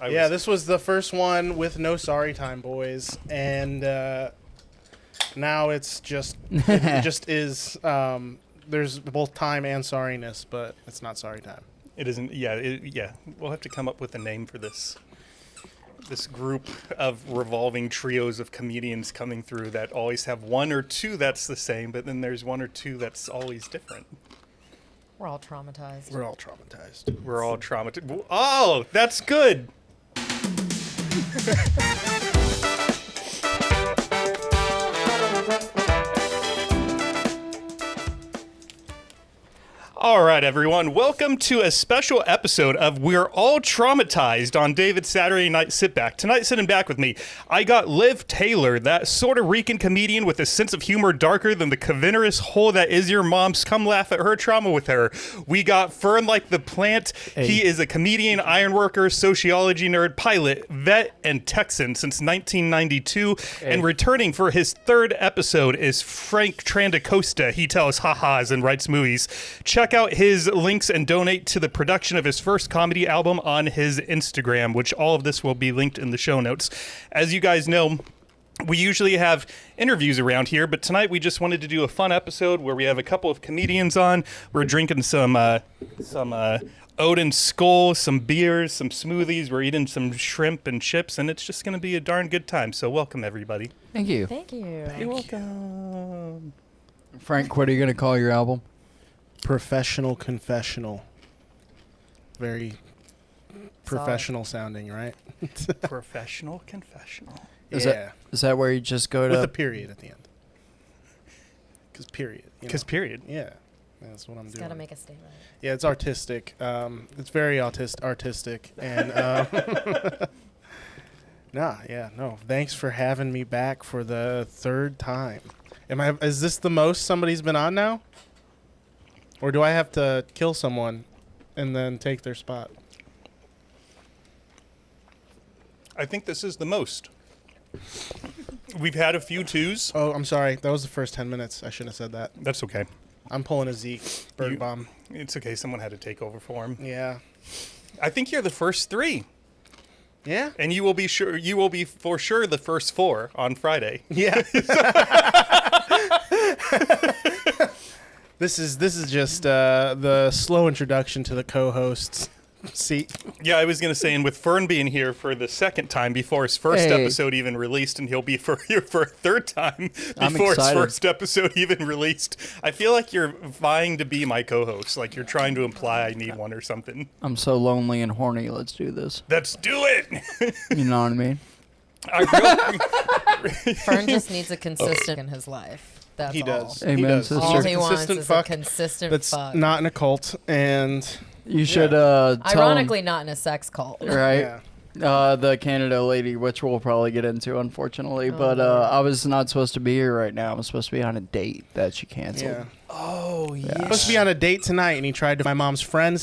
This was the first one with no sorry time, boys, and now it's just it just is. There's both time and sorriness, but it's not sorry time. It isn't. Yeah. We'll have to come up with a name for this group of revolving trios of comedians coming through that always have one or two that's the same, but then there's one or two that's always different. We're all traumatized. We're all traumatized. We're all traumatized. Oh, that's good. All right, everyone. Welcome to a special episode of We're All Traumatized on David's Saturday Night Sit Back. Tonight, sitting back with me, I got Liv Taylor, that Puerto Rican comedian with a sense of humor darker than the cavernous hole that is your mom's. Come laugh at her trauma with her. We got Fearn like the plant. Hey. He is a comedian, ironworker, sociology nerd, pilot, vet, and Texan since 1992. Hey. And returning for his third episode is Frank Trandacosta. He tells ha-has and writes movies. Check out his links and donate to the production of his first comedy album on his Instagram, which all of this will be linked in the show notes. As you guys know, we usually have interviews around here, but tonight we just wanted to do a fun episode where we have a couple of comedians on. We're drinking some Odin Skull, some beers, some smoothies. We're eating some shrimp and chips, and it's just going to be a darn good time. So welcome, everybody. Thank you. Thank you. You're welcome. Frank, what are you going to call your album? Professional Confessional. Very professional sounding, right? Professional Confessional. Is that where you just go to... With a period at the end. Because period. Period. Yeah. That's what I'm doing. Got to make a statement. Yeah, it's artistic. It's very artistic. And no. Thanks for having me back for the third time. Is this the most somebody's been on now? Or do I have to kill someone and then take their spot? I think this is the most. We've had a few twos. Oh, I'm sorry. That was the first 10 minutes. I shouldn't have said that. That's okay. I'm pulling a Zeke bird bomb. It's okay. Someone had to take over for him. Yeah. I think you're the first three. Yeah. And you will be for sure the first four on Friday. Yeah. This is just the slow introduction to the co-hosts. See? Yeah, I was going to say, and with Fearn being here for the second time before his first episode even released, and he'll be here for a third time before his first episode even released, I feel like you're vying to be my co-host. Like you're trying to imply I need one or something. I'm so lonely and horny. Let's do this. Let's do it! You know what I mean? Fearn just needs a consistent in his life. That's he all. does. Amen, he does. sister. All he wants consistent is fuck a consistent that's fuck. not in a cult, and you should tell ironically not in a sex cult. Right? Yeah. The Canada lady, which we'll probably get into, unfortunately. But I was not supposed to be here right now. I was supposed to be on a date that she canceled. Yeah. Oh, yeah. Supposed to be on a date tonight, and he tried to my mom's friend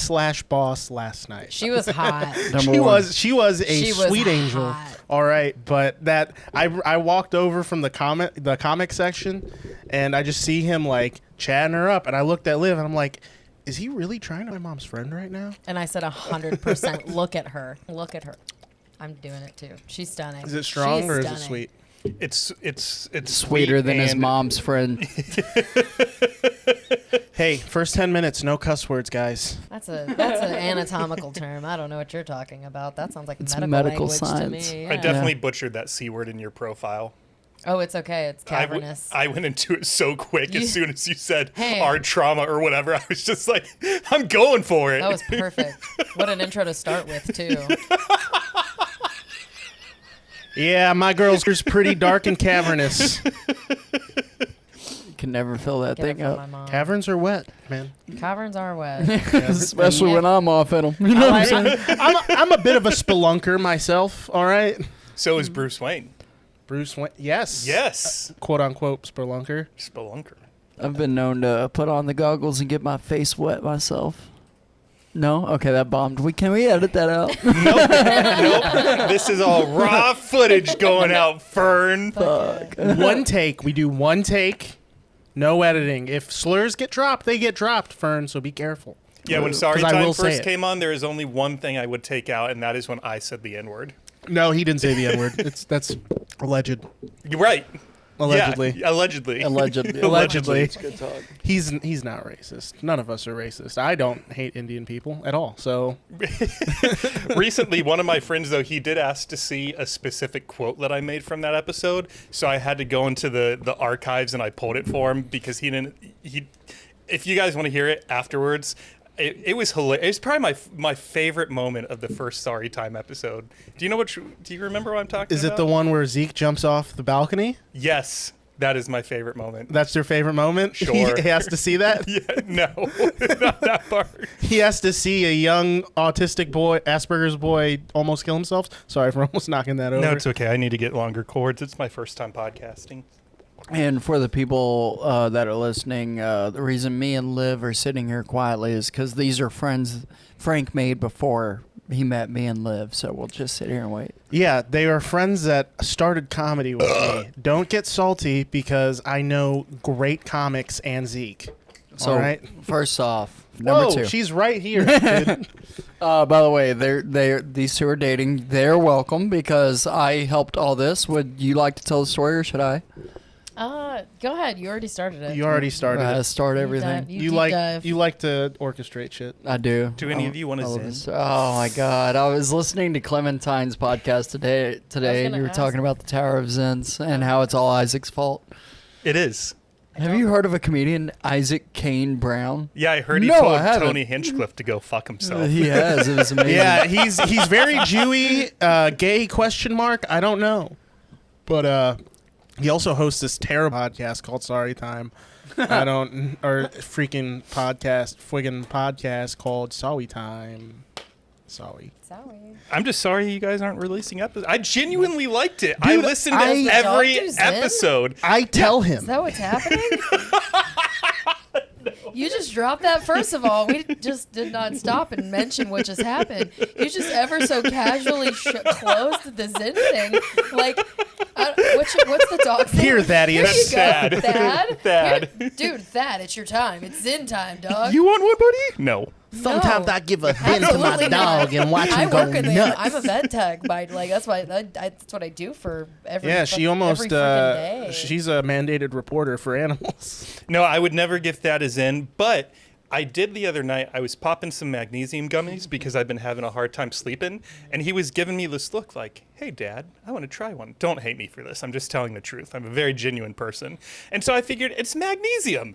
/ boss last night. She was hot. She was a sweet angel. Hot. All right, but that I walked over from the comic section, and I just see him like chatting her up, and I looked at Liv, and I'm like, is he really trying to be my mom's friend right now? And I said 100%. Look at her. Look at her. I'm doing it too. She's stunning. Is it strong She's or stunning. is it sweet? It's sweeter than his mom's friend. Hey, first 10 minutes, no cuss words, guys. That's an anatomical term. I don't know what you're talking about. That sounds like It's medical science. to me. I Yeah. definitely butchered that C word in your profile. Oh, it's okay. It's cavernous. I went into it so quick as soon as you said Hey. our trauma or whatever. I was just like, I'm going for it. That was perfect. What an intro to start with, too. Yeah, my girl's pretty dark and cavernous. You can never fill that Get it thing from up. my mom. Caverns are wet, man. Caverns are wet. Especially when I'm off in them. You know what I'm saying? I'm a bit of a spelunker myself, all right? So is Bruce Wayne. Bruce Wayne, yes. Yes. Quote unquote spelunker. Spelunker. I've been known to put on the goggles and get my face wet myself. No? Okay, that bombed. Can we edit that out? Nope. This is all raw footage going out, Fearn. Fuck. One take. We do one take. No editing. If slurs get dropped, they get dropped, Fearn, so be careful. Yeah, when Sorry 'Cause I Time will say first it. came on, there is only one thing I would take out, and that is when I said the N-word. No, he didn't say the N word. That's alleged. You're right. Allegedly. Yeah, allegedly. Allegedly. Allegedly. It's good talk. He's not racist. None of us are racist. I don't hate Indian people at all. So Recently, one of my friends, though, he did ask to see a specific quote that I made from that episode. So I had to go into the archives and I pulled it for him because he didn't. If you guys want to hear it afterwards, it was hilarious. It was probably my favorite moment of the first Sorry Time episode. Do you remember what I'm talking is about? it the one where Zeke jumps off the balcony? Yes, that is my favorite moment. That's your favorite moment? Sure. He has to see that? Yeah, no, not that part. He has to see a young autistic boy, Asperger's boy, almost kill himself. Sorry for almost knocking that over. No, it's okay. I need to get longer cords. It's my first time podcasting. And for the people that are listening, the reason me and Liv are sitting here quietly is because these are friends Frank made before he met me and Liv. So we'll just sit here and wait. Yeah, they are friends that started comedy with me. Don't get salty because I know great comics and Zeke. So All right. first off, number Whoa, two. she's right here. Kid. By the way, these two are dating. They're welcome because I helped all this. Would you like to tell the story or should I? Go ahead. You already started it. You already started. it. Start everything. You deep dive. like to orchestrate shit. I do. Do any of you want to Oh, Zen? oh my God! I was listening to Clementine's podcast today, and gonna you were ask. talking about the Tower of Zins and how it's all Isaac's fault. It is. Have you heard of a comedian, Isaac Kane Brown? Yeah, I heard he No, I told haven't. Tony Hinchcliffe to go fuck himself. He has. It was amazing. Yeah, he's very Jewy, gay question mark. I don't know, but he also hosts this terrible podcast called Sorry Time. Or freaking podcast called Sorry Time. Sorry. I'm just sorry you guys aren't releasing episodes. I genuinely liked it. I Dude, listened to I- every Dr. Zen? episode. I tell him. Is that what's happening? You just dropped that. First of all, we just did not stop and mention what just happened. You just ever so casually closed the Zen thing. Like, what's the dog's name? Here, Thaddeus. Here you go. Thad. Thad. Here- dude, Thad, it's your time. It's Zen time, dog. You want one, buddy? No. Sometimes No. I give a vent to my Absolutely not. dog and watch I him go work in the, nuts. I'm a vet tech, by like that's what I do for every. Yeah, she almost every freaking day. she's a mandated reporter for animals. No, I would never give that a Zen, but I did the other night. I was popping some magnesium gummies because I've been having a hard time sleeping, and he was giving me this look like, hey, Dad, I want to try one. Don't hate me for this. I'm just telling the truth. I'm a very genuine person. And so I figured it's magnesium.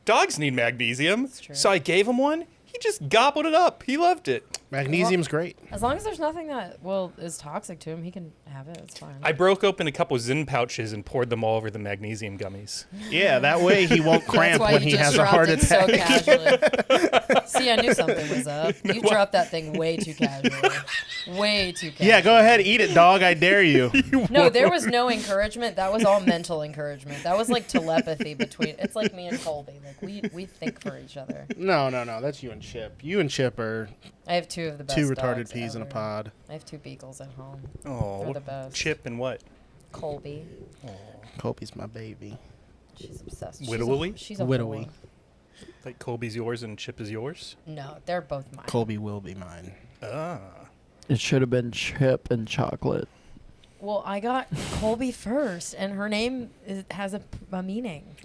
Dogs need magnesium. true. So I gave him one. He just gobbled it up. He loved it. Magnesium's great. As long as there's nothing that is toxic to him, he can have it. It's fine. I broke open a couple Zen pouches and poured them all over the magnesium gummies. Yeah, that way he won't That's cramp why when you he just has a dropped heart it attack. so casually. See, I knew something was up. You dropped that thing way too casually. Way too casually. Yeah, go ahead, eat it, dog. I dare you. No, there was no encouragement. That was all mental encouragement. That was like telepathy between. It's like me and Colby. Like we think for each other. No, that's you and Chip. You and Chip are I have two of the best. two retarded dogs peas in a ever. pod. I have two beagles at home. Oh, They're the best. Chip and what? Colby. Kobe's my baby. She's obsessed. Widowy? She's a Widowy. boy. Like Colby's yours and Chip is yours? No, they're both mine. Colby will be mine. Ah. It should have been chip and chocolate. Well, I got Colby first, and her name has a meaning.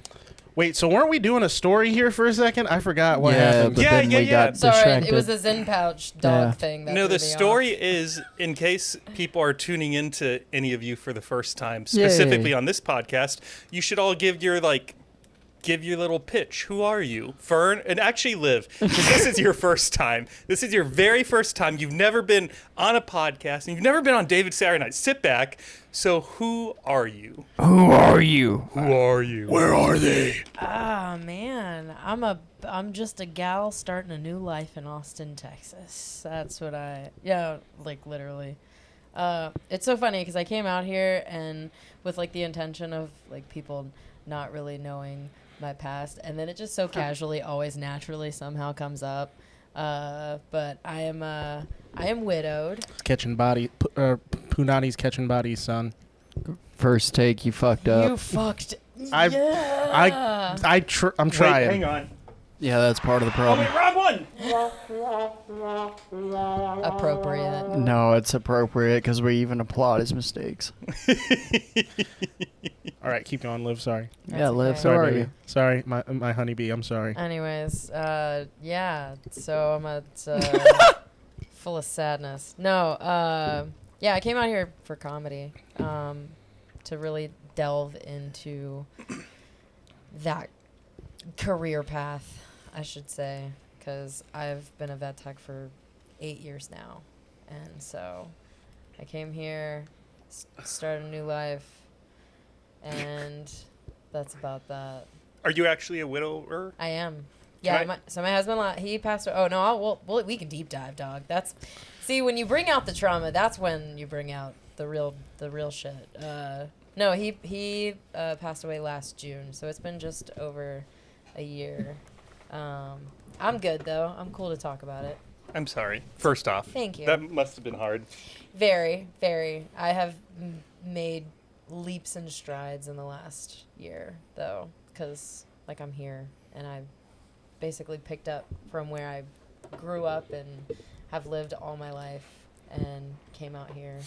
Wait, so weren't we doing a story here for a second? I forgot what yeah, happened. but Yeah, then yeah, we yeah. got Sorry, distracted. it was a Zen pouch dog Yeah. thing. That No, threw the me story off. is, in case people are tuning into any of you for the first time, Yeah, yeah, specifically yeah. on this podcast, you should all give your little pitch. Who are you? Fearn? And actually Liv, 'cause this is your first time. This is your very first time. You've never been on a podcast, and you've never been on David Saturday Night. Sit back. So who are you? Who are you? Who are you? Where are they? Ah, man, I'm just a gal starting a new life in Austin, Texas. That's what like literally. It's so funny because I came out here and with like the intention of like people not really knowing my past, and then it just so casually, always naturally somehow comes up. But I am widowed. Catching body. Punani's catching bodies, son. First take, you fucked up. You fucked. I'm Wait, trying. hang on. Yeah, that's part of the Oh, problem. wait, wrong one. one. Appropriate. No, it's appropriate because we even applaud his mistakes. All right, keep going, Liv. Sorry. Yeah, Liv, okay. so are Sorry, you? baby. Sorry, my honeybee. I'm sorry. Anyways, yeah. So I'm full of sadness. No, yeah. I came out here for comedy, to really delve into that career path, I should say, because I've been a vet tech for 8 years now, and so I came here, started a new life, and that's about that. Are you actually a widower? I am. Yeah. So my husband, he passed away. Oh no, we can deep dive, dog. See, when you bring out the trauma, that's when you bring out the real shit. No, he passed away last June, so it's been just over a year. I'm good though. I'm cool to talk about it. I'm sorry. First off, Thank you. That must have been hard. Very, very. I have made leaps and strides in the last year, though, because like I'm here and I've basically picked up from where I grew up and have lived all my life, and came out here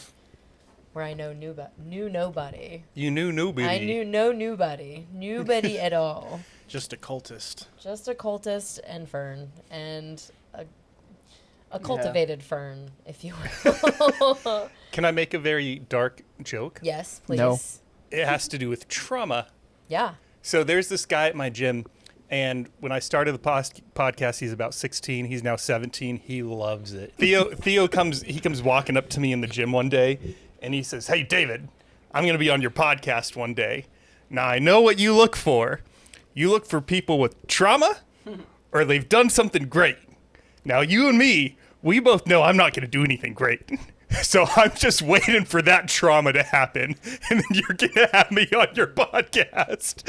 where I knew nobody. You knew nobody. I knew nobody at all. Just a cultist. Just a cultist and Fearn, and a cultivated Fearn, if you will. Can I make a very dark joke? Yes, please. No. It has to do with trauma. Yeah. So there's this guy at my gym, and when I started the podcast, he's about 16. He's now 17. He loves it. Theo comes walking up to me in the gym one day, and he says, "Hey, David, I'm going to be on your podcast one day. Now, I know what you look for. You look for people with trauma, or they've done something great. Now, you and me, we both know I'm not going to do anything great. So I'm just waiting for that trauma to happen, and then you're going to have me on your podcast."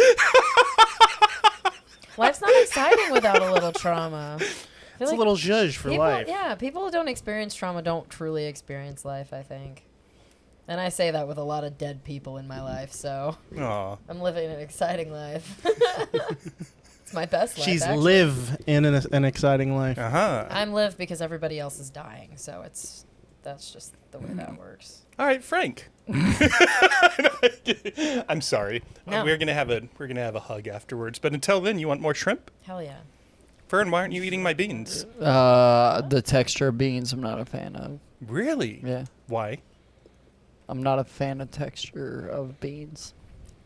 Life's not exciting without a little trauma. I feel It's like a little zhuzh for people, life. Yeah, people who don't experience trauma don't truly experience life, I think. And I say that with a lot of dead people in my life, so Aw. I'm living an exciting life. It's my best life. She's actually. live in an exciting life. Uh-huh. I'm live because everybody else is dying, so that's just the way that works. All right, Frank. I'm sorry. No. We're gonna have a hug afterwards. But until then, you want more shrimp? Hell yeah. Fearn, why aren't you eating my beans? The texture of beans I'm not a fan of. Really? Yeah. Why? I'm not a fan of texture of beans.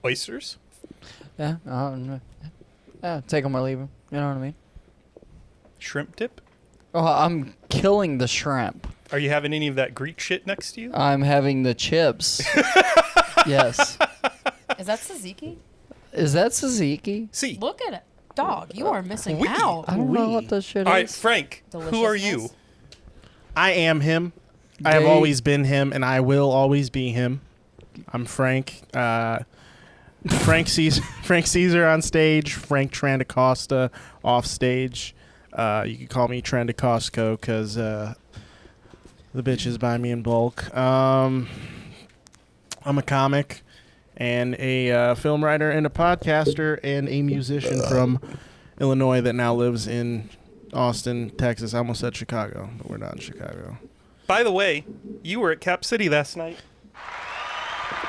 Oysters? Yeah. Take them or leave them. You know what I mean? Shrimp dip? Oh, I'm killing the shrimp. Are you having any of that Greek shit next to you? I'm having the chips. Yes. Is that tzatziki? Is that tzatziki? See. Look at it. Dog, you are missing Oui. out. I don't know what this shit All right, is. Frank. Who are you? Deliciousness. I am him. I have Dave. always been him, and I will always be him. I'm Frank. Frank Caesar on stage. Frank Trandacosta off stage. You can call me Trandacosco because the bitches buy me in bulk. I'm a comic and a film writer and a podcaster and a musician from Illinois that now lives in Austin, Texas. I almost said Chicago, but we're not in Chicago. By the way, you were at Cap City last night.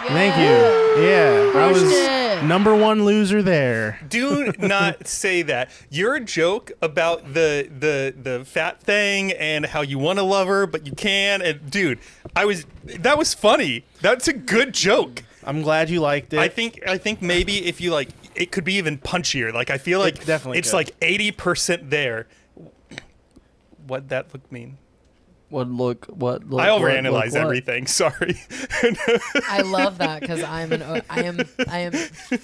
Thank you. Yeah, I was Crushed it. number one loser there. Do not say that. Your joke about the fat thing and how you want to love her but you can, and dude, that was funny. That's a good joke. I'm glad you liked it. I think maybe if you like, it could be even punchier. Like I feel like definitely it's could. like 80% there. What'd that look mean? What look? I overanalyze everything. Sorry. I love that because I am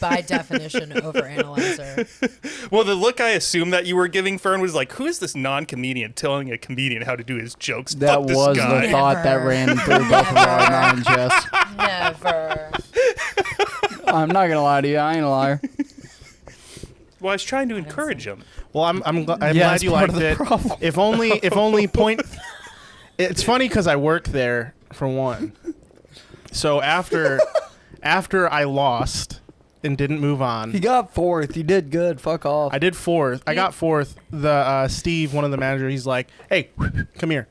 by definition overanalyzer. Well, the look I assume that you were giving Fearn was like, who is this non-comedian telling a comedian how to do his jokes? That Fuck this was guy. the thought that Never. ran through both of our minds, Jess. Never. I'm not gonna lie to you. I ain't a liar. Well, I was trying to encourage him. well, I'm glad it's you part liked of the it. problem. If only point. It's funny because I work there for one. So after I lost, and didn't move on. You got fourth. You did good. Fuck off. I did fourth. I got fourth. The Steve, one of the managers, he's like, "Hey, come here,"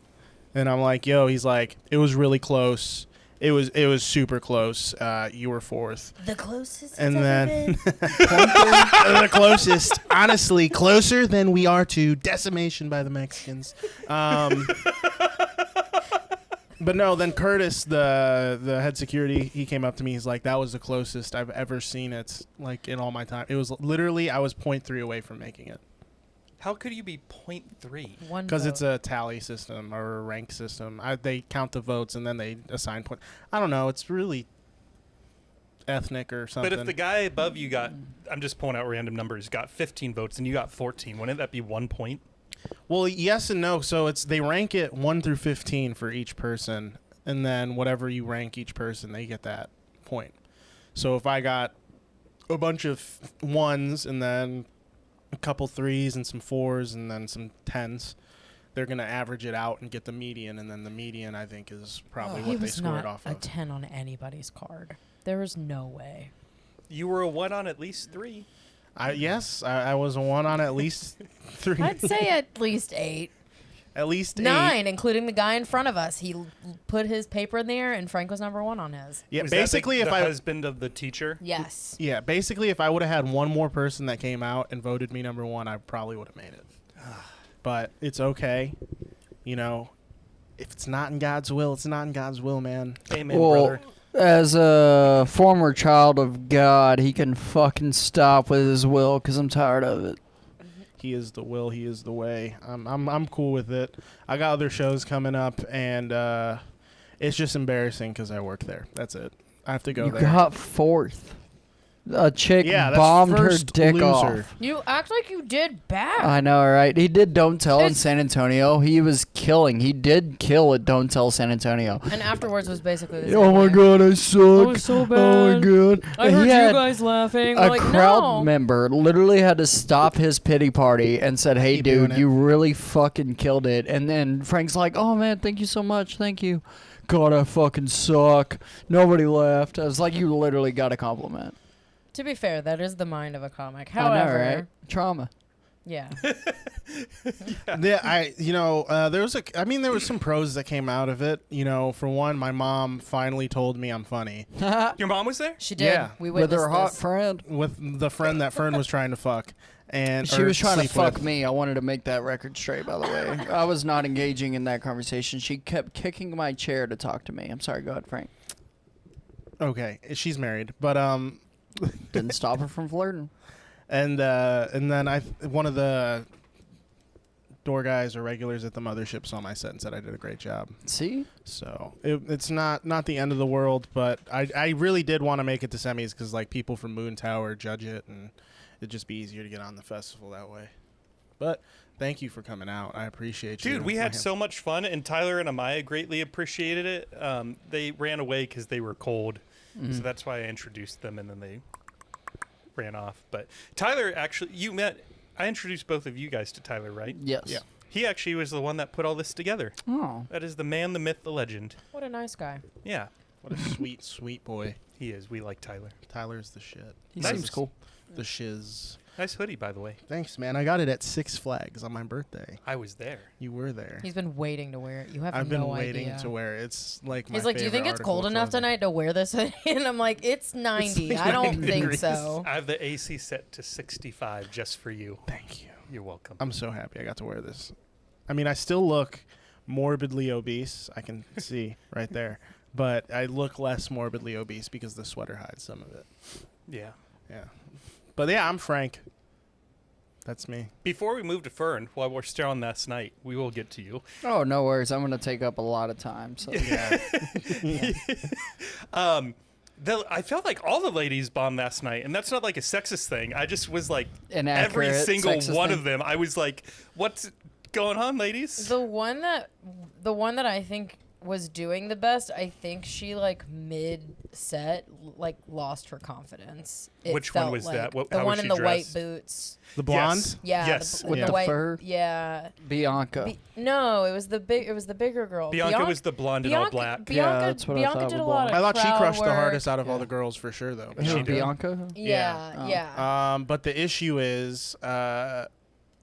and I'm like, "Yo." He's like, "It was really close. It was super close. You were fourth." The closest. And it's then ever been. the closest, honestly, closer than we are to decimation by the Mexicans. But no, then Curtis, the head security, he came up to me. He's like, "That was the closest I've ever seen it, like in all my time. It was literally, I was 0.3 away from making it." How could you be 0.3? One Because vote. it's a tally system or a rank system. They count the votes and then they assign points. I don't know. It's really ethnic or something. But if the guy above you got, I'm just pulling out random numbers, got 15 votes and you got 14, wouldn't that be 1 point? Well, yes and no. So they rank it 1 through 15 for each person, and then whatever you rank each person, they get that point. So if I got a bunch of 1s and then a couple 3s and some 4s and then some 10s, they're gonna average it out and get the median, and then the median, I think, is probably He what they was scored not off a of. 10 on anybody's card. There was no way. You were a 1 on at least 3. Yes, I was a 1 on at least 3. I'd say at least 8. At least 8. 9, including the guy in front of us. He put his paper in the air, and Frank was number 1 on his. Yeah, Was that basically, the if I husband of the teacher? Yes. Yeah, basically, if I would have had one more person that came out and voted me number 1, I probably would have made it. But it's okay. You know, if it's not in God's will, it's not in God's will, man. Amen, Well, brother. as a former child of God, he can fucking stop with his will because I'm tired of it. He is the will. He is the way. I'm cool with it. I got other shows coming up, and it's just embarrassing because I work there. That's it. I have to go You there. got fourth. A chick Yeah, that's bombed her first dick loser. off. You act like you did bad. I know, right? He did Don't Tell in It's- San Antonio. He was killing. He did kill at Don't Tell San Antonio. And afterwards was basically the same Oh my way. god, I suck. was so Oh my bad. god. I And heard he you had guys laughing. a We're like, crowd no. member literally had to stop his pity party and said, "Hey, Keep dude, doing it." you really fucking killed it." And then Frank's like, "Oh man, thank you so much. Thank you." God, I fucking suck. Nobody laughed. I was like, "You literally got a compliment." To be fair, that is the mind of a comic. I know, However, right? Trauma. yeah. Yeah, there was some pros that came out of it. You know, for one, my mom finally told me I'm funny Your mom was there? She did. Yeah. We With witnessed her hot this. friend. with the friend that Fearn was trying to fuck, and She or was trying to sleep fuck with. me. I wanted to make that record straight, by the way. I was not engaging in that conversation. She kept kicking my chair to talk to me. I'm sorry. Go ahead, Frank. Okay, she's married, but Didn't stop her from flirting. and then one of the door guys or regulars at the mothership saw my set and said I did a great job. See? So it's not the end of the world, but I really did want to make it to semis because like people from Moon Tower judge it, and it'd just be easier to get on the festival that way. But thank you for coming out. I appreciate you. Dude, we had so much fun, and Tyler and Amaya greatly appreciated it. They ran away because they were cold, so that's why I introduced them, and then they ran off. But Tyler, actually, I introduced both of you guys to Tyler, right? Yes. Yeah. He actually was the one that put all this together. Oh. That is the man, the myth, the legend. What a nice guy. Yeah, What a sweet, sweet boy. he is. We like Tyler. Tyler's the shit. He Nice. seems cool. The shiz. Nice hoodie, by the way. Thanks, man. I got it at Six Flags on my birthday. I was there. You were there. He's been waiting to wear it. You have I've no been waiting idea. to wear it. It's like my He's like, "Do you think favorite it's cold article of enough clothing." tonight to wear this?" And I'm like, "It's 90. like I don't 90 think degrees. so." I have the AC set to 65 just for you. Thank you. You're welcome. I'm so happy I got to wear this. I mean, I still look morbidly obese. I can see right there. But I look less morbidly obese because the sweater hides some of it. Yeah. Yeah. But yeah, I'm Frank. That's me. Before we move to Fearn, while we're still on last night, we will get to you. Oh, no worries. I'm going to take up a lot of time. So Yeah. I felt like all the ladies bombed last night, and that's not like a sexist thing. I just was like, every Inaccurate single sexist one thing. of them, I was like, what's going on, ladies? The one that I think was doing the best. I think she like mid set like lost her confidence. It Which one felt was like that? the How one was in she the dressed? white boots. The blonde. Yes. Yeah, Yes. With the the white, fur? Yeah. Bianca. No, it was the bigger girl. Bianca was the blonde in all black. Bianca, that's what I Bianca thought did with a lot of blonde. I thought she crowd crushed the work. hardest out of all Yeah. the girls for sure, though. Who, She did. Bianca? Yeah, Oh. yeah. But the issue is, no,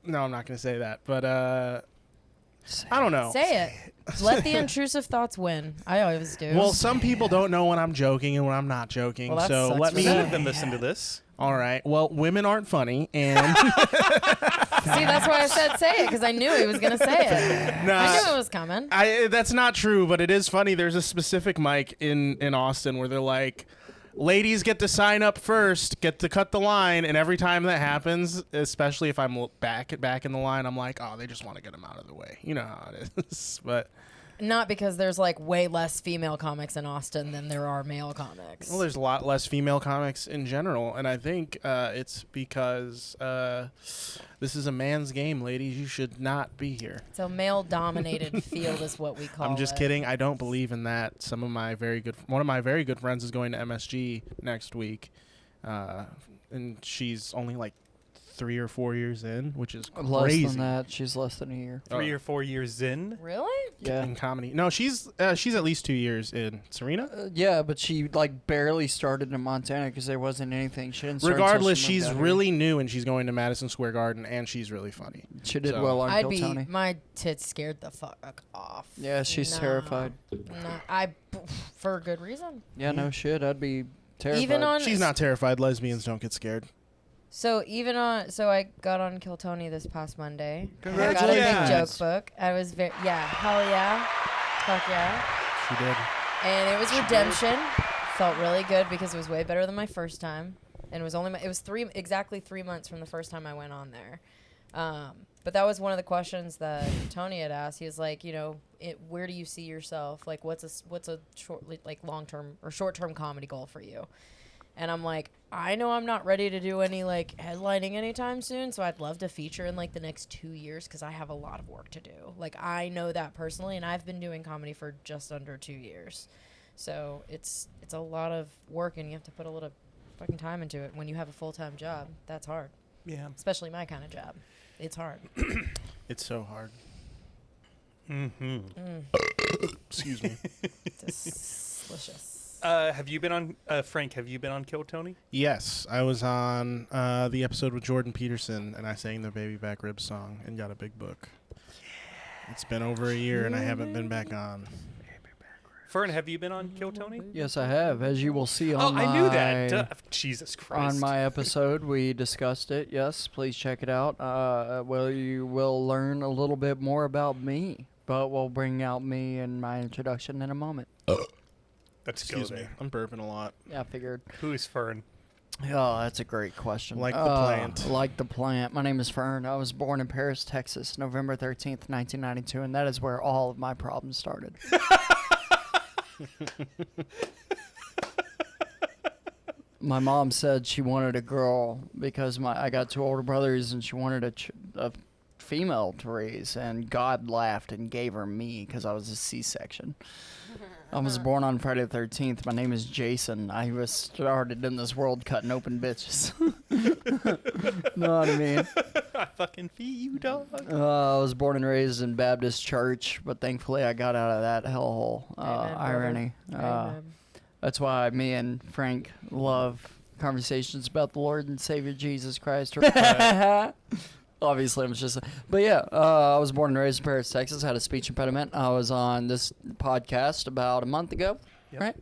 I'm not going to say that. But I don't know. Say it. Let the intrusive thoughts win. I always do. Well, some people don't know when I'm joking and when I'm not joking. Well, that so sucks let for me. None them. of them listen to this. All right. Well, women aren't funny, and See, that's why I said say it, because I knew he was going to say it. Nah. I knew it was coming. that's not true. But it is funny. There's a specific mic in Austin where they're like, ladies get to sign up first, get to cut the line, and every time that happens, especially if I'm back in the line, I'm like, oh, they just want to get them out of the way. You know how it is. But Not because there's like way less female comics in Austin than there are male comics. well, there's a lot less female comics in general, and I think it's because this is a man's game, ladies. You should not be here. So male-dominated field is what we call it. I'm just kidding. I don't believe in that. One of my very good friends is going to MSG next week, and she's only like 3 or 4 years in, which is crazy. Less than that. She's less than a year. 3 or 4 years in. Really? Yeah. In comedy. No, she's at least 2 years in. Serena? Yeah, but she like barely started in Montana because there wasn't anything. She didn't. Start until Regardless, she moved she's out here. really new, and she's going to Madison Square Garden, and she's really funny. She did so- well on I'd Kill be Tony. my tits scared the fuck off. Yeah, she's No. terrified. No, for a good reason. Yeah, no shit. I'd be terrified. Even on She's not terrified. Lesbians don't get scared. So I got on Kill Tony this past Monday. I got a big Congratulations. joke book. I was hell yeah, fuck yeah. She did. And it was redemption. Felt really good because it was way better than my first time. And it was only it was exactly 3 months from the first time I went on there. But that was one of the questions that Tony had asked. He was like, where do you see yourself? Like, what's a short, like long-term or short-term comedy goal for you? And I'm like, I know I'm not ready to do any like headlining anytime soon, so I'd love to feature in like the next 2 years because I have a lot of work to do. Like, I know that personally, and I've been doing comedy for just under 2 years. So it's a lot of work, and you have to put a lot of fucking time into it. When you have a full-time job, that's hard. Yeah. Especially my kind of job. It's hard. It's so hard. Mm-hmm. Excuse me. It's delicious. Have you been on Frank? Have you been on Kill Tony? Yes, I was on the episode with Jordan Peterson, and I sang the Baby Back Ribs song and got a big book. It's been over a year, and I haven't been back on. Fearn, have you been on Kill Tony? Yes, I have. As you will see on I knew that. my- Duh. Jesus Christ. On my episode, we discussed it. Yes, please check it out. Well, you will learn a little bit more about me, but we'll bring out me and my introduction in a moment. Let's Excuse go me. there. I'm burping a lot. Yeah, I figured. Who is Fearn? Oh, that's a great question. Like the plant. Like the plant. My name is Fearn. I was born in Paris, Texas, November 13th, 1992, and that is where all of my problems started. My mom said she wanted a girl because I got 2 older brothers, and she wanted a female to raise, and God laughed and gave her me because I was a C-section. I was born on Friday the 13th. My name is Jason. I was started in this world cutting open bitches. Know what I mean? I fucking feel you, dog. I was born and raised in Baptist church, but thankfully I got out of that hellhole. Amen, Irony. Amen. That's why me and Frank love conversations about the Lord and Savior Jesus Christ. Obviously, I'm just... But yeah, I was born and raised in Paris, Texas. Had a speech impediment. I was on this podcast about a month ago, Yep. right?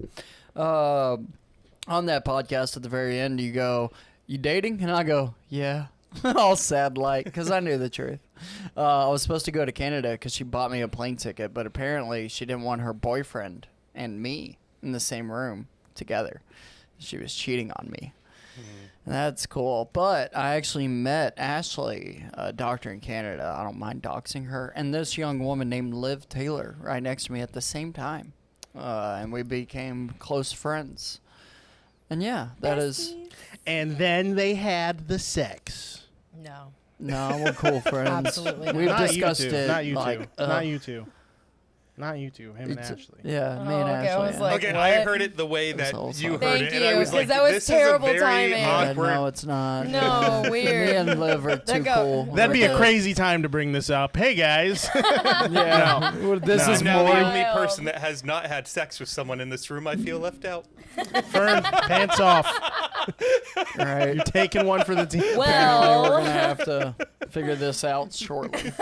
On that podcast, at the very end, you go, "You dating?" And I go, "Yeah." All sad like, because I knew the truth. I was supposed to go to Canada because she bought me a plane ticket, but apparently she didn't want her boyfriend and me in the same room together. She was cheating on me. That's cool. But I actually met Ashley, a doctor in Canada. I don't mind doxing her. And this young woman named Liv Taylor right next to me at the same time. And we became close friends. And yeah, that is... And then they had the sex. No. No, we're cool friends. Absolutely We've not. Not discussed you two. it. Not you like, two. Not you two. Not you two. Him and Ashley. Yeah, me and Oh, okay, Ashley. I was yeah. like, Okay, what? I heard it the way That's that all you heard Thank it, and I you, was like, 'cause that was this terrible is a very timing. awkward. No, it's not. No, weird. Me and Liv are too go- cool. That'd be a Okay. crazy time to bring this up. Hey guys. Yeah. Well, this No. is I'm now more. the only Wild. person that has not had sex with someone in this room. I feel left out. Fern, pants off. Right. You're taking one for the team. Apparently, we're Well, gonna have to figure this out shortly.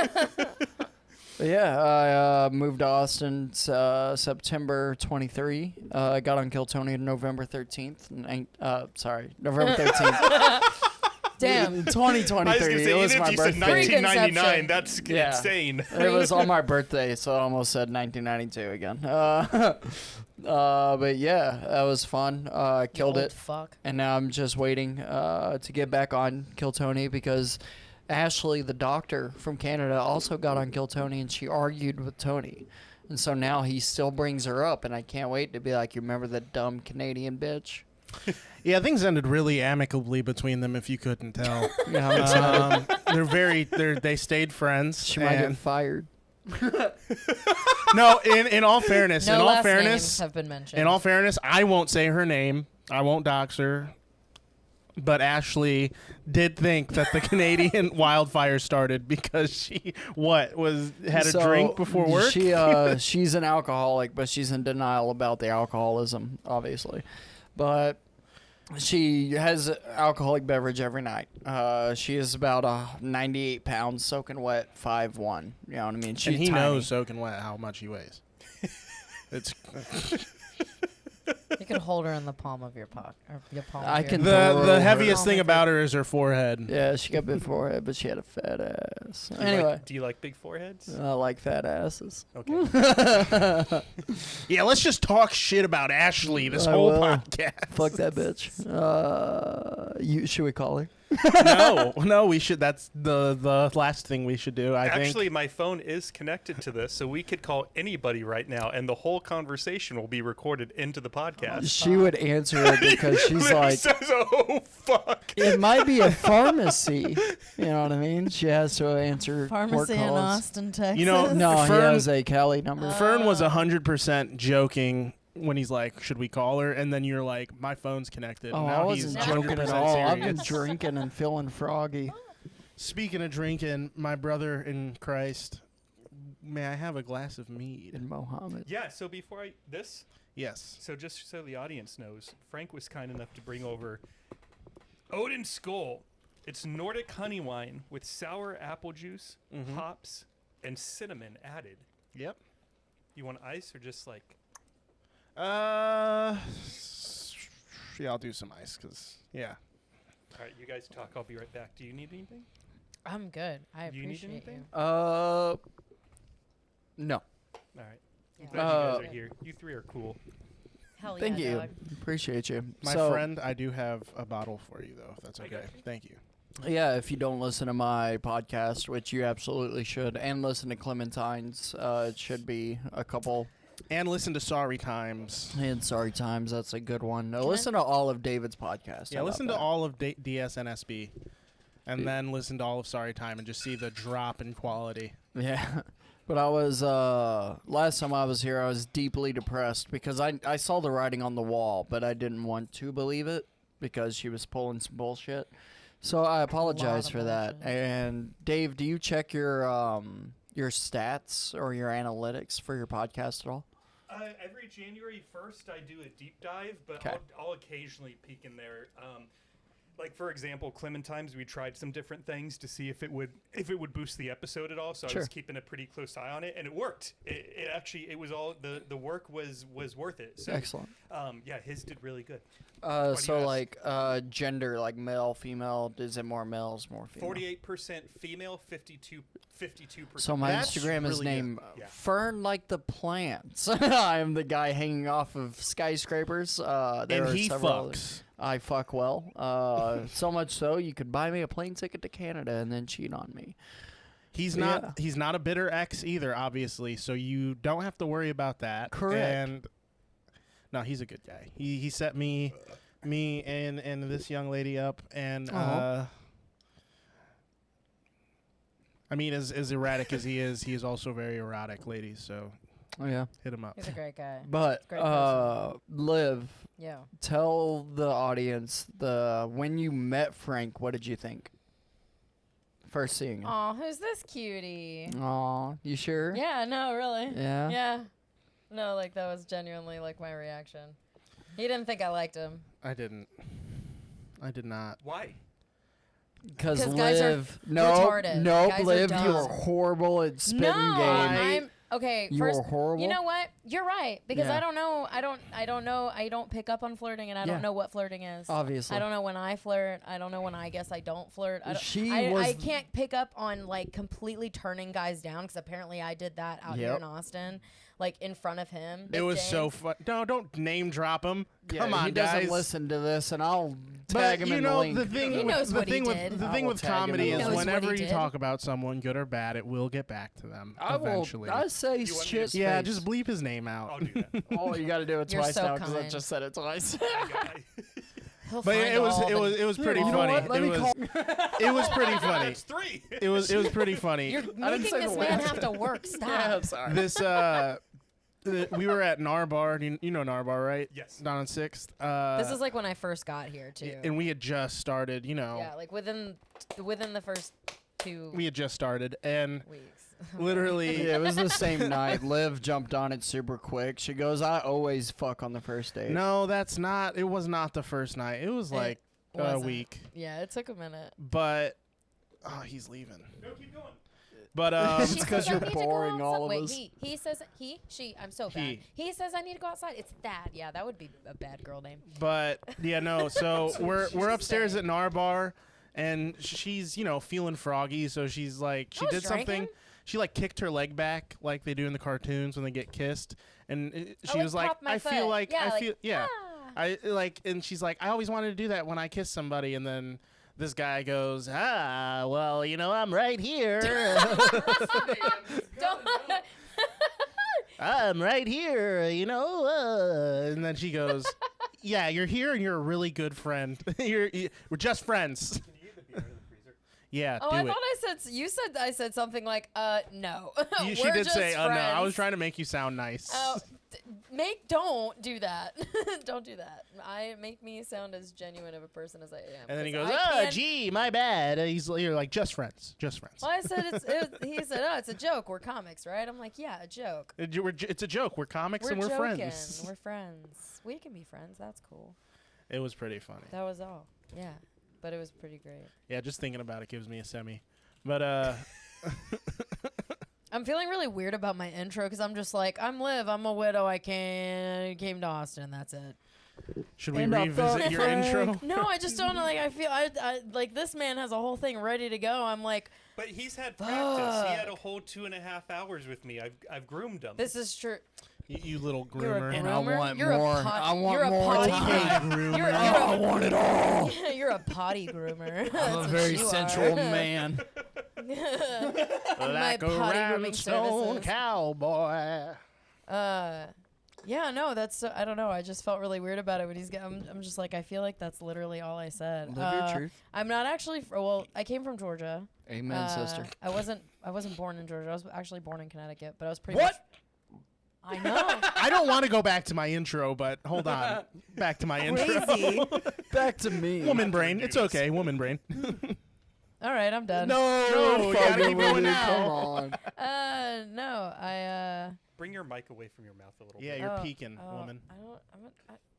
But yeah, I moved to Austin September 23. I got on Kill Tony November 13th. November 13th. damn. 2023. I was gonna say, it was even my if you said birthday. 1999, that's Yeah. insane. It was on my birthday, so I almost said 1992 again. But yeah, that was fun. Killed Old it. Fuck. And now I'm just waiting to get back on Kill Tony because Ashley, the doctor from Canada, also got on Kill Tony and she argued with Tony. And so now he still brings her up, and I can't wait to be like, you remember that dumb Canadian bitch? Yeah, things ended really amicably between them, if you couldn't tell. Yeah, I'm excited. They stayed friends. She might get and- fired. No, in all fairness, No in all last fairness, names have been mentioned. in all fairness, I won't say her name. I won't dox her. But Ashley did think that the Canadian wildfire started because she had a So, drink before work. She's an alcoholic, but she's in denial about the alcoholism, obviously. But she has alcoholic beverage every night. She is about 98 pounds, soaking wet, 5'1". You know what I mean? She's and he tiny. knows soaking wet how much he weighs. It's You can hold her in the palm of your pocket. Or your palm I of your can the throw the her. heaviest thing about her is her forehead. Yeah, she got big forehead, but she had a fat ass. Do you Anyway, like, do you like big foreheads? I like fat asses. Okay. Yeah, let's just talk shit about Ashley this I whole will. podcast. Fuck that bitch. Should we call her? No, we should. That's the last thing we should do. I Actually, think. my phone is connected to this, so we could call anybody right now, and the whole conversation will be recorded into the podcast. She would answer it because she's It like, says, "Oh fuck." it might be a pharmacy. You know what I mean? She has to answer work Pharmacy in calls. Austin, Texas. You know, No, he Fearn- has a Cali number. Fern was 100% joking when he's like, "Should we call her?" And then you're like, "My phone's connected." Oh, Now I he's wasn't joking at 100% all. I've been serious. drinking and feeling froggy. Speaking of drinking, my brother in Christ, may I have a glass of mead? In Mohammed. Yeah. So before Yes. so just so the audience knows, Frank was kind enough to bring over Odin Skull. It's Nordic honey wine with sour apple juice, hops, and cinnamon added. Yep. You want ice or just like? Yeah, I'll do some ice, cause yeah. All right, you guys talk. I'll be right back. Do you need anything? I'm good. I Do you need appreciate anything? you. No. All right. I'm Yeah. glad you guys are here. You three are cool. Hell Thank yeah, you. dog. Appreciate you. My So, friend, I do have a bottle for you, though, if that's I okay. got you. Thank you. Yeah, if you don't listen to my podcast, which you absolutely should, and listen to Clementine's, it should be a couple. And listen to Sorry Times. And Sorry Times, that's a good one. I- Listen to all of David's podcast. Yeah, How listen to about all of DSNSB. And then listen to all of Sorry Time and just see the drop in quality. that? Yeah. But I was, last time I was here, I was deeply depressed because I saw the writing on the wall, but I didn't want to believe it because she was pulling some bullshit. So I apologize of for that. bullshit. And Dave, do you check your stats or your analytics for your podcast at all? Every January 1st, I do a deep dive, but 'Kay. I'll occasionally peek in there. Like for example, Clementine's, we tried some different things to see if it would boost the episode at all. So Sure. I was keeping a pretty close eye on it, and it worked. It actually was all the work was worth it. So, Excellent. Yeah, his did really good. So ask? like gender, like male, female, is it more males, more female? 48% female, 52%. So my That's Instagram is really named good. Yeah. Fern like the plants. I'm the guy hanging off of skyscrapers. There And are he several others. fucks. I fuck well. So much so you could buy me a plane ticket to Canada and then cheat on me. He's Yeah. not he's not a bitter ex either, obviously, so you don't have to worry about that. Correct. And no, he's a good guy. He set me and this young lady up, and I mean, as erratic as he is also very erotic, ladies. So Oh, yeah. Hit him up. He's a great guy. But Great person. Liv, Yeah. tell the audience when you met Frank, what did you think? First seeing him. Oh, who's this cutie? Aw, you sure? Yeah, no, really. Yeah? Yeah. No, like that was genuinely like my reaction. He didn't think I liked him. I didn't. I did not. Why? Because 'Cause guys are Liv, nope, retarded. nope, Guys are Liv, dumb. you're horrible at spitting No, game. I'm okay. You First, are horrible. You know what? You're right because Yeah. I don't know. I don't know. I don't pick up on flirting, and I Yeah. don't know what flirting is. Obviously. I don't know when I flirt. I don't know when I guess I don't flirt. I She can't pick up on like completely turning guys down because apparently I did that out here Yep. in Austin, like in front of him. It Big was James. so fun. No, don't name drop him. Yeah, Come on, he doesn't guys. listen to this, and I'll But tag him you in know the link. the thing. He knows the what he thing did. with the I thing will with tag him in comedy the is link. Knows what whenever he you did. talk about someone, good or bad, it will get back to them eventually. I say You want me to- shit. Yeah, face. just bleep his name out. I'll do that. Oh, you got to do it You're twice so now because I kind. just said it twice. He'll But find it was all it the- was it was pretty You know funny. what? Let me call. It was pretty funny. That's 3. It was pretty funny. You're didn't making say this the man word. have to work. Stop. Yeah, I'm sorry. This we were at Narbar. You know Narbar, right? Yes. Down on 6th. This is like when I first got here too. And we had just started. Yeah, like within the first 2 we had just started, and weeks. literally, Yeah, it was the same night. Liv jumped on it super quick. She goes, "I always fuck on the first date." no, that's not. It was not the first night. It was like a wasn't. week. Yeah, it took a minute. But he's leaving. No, keep going. But It's She 'cause says, you're "I need to go boring outside." all of Wait, us. he says she. I'm so bad. He says I need to go outside. It's that. Yeah, that would be a bad girl name. But yeah, no. So we're upstairs at Narbar, and she's feeling froggy. So she's like, she I was did something. drinking. She like kicked her leg back like they do in the cartoons when they get kissed, and she like, was like, popped my I feel foot. like Yeah, I like, feel yeah, ah. I like, and she's like, I always wanted to do that when I kiss somebody, and then. This guy goes, well, I'm right here. Don't. I'm right here, and then she goes, yeah, you're here and you're a really good friend. We're just friends. Can you get the beer out of the freezer? Yeah, Oh, do I it. thought I said something like, no. She We're did just say, no. I was friends. trying to make you sound nice. Oh, don't do that. Don't do that. Make me sound as genuine of a person as I am. And then he 'cause goes, I can't- gee, my bad. You're like, just friends. Just friends. Well, I said he said, oh, it's a joke. We're comics, right? I'm like, yeah, a joke. It's a joke. We're comics We're and we're joking. friends. We're friends. We can be friends. That's cool. It was pretty funny. That was all. Yeah, but it was pretty great. Yeah, just thinking about it gives me a semi. But, I'm feeling really weird about my intro because I'm just like, I'm Liv. I'm a widow. I came to Austin. That's it. should we And I revisit thought your Frank- intro? No, I just don't know. Like, I feel I like this man has a whole thing ready to go. I'm like, But he's had practice. He had a whole 2.5 hours with me. I've groomed him. this is true. You little You're a groomer. And I groomer? want You're a more. pot- I want you're a more potty time. groomer. You're I want it all. you're a potty groomer. I'm That's a what very you sensual are. man. Like a potty grooming rhinestone services. cowboy. Yeah, no, that's I don't know. I just felt really weird about it when I'm just like I feel like that's literally all I said. Live your truth. I'm not actually. Well, I came from Georgia. Amen, sister. I wasn't born in Georgia. I was actually born in Connecticut, but I was pretty. What? Much, I know. I don't want to go back to my intro, but hold on. Back to my intro. Crazy. Back to me. Woman brain. It's okay. Woman brain. All right, I'm done. No, you gotta fucking keep going with it. now. Come on. No, I. Bring your mic away from your mouth a little Yeah, bit. you're peeking, woman.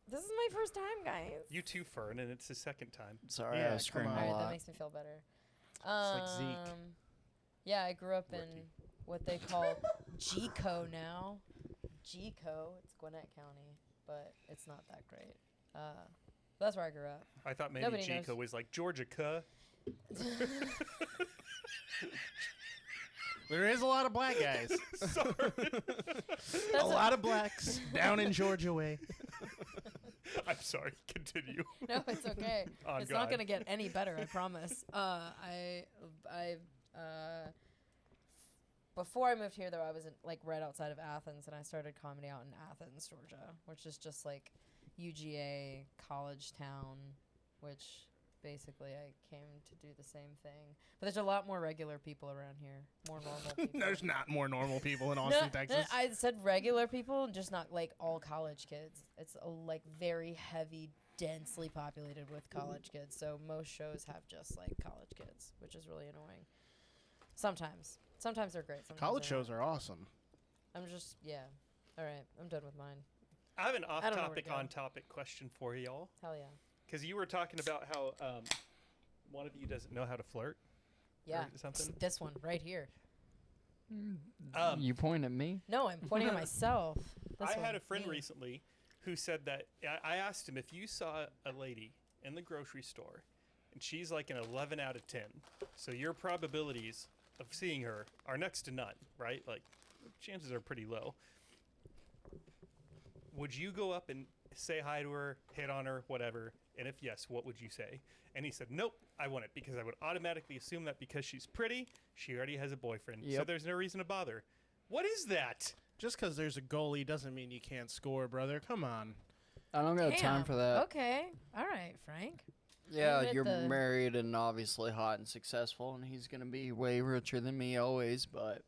This is my first time, guys. You too, Fearn, and it's the second time. Sorry, Yeah, I was screaming come All on. a right, that lot. makes me feel better. like Zeke. Yeah, I grew up in what they call G-Co now. G-Co, it's Gwinnett County, but it's not that great. That's where I grew up. I thought maybe Nobody Chico knows. was like Georgia, cuh. There is a lot of black guys. That's A lot of blacks down in Georgia way. I'm sorry. Continue. No, it's okay. On It's not God. gonna get any better, I promise. Before I moved here, though, I was like right outside of Athens, and I started comedy out in Athens, Georgia, which is just like UGA college town, which basically I came to do the same thing. But there's a lot more regular people around here, more normal people. There's not more normal people in Austin, Texas. I said regular people, just not like all college kids. It's like very heavy, densely populated with college kids. So most shows have just like college kids, which is really annoying. Sometimes they're great. Sometimes College they're shows not. are awesome. I'm just All right, I'm done with mine. I have an don't know where to off-topic, go. on-topic question for y'all. Hell yeah. Because you were talking about how one of you doesn't know how to flirt. Yeah. Or something. This one right here. You point at me? No, I'm pointing at myself. This I one, had a friend me. recently who said that I asked him if you saw a lady in the grocery store and she's like an 11 out of 10. So your probabilities of seeing her are next to none, right? Like chances are pretty low. Would you go up and say hi to her, hit on her, whatever? And if yes, what would you say? And he said, nope, I wouldn't, because I would automatically assume that because she's pretty, she already has a boyfriend. So Yep. there's no reason to bother. What is that? Just because there's a goalie doesn't mean you can't score, brother. Come on. I don't got time for that. Okay. All right, Frank. Yeah, Admit you're the- married and obviously hot and successful, and he's going to be way richer than me always, but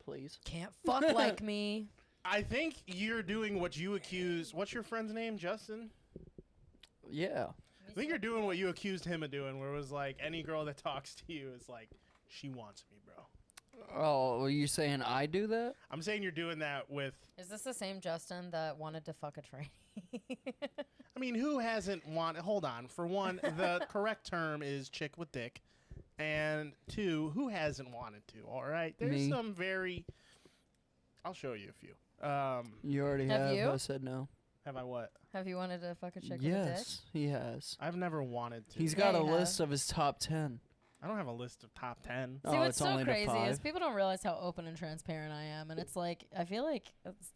please. Can't fuck like me. I think you're doing what you accuse. What's your friend's name, Justin? Yeah. I think you're doing what you accused him of doing, where it was like any girl that talks to you is like, she wants me, bro. Oh, were you saying I do that? I'm saying you're doing that with. Is this the same Justin that wanted to fuck a trainee? I mean, who hasn't wanted? Hold on. For one, the correct term is chick with dick, and two, who hasn't wanted to? All right, there's Me. some very. I'll show you a few. You already Have have. you? I said no. Have I what? Have you wanted to fuck a chick Yes, he has. I've never wanted to. He's Yeah, got a you have. list of his top 10. I don't have a list of top 10. with a dick? See, Oh, what's it's so only to crazy is 5. people don't realize how open and transparent I am. And it's like, I feel like,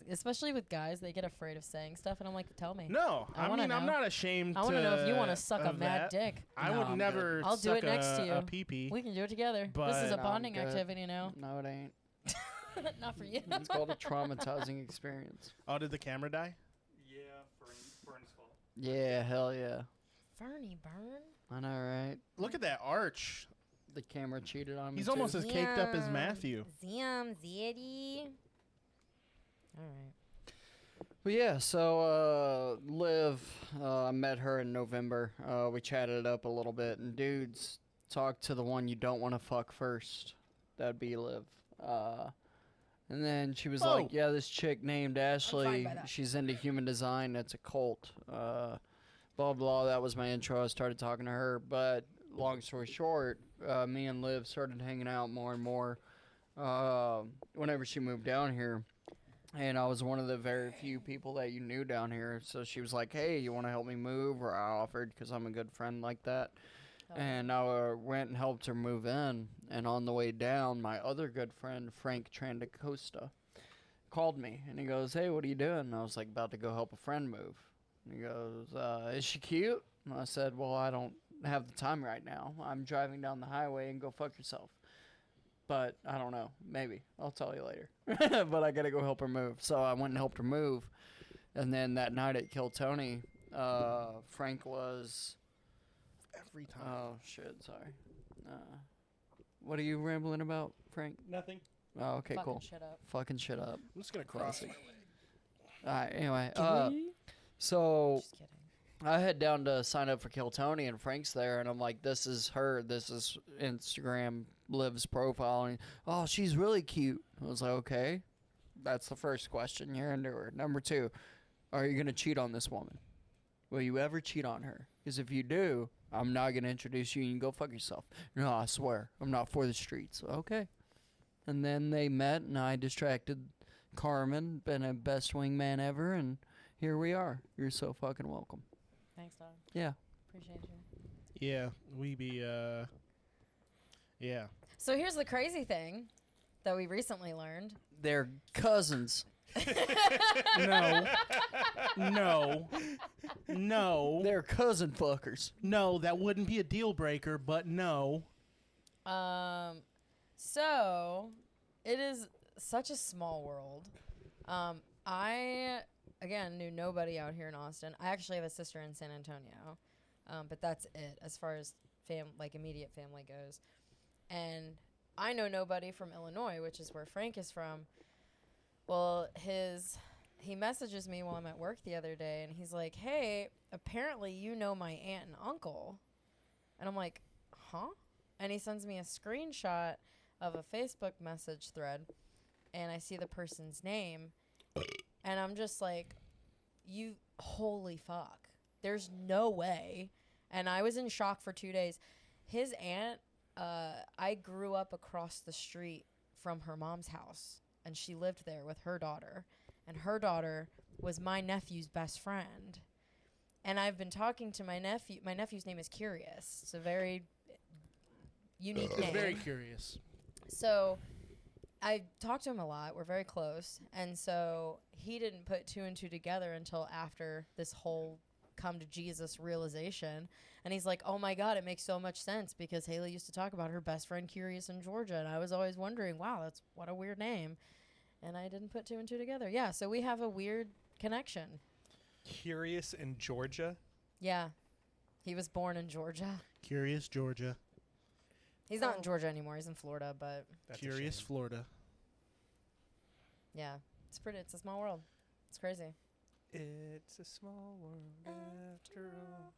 especially with guys, they get afraid of saying stuff. And I'm like, tell me. No, I I wanna mean, I'm know. not ashamed I want to know if you want to to suck a of mad that. dick. I No, would I'm never I'll do suck it next to you. a pee-pee. We can do it together. But- This is a No, I'm bonding good. activity now. No, it ain't. Not for you. It's called a traumatizing experience. Oh, did the camera die? Yeah, Fern's fault. Yeah, hell yeah. Fernie Burn. I know, right? Look at that arch. The camera cheated on me. He's too. almost as caked up as Matthew. Zam, Zeddy. All right. But yeah, so Liv, I met her in November. We chatted it up a little bit, and dudes, talk to the one you don't want to fuck first. That'd be Liv. And then she was like, yeah, this chick named Ashley, by that. she's into human design. It's a cult. Blah, blah. That was my intro. I started talking to her. But long story short, me and Liv started hanging out more and more whenever she moved down here. And I was one of the very few people that you knew down here. So she was like, hey, you want to help me move? Or I offered because I'm a good friend like that. And I went and helped her move in. And on the way down, my other good friend, Frank Trandacosta, called me. And he goes, hey, what are you doing? And I was like, about to go help a friend move. And he goes, is she cute? And I said, well, I don't have the time right now. I'm driving down the highway and go fuck yourself. But I don't know. Maybe. I'll tell you later. But I got to go help her move. So I went and helped her move. And then that night at Kill Tony, Frank was... Every time. Oh, shit. Sorry. What are you rambling about, Frank? Nothing. Oh, okay, Fucking cool. shit up. Fucking shit up. I'm just going to cross Classic. my leg. All right, anyway. So Just kidding. I head down to sign up for Kill Tony, and Frank's there, and I'm like, this is her. This is Instagram Liv's profile. And oh, she's really cute. I was like, okay. That's the first question. You're into her. Number 2, are you going to cheat on this woman? Will you ever cheat on her? Because if you do, I'm not going to introduce you and you can go fuck yourself. No, I swear. I'm not for the streets. Okay. And then they met, and I distracted Carmen, been a best wingman ever, and here we are. You're so fucking welcome. Thanks, dog. Yeah. Appreciate you. Yeah, we be, yeah. So here's the crazy thing that we recently learned. They're cousins. No. No. No. They're cousin fuckers. No, that wouldn't be a deal breaker, but no. So it is such a small world. I again knew nobody out here in Austin. I actually have a sister in San Antonio. But that's it as far as immediate family goes. And I know nobody from Illinois, which is where Frank is from. Well, he messages me while I'm at work the other day, and he's like, hey, apparently you know my aunt and uncle. And I'm like, huh? And he sends me a screenshot of a Facebook message thread, and I see the person's name, and I'm just like, you, holy fuck. There's no way. And I was in shock for 2 days. His aunt, I grew up across the street from her mom's house, and she lived there with her daughter. And her daughter was my nephew's best friend. And I've been talking to my nephew. My nephew's name is Curious. It's a very unique name. Very curious. So I talked to him a lot. We're very close. And so he didn't put two and two together until after this whole come to Jesus realization. And he's like, oh my God, it makes so much sense because Haley used to talk about her best friend Curious in Georgia. And I was always wondering, wow, that's what a weird name. And I didn't put two and two together. Yeah, so we have a weird connection. Curious in Georgia? Yeah. He was born in Georgia. Curious, Georgia. He's not in Georgia anymore. He's in Florida, but That's Curious, Florida. yeah. It's a small world. It's crazy. It's a small world after all.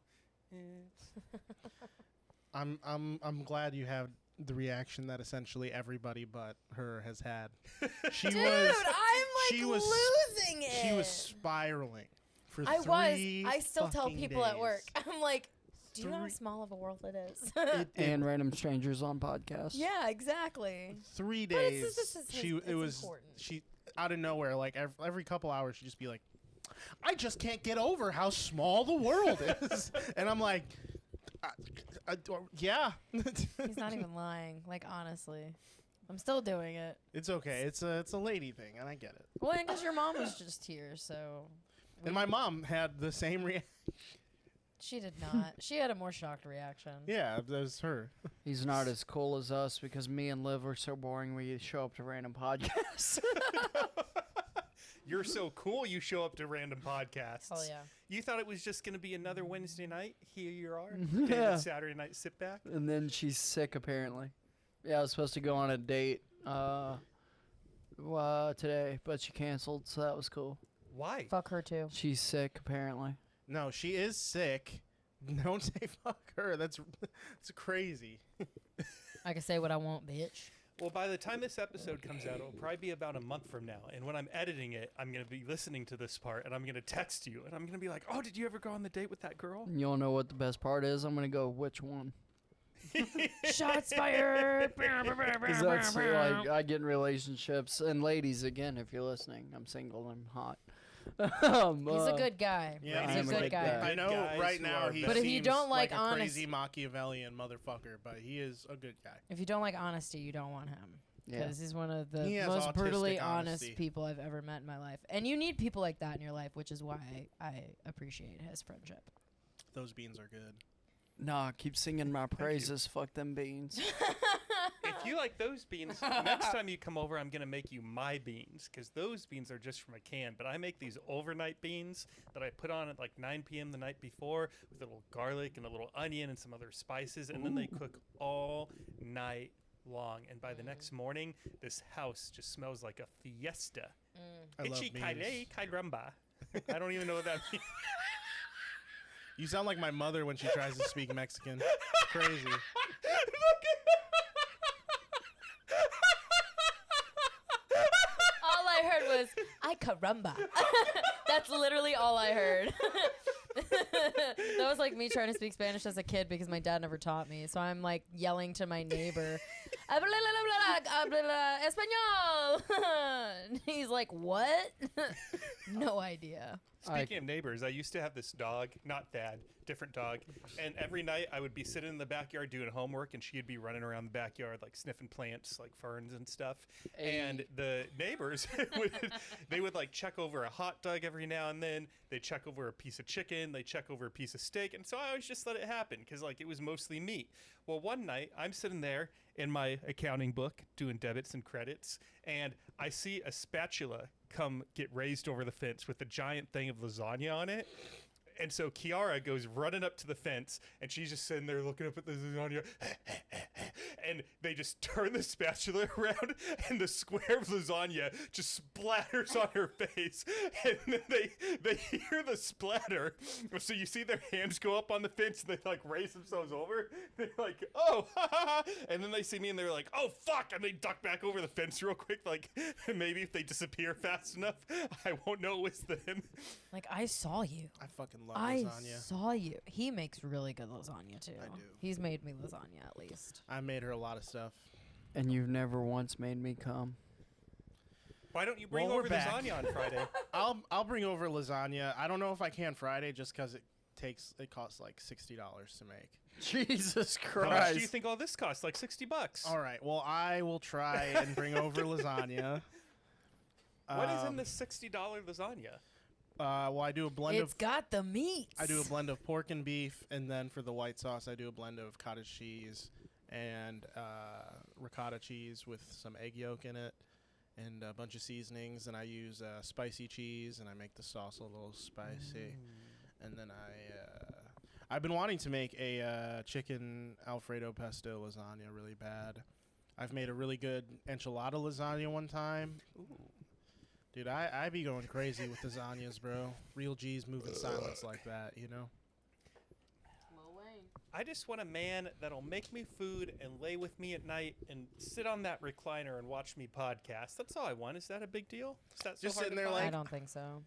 It's I'm glad you have the reaction that essentially everybody but her has had. She Dude, was I'm like she was losing it. she was spiraling for I three I still tell fucking people at days. work. I'm like, do you know how Three- small of a world it is? And random strangers on podcasts. Yeah, exactly. 3 But it's- days. this is- She it's it was important. she out of nowhere, like every couple hours, she'd just be like, "I just can't get over how small the world is," and I'm like, "Yeah." He's not even lying. Like, honestly. I'm still doing it. It's okay. It's a lady thing, and I get it. Well, and because your mom was just here, so... And my mom had the same reaction. She did not. She had a more shocked reaction. Yeah, that was her. He's not as cool as us because me and Liv are so boring we show up to random podcasts. You're so cool you show up to random podcasts. Oh, yeah. You thought it was just going to be another Wednesday night? Here you are. Yeah. David Saturday night sit back. And then she's sick apparently. Yeah, I was supposed to go on a date today, but she canceled, so that was cool. Why? Fuck her, too. She's sick apparently. No, she is sick. Don't say fuck her. That's crazy. I can say what I want, bitch. Well, by the time this episode comes out, it'll probably be about a month from now. And when I'm editing it, I'm going to be listening to this part, and I'm going to text you, and I'm going to be like, oh, did you ever go on the date with that girl? You don't know what the best part is? I'm going to go, which one? Shots fired! Because that's like, I get in relationships. And ladies, again, if you're listening, I'm single, I'm hot. He's a good guy. Yeah, he's I'm a good guy. I know guys right who now are he But if you seems don't like a honest- crazy Machiavellian motherfucker, but he is a good guy. If you don't like honesty, you don't want him. Yeah. Because he's one of the He has most brutally autistic honest honesty. people I've ever met in my life. And you need people like that in your life, which is why I appreciate his friendship. Those beans are good. Nah, keep singing my praises. Fuck them beans. If you like those beans, next time you come over, I'm going to make you my beans, because those beans are just from a can. But I make these overnight beans that I put on at like 9 p.m. the night before with a little garlic and a little onion and some other spices, and then they cook all night long. And by the next morning, this house just smells like a fiesta. I love Ichi beans. kaile kairamba. I don't even know what that means. You sound like my mother when she tries to speak Mexican. Crazy. All I heard was, ay caramba. That's literally all I heard. That was like me trying to speak Spanish as a kid because my dad never taught me. So I'm like yelling to my neighbor, Espanol. He's like, what? No idea. Speaking of neighbors, I used to have this dog, not Thad, different dog. And every night I would be sitting in the backyard doing homework, and she'd be running around the backyard, like sniffing plants, like ferns and stuff. And the neighbors, they would like check over a hot dog every now and then. They check over a piece of chicken. They check over a piece of steak. And so I always just let it happen because like it was mostly meat. Well, one night I'm sitting there in my accounting book doing debits and credits, and I see a spatula come get raised over the fence with a giant thing of lasagna on it. And so Kiara goes running up to the fence, and she's just sitting there looking up at the lasagna. And they just turn the spatula around, and the square of lasagna just splatters on her face. And then they hear the splatter. So you see their hands go up on the fence, and they like raise themselves over. They're like, oh, ha, ha, ha. And then they see me, and they're like, oh, fuck. And they duck back over the fence real quick. Like, maybe if they disappear fast enough, I won't know it was them. Like, I saw you. I fucking love I lasagna. saw you. He makes really good lasagna too. I do. He's made me lasagna at least. I made her a lot of stuff. And you've never once made me come. Why don't you bring Well, we're over back. lasagna on Friday? I'll bring over lasagna. I don't know if I can Friday just because it costs like $60 to make. Jesus How much Christ. do you think all this costs? Like $60. All right. Well, I will try and bring over lasagna. What is in this $60 lasagna? Well, I do a blend It's of got the meats. I do a blend of pork and beef, and then for the white sauce, I do a blend of cottage cheese and ricotta cheese with some egg yolk in it, and a bunch of seasonings. And I use spicy cheese, and I make the sauce a little spicy. And then I've been wanting to make a chicken Alfredo pesto lasagna really bad. I've made a really good enchilada lasagna one time. Ooh. Dude, I be going crazy with lasagnas, bro. Real G's move in silence like that, you know? I just want a man that'll make me food and lay with me at night and sit on that recliner and watch me podcast. That's all I want. Is that a big deal? Is that so Just hard sitting to there find? I don't think so.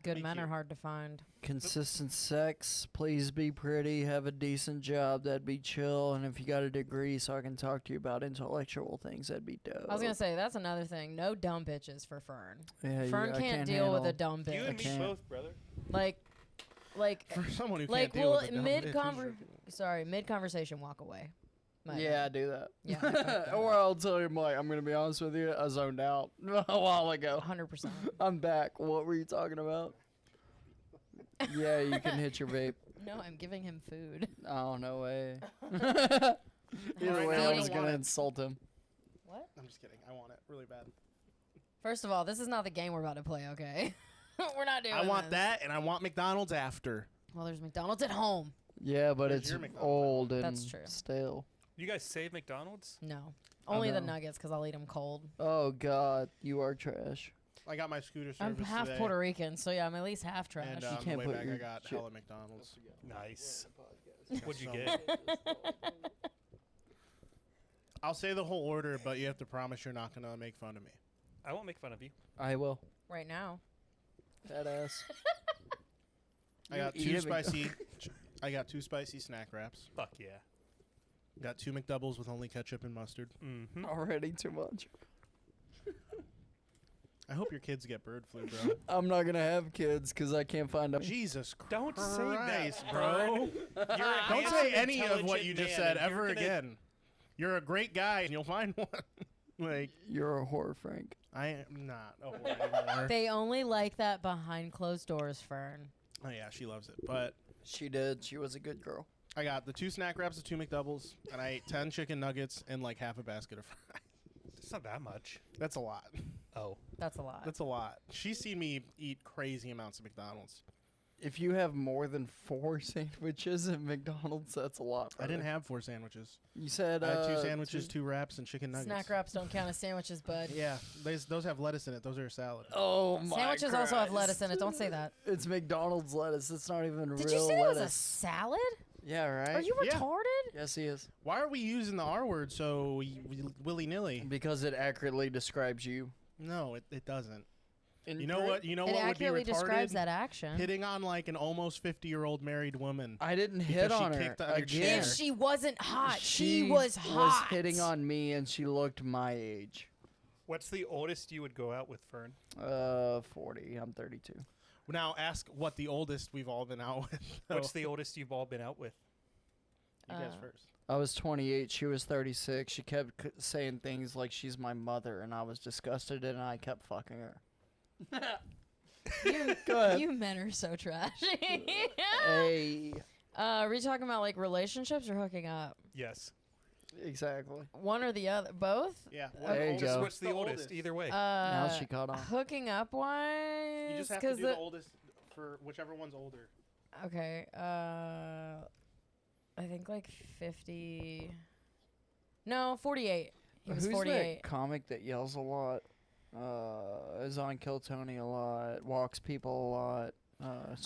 Good Me men too. are hard to find. Consistent sex, please be pretty, have a decent job, that'd be chill, and if you got a degree so I can talk to you about intellectual things, that'd be dope. I was gonna say that's another thing. No dumb bitches for Fern. Yeah, Fern I can't deal with a dumb You and bitch. me can't. both, brother. Like For someone who like can't deal well with a dumb mid bitch, mid conversation walk away. My Yeah, I do that. Yeah, I fucked that Or I'll tell you, like, I'm going to be honest with you, I zoned out a while ago. 100%. I'm back. What were you talking about? Yeah, you can hit your vape. No, I'm giving him food. Oh, no way. Either Alright, way, now I I was don't going want to it. insult him. What? I'm just kidding. I want it really bad. First of all, this is not the game we're about to play, okay? We're not doing I want this. that, and I want McDonald's after. Well, there's McDonald's at home. Yeah, but Where's it's your McDonald's? old and That's true. stale. You guys save McDonald's? No. Only the no. nuggets because I'll eat them cold. Oh, God. You are trash. I got my scooter I'm service half today, Puerto Rican, so yeah, I'm at least half trash. and You on the can't way put back, your I got shit- hella McDonald's. Nice. Got What'd you so get? I'll say the whole order, but you have to promise you're not gonna make fun of me. I won't make fun of you. I will. Right now. Fat ass. I got You two eat a spicy. I got two spicy snack wraps. Fuck yeah. Got two McDoubles with only ketchup and mustard. Mm-hmm. Already too much. I hope your kids get bird flu, bro. I'm not going to have kids because I can't find them. Jesus Christ, Don't say that, bro. Don't say any of what you just said ever again. again. You're a great guy, and you'll find one. Like, You're a whore, Frank. I am not a whore anymore. They only like that behind closed doors, Fern. Oh yeah, she loves it. But She did. She was a good girl. I got the two snack wraps of two McDoubles, and I ate 10 chicken nuggets and like half a basket of fries. It's not that much. That's a lot. Oh. That's a lot. That's a lot. She's seen me eat crazy amounts of McDonald's. If you have more than 4 sandwiches at McDonald's, that's a lot. I didn't brother. have 4 sandwiches. You said I had 2 sandwiches, 2 wraps, and chicken nuggets. Snack wraps don't count as sandwiches, bud. Yeah, those have lettuce in it. Those are a salad. Oh my! Sandwiches also have Christ. lettuce in it. Don't say that. It's McDonald's lettuce. It's not even real Did you say it was a lettuce. salad? Yeah, right. Are you Yeah. retarded? Yes, he is. Why are we using the R word so willy-nilly? Because it accurately describes you. No, it doesn't. And You know what? You know It what would be accurately describes retarded? that action. Hitting on like an almost 50-year-old married woman. I didn't Because hit she on her kicked on your again. chair. If she wasn't hot, she was hot. was hitting on me, and she looked my age. What's the oldest you would go out with, Fern? 40. I'm 32. Now ask what the oldest we've all been out with. What's the oldest you've all been out with? You guys first. I was 28. She was 36. She kept saying things like she's my mother, and I was disgusted, and I kept fucking her. You, Go ahead. you men are so trashy. Hey. Are we talking about like relationships or hooking up? Yes. Exactly. One or the other? Both? Yeah. There you go. What's the oldest? Either way. Now she caught on. Hooking up wise? You just have to do the oldest for whichever one's older. Okay. I think like 50. No, 48. He was Who's 48. that comic that yells a lot? Is on Kill Tony a lot. Walks people a lot.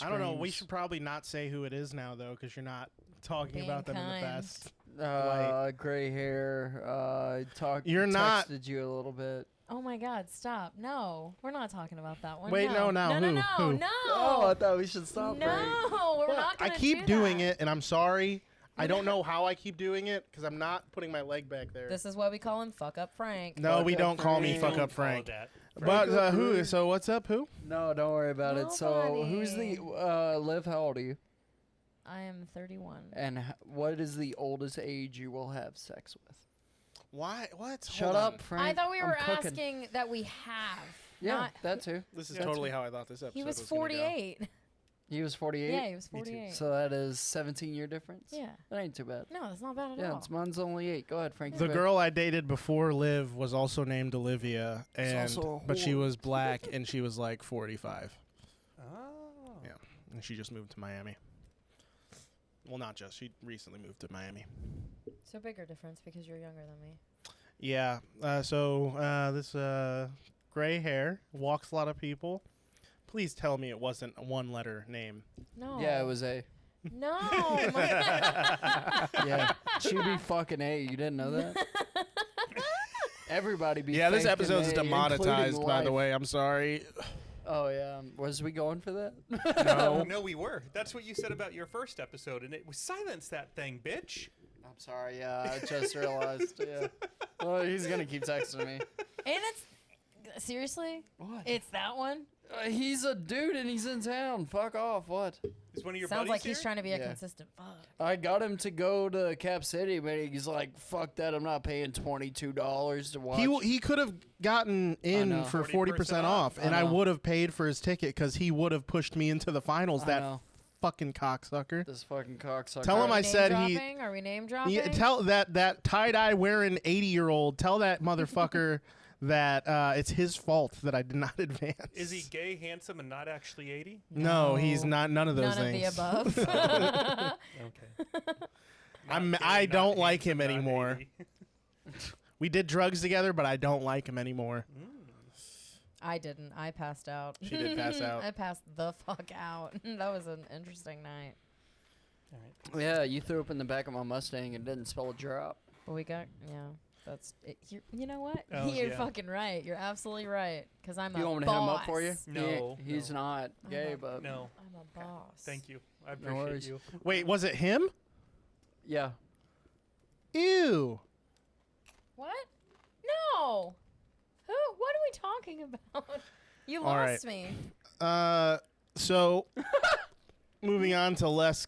I don't know. We screams. should probably not say who it is now, though, because you're not talking Being about them in the kind. best. Gray hair. You're not- Texted you a little bit. Oh my God! Stop! No, we're not talking about that one. Wait, no, no, who? no, Who? no. Oh, I thought we should stop. Frank. No, we're not I gonna keep do doing that. it, and I'm sorry. I don't know how I keep doing it because I'm not putting my leg back there. This is why we call him Fuck Up Frank. No, Fuck we up don't call me Frank. fuck up Frank. That. But who? Frank. So what's up? Who? No, don't worry about it. So, Nobody. who's the Liv? How old are you? I am 31. And what is the oldest age you will have sex with? Why? What? Shut Hold up, on. Frank. I thought we I'm were cooking. asking that we have. Yeah, not, that too. This is Yeah. totally how I thought this episode he was was gonna go. 48. He was 48. Yeah, he was Me too. 48. So that is 17-year difference. Yeah. That ain't too bad. No, that's not bad at Yeah, all. it's mine's only 8. Go ahead, Frank. The girl I dated before Liv was also named Olivia, also a but she whore. was black and she was like 45. Oh. Yeah, and she just moved to Miami. Well, not just. She recently moved to Miami. So bigger difference because you're younger than me. Yeah. So this gray hair walks a lot of people. Please tell me it wasn't a one-letter name. No. Yeah, it was A. No. Yeah, she'd be fucking A. You didn't know that? Everybody be. Yeah, this faking episode's A, demonetized, including by the life. way. I'm sorry. Oh yeah, was we going for that? No. No, we were. That's what you said about your first episode, and it was silence that thing, bitch. I'm sorry. Yeah, I just realized. Yeah. Well, he's gonna keep texting me. And it's seriously, What? it's that one. He's a dude and he's in town. Fuck off. What? Is one of your Sounds buddies like he's here? trying to be a Yeah. consistent fuck. I got him to go to Cap City, but he's like, "Fuck that! I'm not paying $22 to watch." He could have gotten in know. for 40% 40% off, and I know. would have paid for his ticket because he would have pushed me into the finals. I That know. fucking cocksucker. This fucking cocksucker. Tell him Are we I said name he- dropping? Are we name dropping? Yeah, tell that tie-dye wearing 80-year-old. Tell that motherfucker that it's his fault that I did not advance. Is he gay, handsome, and not actually 80? No, he's not. None of those None things. of the above. Okay. I don't like him anymore. We did drugs together, but I don't like him anymore. I didn't. I passed out. She did pass out. I passed the fuck out. That was an interesting night. All right. Yeah, you threw up in the back of my Mustang and didn't spell a drop. But we got, yeah. That's it. You know what? Oh, You're yeah. fucking right. You're absolutely right. Because I'm You a want me to boss. hit him up for you? No, He's no. not gay, I'm but No. I'm a boss. Thank you. I No appreciate worries. you. Wait, was it him? yeah. Ew. What? No. Who? What are we talking about? You All lost right. me. So moving on to less.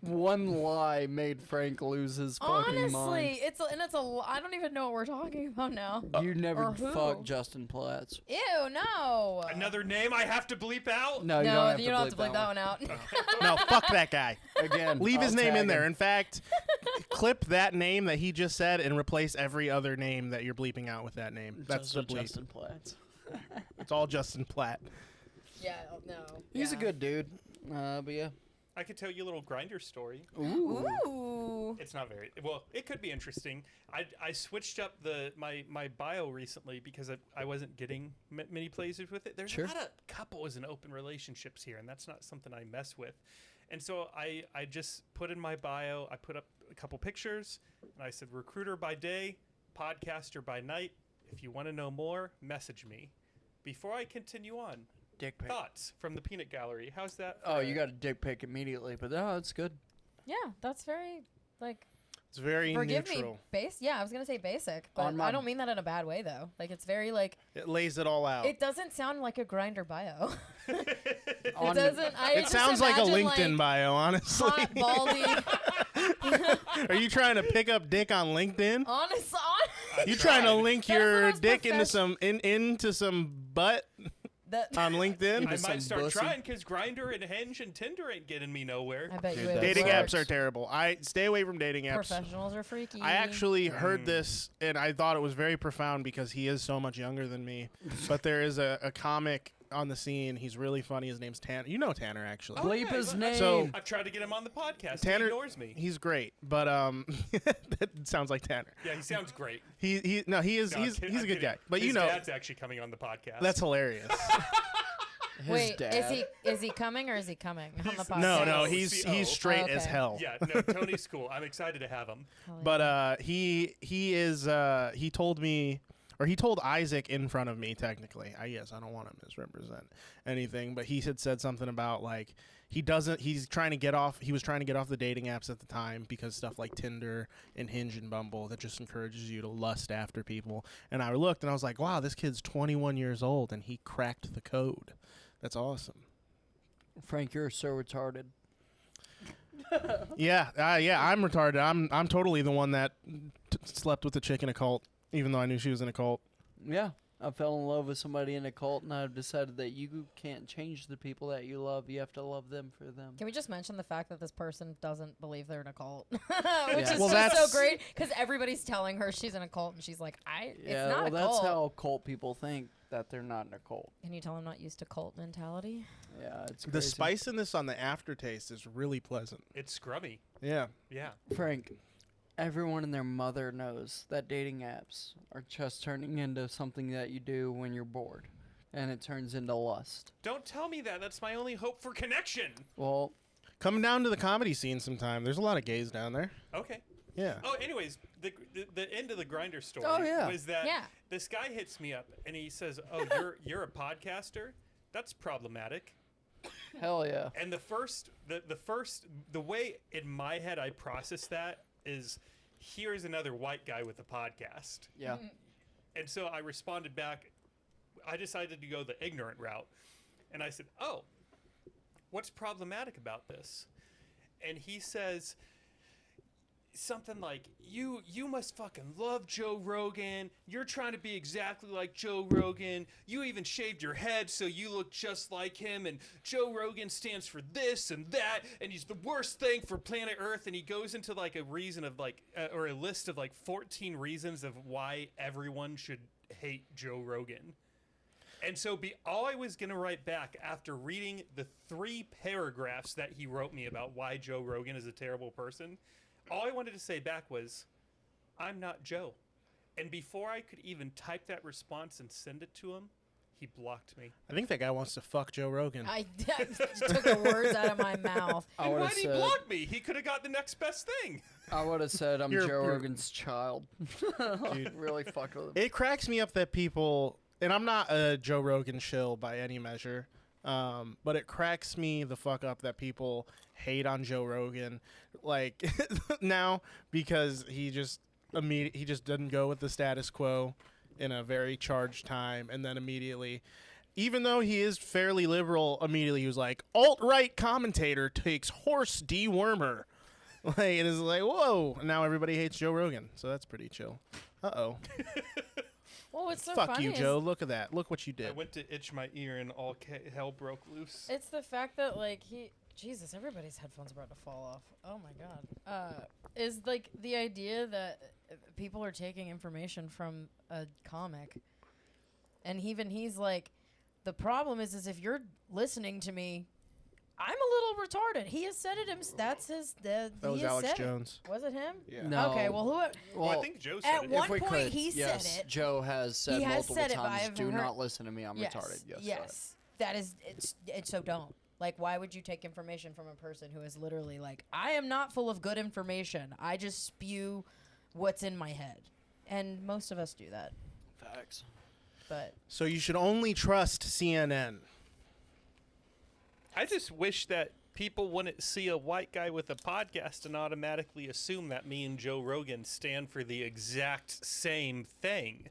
One lie made Frank lose his fucking Honestly, mind. it's I don't even know what we're talking about now. You never or who? fucked Justin Platts. Ew, no. Another name I have to bleep out? No, No, you don't have to bleep that one out. No, fuck that guy. Again, Leave his I'll name tag in there. him. In fact, clip that name that he just said and replace every other name that you're bleeping out with that name. That's Just the with bleep. Justin Platts. It's all Justin Platt. Yeah, no. He's a yeah. good dude. But yeah. I could tell you a little grinder story. Ooh. It's not very well. It could be interesting. I switched up my bio recently because I wasn't getting many places with it. There's Sure. a lot of couples and open relationships here, and that's not something I mess with. And so I just put in my bio. I put up a couple pictures, and I said recruiter by day, podcaster by night. If you want to know more, message me. Before I continue on, Dick pic. thoughts from the peanut gallery. How's that? Oh, for- you got a dick pic immediately, but no, it's good. Yeah, that's very like It's very forgive neutral. me. Yeah, I was gonna say basic, but On my- I don't mean that in a bad way though. Like it's very like It lays it all out. it doesn't sound like a grinder bio. It On- doesn't. I It just sounds like a imagine, LinkedIn bio, honestly. Hot baldy. Are you trying to pick up dick on LinkedIn? honest. You trying to tried. link That's your the most dick into professional- into some butt That, on LinkedIn? I some might start bussy. trying because Grinder and Hinge and Tinder ain't getting me nowhere. I bet you Dude, it Dating works. apps are terrible. I stay away from dating apps. Professionals are freaky. I actually heard this and I thought it was very profound because he is so much younger than me. But there is a comic on the scene. He's really funny. His name's Tanner. You know Tanner, actually. Bleep his name. So- I've tried to get him on the podcast. Tanner He ignores me. He's great, but that sounds like Tanner. Yeah, he sounds great. He's a No, I'm good kidding. guy. But His dad's actually coming on the podcast. that's hilarious. His Wait, dad. is he coming or is he coming on the podcast? No, CO. he's straight as Okay. hell. Yeah, no, Tony's cool. I'm excited to have him. Hell yeah. But he told me, or he told Isaac in front of me. Technically, I don't want to misrepresent anything, but he had said something about like he was trying to get off the dating apps at the time because stuff like Tinder and Hinge and Bumble that just encourages you to lust after people. And I looked and I was like, wow, this kid's 21 years old and he cracked the code. That's awesome. Frank, you're so retarded. Yeah, I'm retarded. I'm totally the one that slept with the chick in a cult, even though I knew she was in a cult. Yeah. I fell in love with somebody in a cult, and I've decided that you can't change the people that you love. You have to love them for them. Can we just mention the fact that this person doesn't believe they're in a cult, which Yeah. is Well, just that's- so great because everybody's telling her she's in a cult and she's like, it's not a that's cult. how cult people think that they're not in a cult. Can you tell I'm not used to cult mentality? Yeah, it's The crazy. spiciness on the aftertaste is really pleasant. It's scrummy. Yeah. Yeah. Frank, everyone and their mother knows that dating apps are just turning into something that you do when you're bored, and it turns into lust. Don't tell me that. That's my only hope for connection. Well, Come down to the comedy scene sometime. There's a lot of gays down there. Okay. Yeah. Oh, anyways, the end of the Grinder story Oh, yeah. was that Yeah. this guy hits me up and he says, "Oh, you're a podcaster? That's problematic." hell yeah. And the way in my head I process that is, here's another white guy with a podcast. Yeah. And so I responded back. I decided to go the ignorant route. And I said, "Oh, what's problematic about this?" And he says something like, you must fucking love Joe Rogan. You're trying to be exactly like Joe Rogan. You even shaved your head so you look just like him. And Joe Rogan stands for this and that. And he's the worst thing for planet Earth. And he goes into like a reason of like, or a list of like 14 reasons of why everyone should hate Joe Rogan. And so all I was going to write back after reading the 3 paragraphs that he wrote me about why Joe Rogan is a terrible person, all I wanted to say back was, "I'm not Joe." And before I could even type that response and send it to him, he blocked me. I think that guy wants to fuck Joe Rogan. I took the words out of my mouth. I And would why have did he said, block me? He could have got the next best thing. I would have said I'm You're- Joe you're- Rogan's child. Dude. Really fucked with him. It cracks me up that people, and I'm not a Joe Rogan shill by any measure, but it cracks me the fuck up that people hate on Joe Rogan, like now because he just doesn't go with the status quo in a very charged time, and then immediately, even though he is fairly liberal, immediately he was like, alt-right commentator takes horse dewormer. Like, it is like, whoa, and now everybody hates Joe Rogan, so that's pretty chill. Uh-oh. Well, what's so Fuck funny you, is Joe. Look at that. Look what you I did. went to itch my ear and all hell broke loose. it's the fact that like Jesus, everybody's headphones are about to fall off. Oh my god. Is like the idea that people are taking information from a comic, and even he's like, the problem is if you're listening to me, I'm a little retarded. He has said it himself. That's his. That was Alex Jones. Was it him? Yeah. No. Okay. Well, Well, I Well, think Joe said at it. one if we point could, he yes, said it. Joe has said He has multiple said it, but times, I've do heard- not listen to me, I'm retarded. Yes. Yes. That is, it's so don't. Like, why would you take information from a person who is literally like, I am not full of good information. I just spew what's in my head. And most of us do that. Facts. But So you should only trust CNN. I just wish that people wouldn't see a white guy with a podcast and automatically assume that me and Joe Rogan stand for the exact same thing.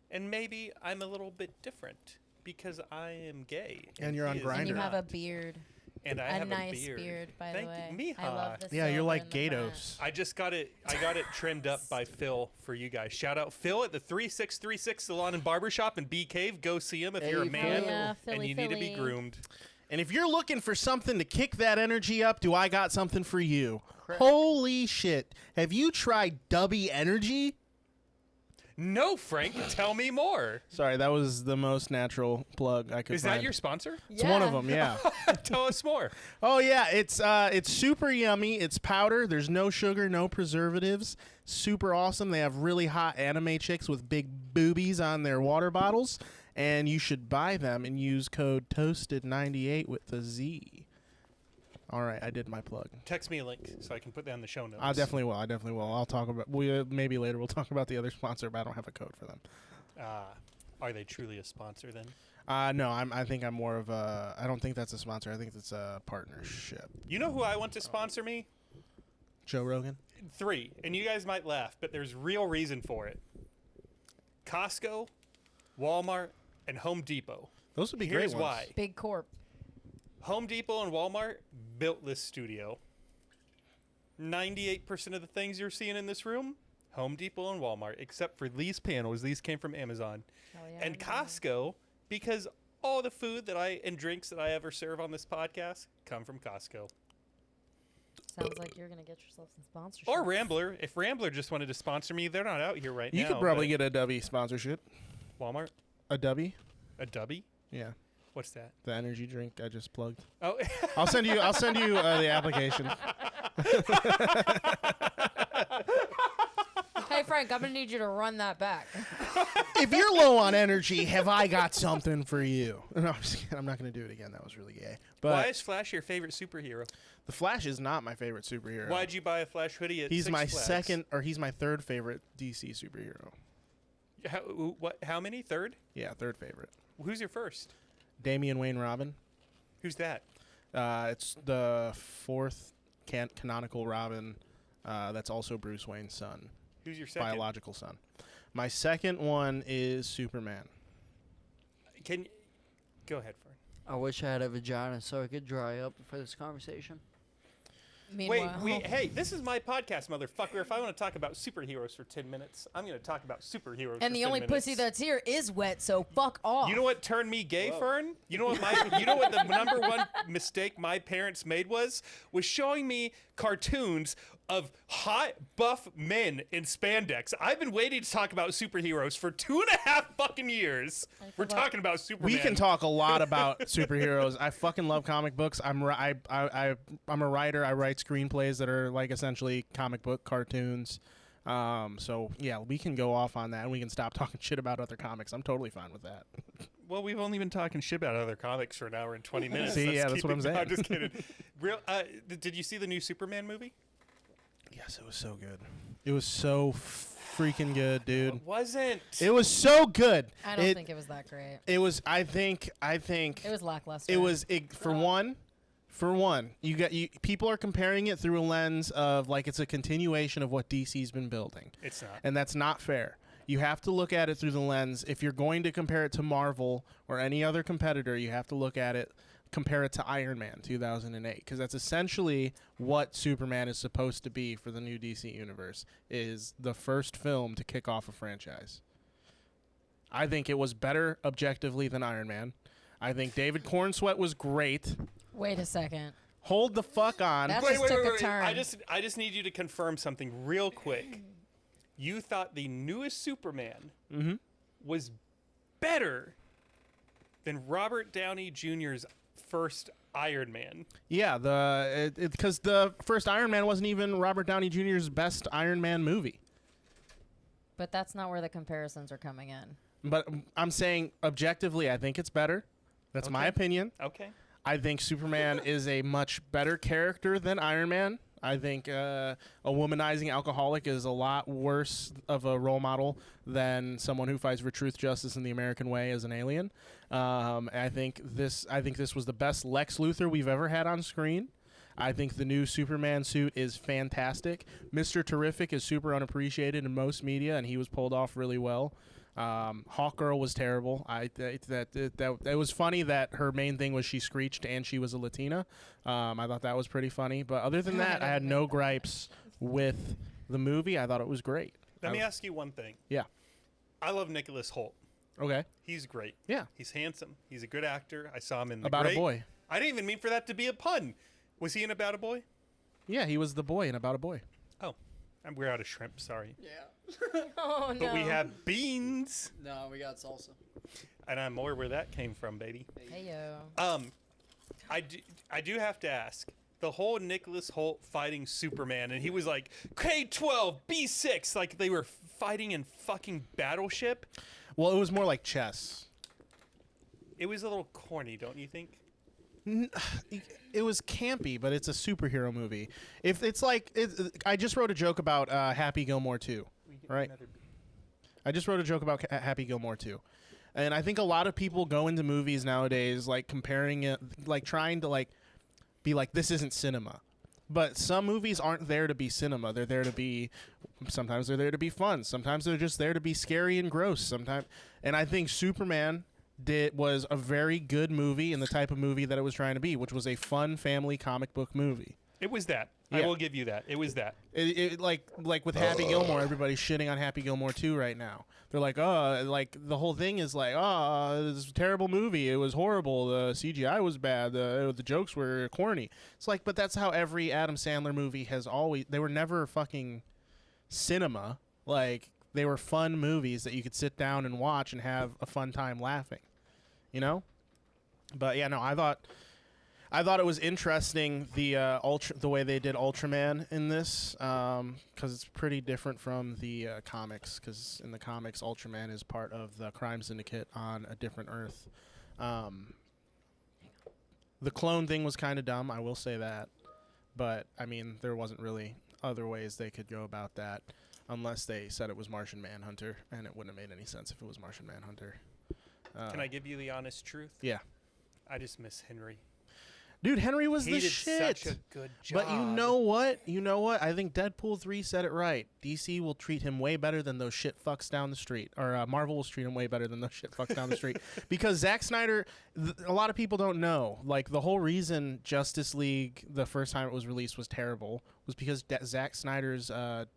And maybe I'm a little bit different because I am gay. And you're on he is Grindr. and you have not. a beard. And I A have nice a beard. beard, by Thank the way. you. Mija. I love the Yeah, you're silver like in the front. Gatos. I just got it. I got it trimmed up by Phil for you guys. Shout out Phil at the 3636 Salon and Barbershop in Bee Cave. Go see him if Hey, you're a Phil. man Yeah, and Philly, you need to be Philly. groomed. And if you're looking for something to kick that energy up, do I got something for you? Holy shit. Have you tried Dubby Energy? No, Frank, tell me more. Sorry, that was the most natural plug I could Is find. that your sponsor? It's one of them, yeah. Tell us more. Oh yeah, it's super yummy. It's powder. There's no sugar, no preservatives. Super awesome. They have really hot anime chicks with big boobies on their water bottles, and you should buy them and use code TOASTED98 with a Z. All right, I did my plug. Text me a link so I can put that in the show notes. I definitely will. I'll talk about. Maybe later we'll talk about the other sponsor, but I don't have a code for them. Are they truly a sponsor then? No, I think I'm more of a. I don't think that's a sponsor. I think it's a partnership. You know who I want to sponsor me? Joe Rogan. 3, and you guys might laugh, but there's real reason for it. Costco, Walmart, and Home Depot. Those would be Here's great ones. why. Big corp. Home Depot and Walmart built this studio. 98% of the things you're seeing in this room, Home Depot and Walmart, except for these panels. These came from Amazon. Hell yeah, And yeah. Costco, because all the food and drinks that I ever serve on this podcast come from Costco. Sounds like you're gonna get yourself some sponsorship. Or Rambler. If Rambler just wanted to sponsor me, they're not out here right now. You could probably but get a W sponsorship. Walmart? A W? A Dubby? Yeah. What's that? The energy drink I just plugged. Oh, I'll send you the application. Hey Frank, I'm gonna need you to run that back. If you're low on energy, have I got something for you? No, I'm just kidding. I'm not going to do it again. That was really gay. But why is Flash your favorite superhero? the Flash is not my favorite superhero. Why'd you buy a Flash hoodie at He's Six my Flags? he's my third favorite DC superhero. How many? Third? Yeah, third favorite. Who's your first? Damian Wayne Robin. Who's that? It's the fourth canonical Robin. That's also Bruce Wayne's son, Who's your second? biological son. My second one is Superman. Go ahead, Fern. I wish I had a vagina so I could dry up for this conversation. Meanwhile, Hey, this is my podcast, motherfucker. If I want to talk about superheroes for 10 minutes, I'm going to talk about superheroes and for the 10 only minutes. pussy that's here is wet, so fuck off. You know what turned me gay, Fern? You know what the number one mistake my parents made was showing me cartoons of hot, buff men in spandex. I've been waiting to talk about superheroes for 2.5 fucking years. We're talking about Superman. We can talk a lot about superheroes. I fucking love comic books. I'm a writer. I write screenplays that are like essentially comic book cartoons. So yeah, we can go off on that, and we can stop talking shit about other comics. I'm totally fine with that. Well, we've only been talking shit about other comics for an hour and 20 minutes. See, yeah, that's what I'm saying. I'm just kidding. Did you see the new Superman movie? Yes, it was so good. It was so freaking good, dude. It wasn't. It was so good. I don't think it was that great. It was. I think. It was lackluster. It was for one. People are comparing it through a lens of like it's a continuation of what DC's been building. It's not. And that's not fair. You have to look at it through the lens. If you're going to compare it to Marvel or any other competitor, you have to compare it to Iron Man 2008, because that's essentially what Superman is supposed to be for the new DC universe, is the first film to kick off a franchise. I think it was better objectively than Iron Man. I think David Cornsweet was great. Wait a second. Hold the fuck on. That just took a turn. I just need you to confirm something real quick. You thought the newest Superman was better than Robert Downey Jr.'s first Iron Man. Yeah, because the first Iron Man wasn't even Robert Downey Jr.'s best Iron Man movie. But that's not where the comparisons are coming in. But I'm saying objectively, I think it's better. That's my opinion. Okay. I think Superman is a much better character than Iron Man. I think a womanizing alcoholic is a lot worse of a role model than someone who fights for truth, justice, and the American way as an alien. I think this was the best Lex Luthor we've ever had on screen. I think the new Superman suit is fantastic. Mr. Terrific is super unappreciated in most media, and he was pulled off really well. Hawkgirl was terrible. It was funny that her main thing was she screeched and she was a Latina. I thought that was pretty funny. But other than that, I had no gripes with the movie. I thought it was great. Let me ask you one thing. Yeah. I love Nicholas Hoult. Okay. He's great. Yeah. He's handsome. He's a good actor. I saw him in About a Boy. I didn't even mean for that to be a pun. Was he in About a Boy? Yeah, he was the boy in About a Boy. Oh, we're out of shrimp. Sorry. Yeah. Oh no. but we have beans, No, we got salsa. and I'm more where that came from, baby. Hey yo. I do have to ask. The whole Nicholas Hoult fighting Superman, and he was like, K-12, B6, like they were fighting in fucking Battleship. Well, it was more like chess. It was a little corny, don't you think? It was campy, but it's a superhero movie. If it's like, I just wrote a joke about Happy Gilmore 2, right? I just wrote a joke about Happy Gilmore 2. And I think a lot of people go into movies nowadays, like comparing it, like trying to like be like, this isn't cinema. But some movies aren't there to be cinema. They're there to be, sometimes they're there to be fun. Sometimes they're just there to be scary and gross. Sometimes, and I think Superman was a very good movie in the type of movie that it was trying to be, which was a fun family comic book movie. It was that. Yeah. I will give you that. It was that. It like with Happy Gilmore, everybody's shitting on Happy Gilmore 2 right now. They're like, oh, like the whole thing is like, oh, this is a terrible movie. It was horrible. The CGI was bad. The jokes were corny. It's like, but that's how every Adam Sandler movie has always. They were never fucking cinema. Like they were fun movies that you could sit down and watch and have a fun time laughing. You know? But yeah, no, I thought it was interesting the way they did Ultraman in this, because it's pretty different from the comics. Because in the comics, Ultraman is part of the crime syndicate on a different Earth. The clone thing was kind of dumb, I will say that. But I mean, there wasn't really other ways they could go about that, unless they said it was Martian Manhunter, and it wouldn't have made any sense if it was Martian Manhunter. Can I give you the honest truth? Yeah. I just miss Henry. Dude, Henry was He the did shit. such a good job. But you know what? You know what? I think Deadpool 3 said it right. DC will treat him way better than those shit fucks down the street. Or Marvel will treat him way better than those shit fucks down the street. Because Zack Snyder, a lot of people don't know. Like, the whole reason Justice League, the first time it was released, was terrible was because Zack Snyder's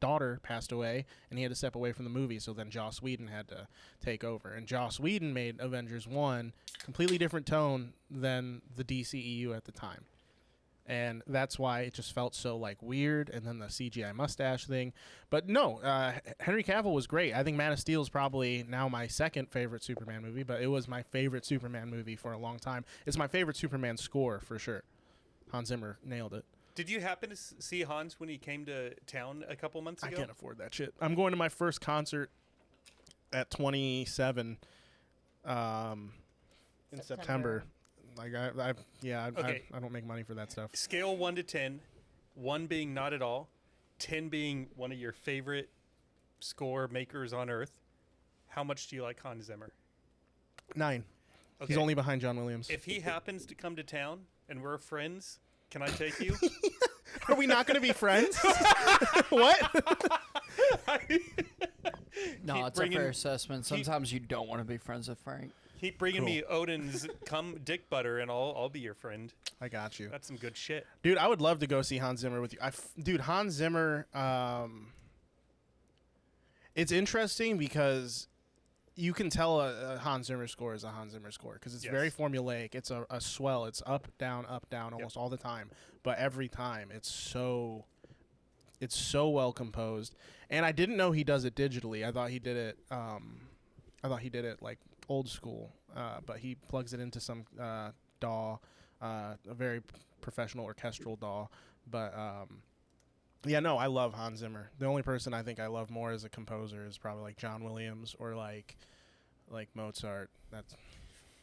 daughter passed away, and he had to step away from the movie. So then Joss Whedon had to take over. And Joss Whedon made Avengers 1 completely different tone than the DCEU at the time. And that's why it just felt so like weird, and then the CGI mustache thing. But no, Henry Cavill was great. I think Man of Steel is probably now my second favorite Superman movie, but it was my favorite Superman movie for a long time. It's my favorite Superman score for sure. Hans Zimmer nailed it. Did you happen to see Hans when he came to town a couple months ago? I can't afford that shit. I'm going to my first concert at 27 in September. Like I don't make money for that stuff. Scale 1 to 10, 1 being not at all, 10 being one of your favorite score makers on earth. How much do you like Hans Zimmer? 9. Okay. He's only behind John Williams. If he happens to come to town and we're friends, can I take you? Are we not going to be friends? What? No, Keep it's a bringing- fair assessment. Sometimes you don't want to be friends with Frank. Keep bringing me Odin's dick butter, and I'll be your friend. I got you. That's some good shit. Dude, I would love to go see Hans Zimmer with you. Dude, Hans Zimmer, it's interesting because you can tell a Hans Zimmer score is a Hans Zimmer score because it's very formulaic. It's a swell. It's up, down, almost all the time. But every time, it's so well composed. And I didn't know he does it digitally. I thought he did it like old school, but he plugs it into some DAW, a very professional orchestral DAW. But yeah, no, I love Hans Zimmer. The only person I think I love more as a composer is probably like John Williams or like Mozart.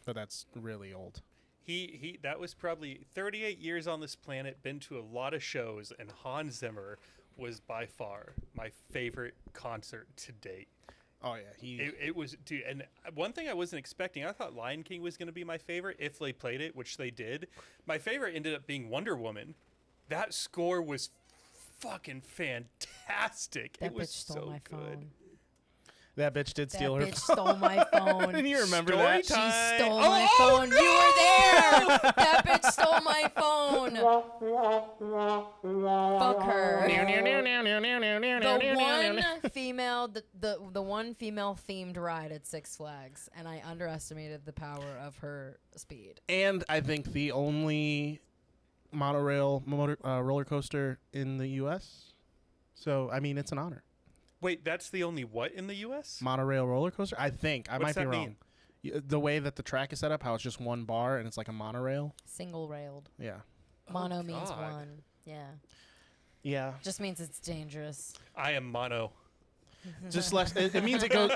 That's really old. He that was probably 38 years on this planet, been to a lot of shows, and Hans Zimmer was by far my favorite concert to date. Oh yeah, it was, dude. And one thing I wasn't expecting, I thought Lion King was going to be my favorite if they played it, which they did. My favorite ended up being Wonder Woman. That score was fucking fantastic. That it was bitch stole so my good. phone. that bitch did steal her That bitch phone. stole my phone. Didn't you remember Story that? time. She stole my phone. no! You were there. That bitch stole my phone. Fuck her. The one female themed ride at Six Flags, and I underestimated the power of her speed. And I think the only monorail roller coaster in the U.S. So I mean, it's an honor. Wait, that's the only what in the U.S.? Monorail roller coaster? I think. I What's might be that wrong. The way that the track is set up, how it's just one bar and it's like a monorail. Single railed. Yeah. Mono means God. one. Yeah. Yeah. Just means it's dangerous. I am mono. Just less. It means it goes.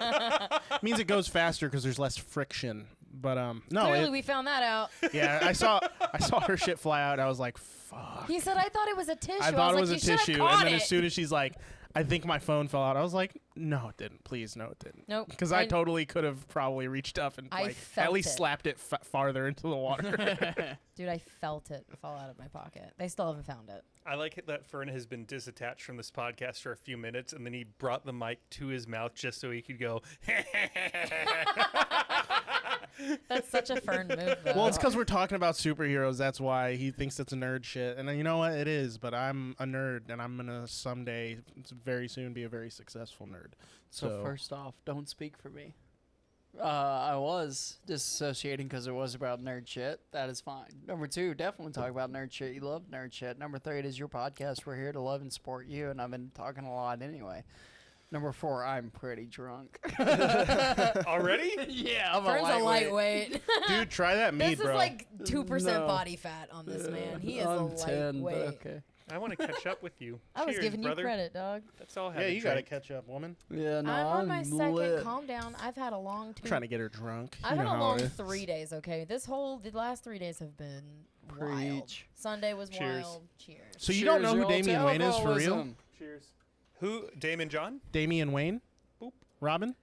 Means it goes faster because there's less friction. But no. Clearly, we found that out. Yeah, I saw her shit fly out. I was like, fuck. He said, "I thought it was a tissue." I thought it was like, a "You should've tissue, caught and then it." as soon as she's like, "I think my phone fell out," I was like, "No, it didn't. Please, no, it didn't." Nope. Because I totally could have probably reached up and I like felt at least it. slapped it farther into the water. Dude, I felt it fall out of my pocket. They still haven't found it. I like it that Fearn has been disattached from this podcast for a few minutes, and then he brought the mic to his mouth just so he could go. That's such a Fearn move, though. Well, it's because we're talking about superheroes. That's why he thinks it's a nerd shit. And you know what? It is. But I'm a nerd, and I'm gonna someday, very soon, be a very successful nerd. So first off, don't speak for me. I was disassociating because it was about nerd shit. That is fine. Number 2, definitely talk about nerd shit. You love nerd shit. Number 3, it is your podcast. We're here to love and support you, and I've been talking a lot anyway. Number 4, I'm pretty drunk. Already? Yeah, I'm Fearn's a lightweight. dude, try that mead, This bro. is like 2% No. body fat on this man. He is I'm a 10, but lightweight. okay. I want to catch up with you. I was Cheers, giving brother. you credit, dog. That's all I had yeah, to you gotta drink. catch up, woman. Yeah, no, I'm on my second. lit. Calm down. I've had a long two. Trying to get her drunk. I've You had know a how long it is. 3 days. Okay, the last 3 days have been wild. Preach. Sunday was Cheers. wild. Cheers. So you don't know who Cheers, y'all, Damian to Wayne is for real? alcoholism. Cheers. Who? Damon John? Damian Wayne? Boop. Robin?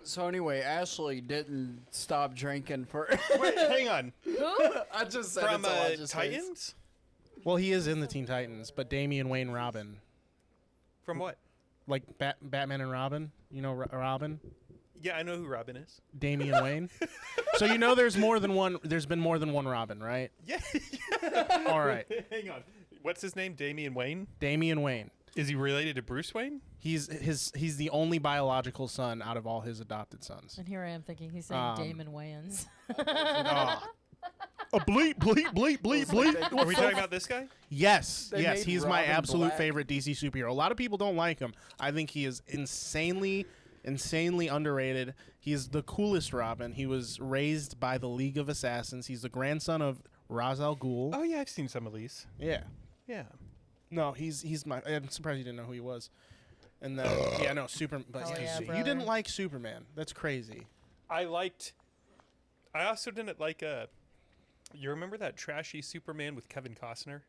So anyway, Ashley didn't stop drinking for. Wait, hang on. Who? I just said From it's all I just Titans? Well, he is in the Teen Titans, but Damian Wayne Robin. From what? Like Batman and Robin? You know Robin? Yeah, I know who Robin is. Damian Wayne? So you know there's been more than one Robin, right? Yeah. All right. Hang on. What's his name? Damian Wayne? Damian Wayne. Is he related to Bruce Wayne? He's the only biological son out of all his adopted sons. And here I am thinking he's saying Damon Wayans. Bleep, bleep, bleep, bleep, bleep. Are we talking about this guy? Yes, They yes, made he's my Robin absolute black. favorite DC superhero. A lot of people don't like him. I think he is insanely underrated. He is the coolest Robin. He was raised by the League of Assassins. He's the grandson of Ra's al Ghul. Oh, yeah, I've seen some of these. Yeah. Yeah. No, he's my. I'm surprised you didn't know who he was. And then yeah, no, Superman. But Hell yeah, you brother. didn't like Superman. That's crazy. I also didn't like you remember that trashy Superman with Kevin Costner?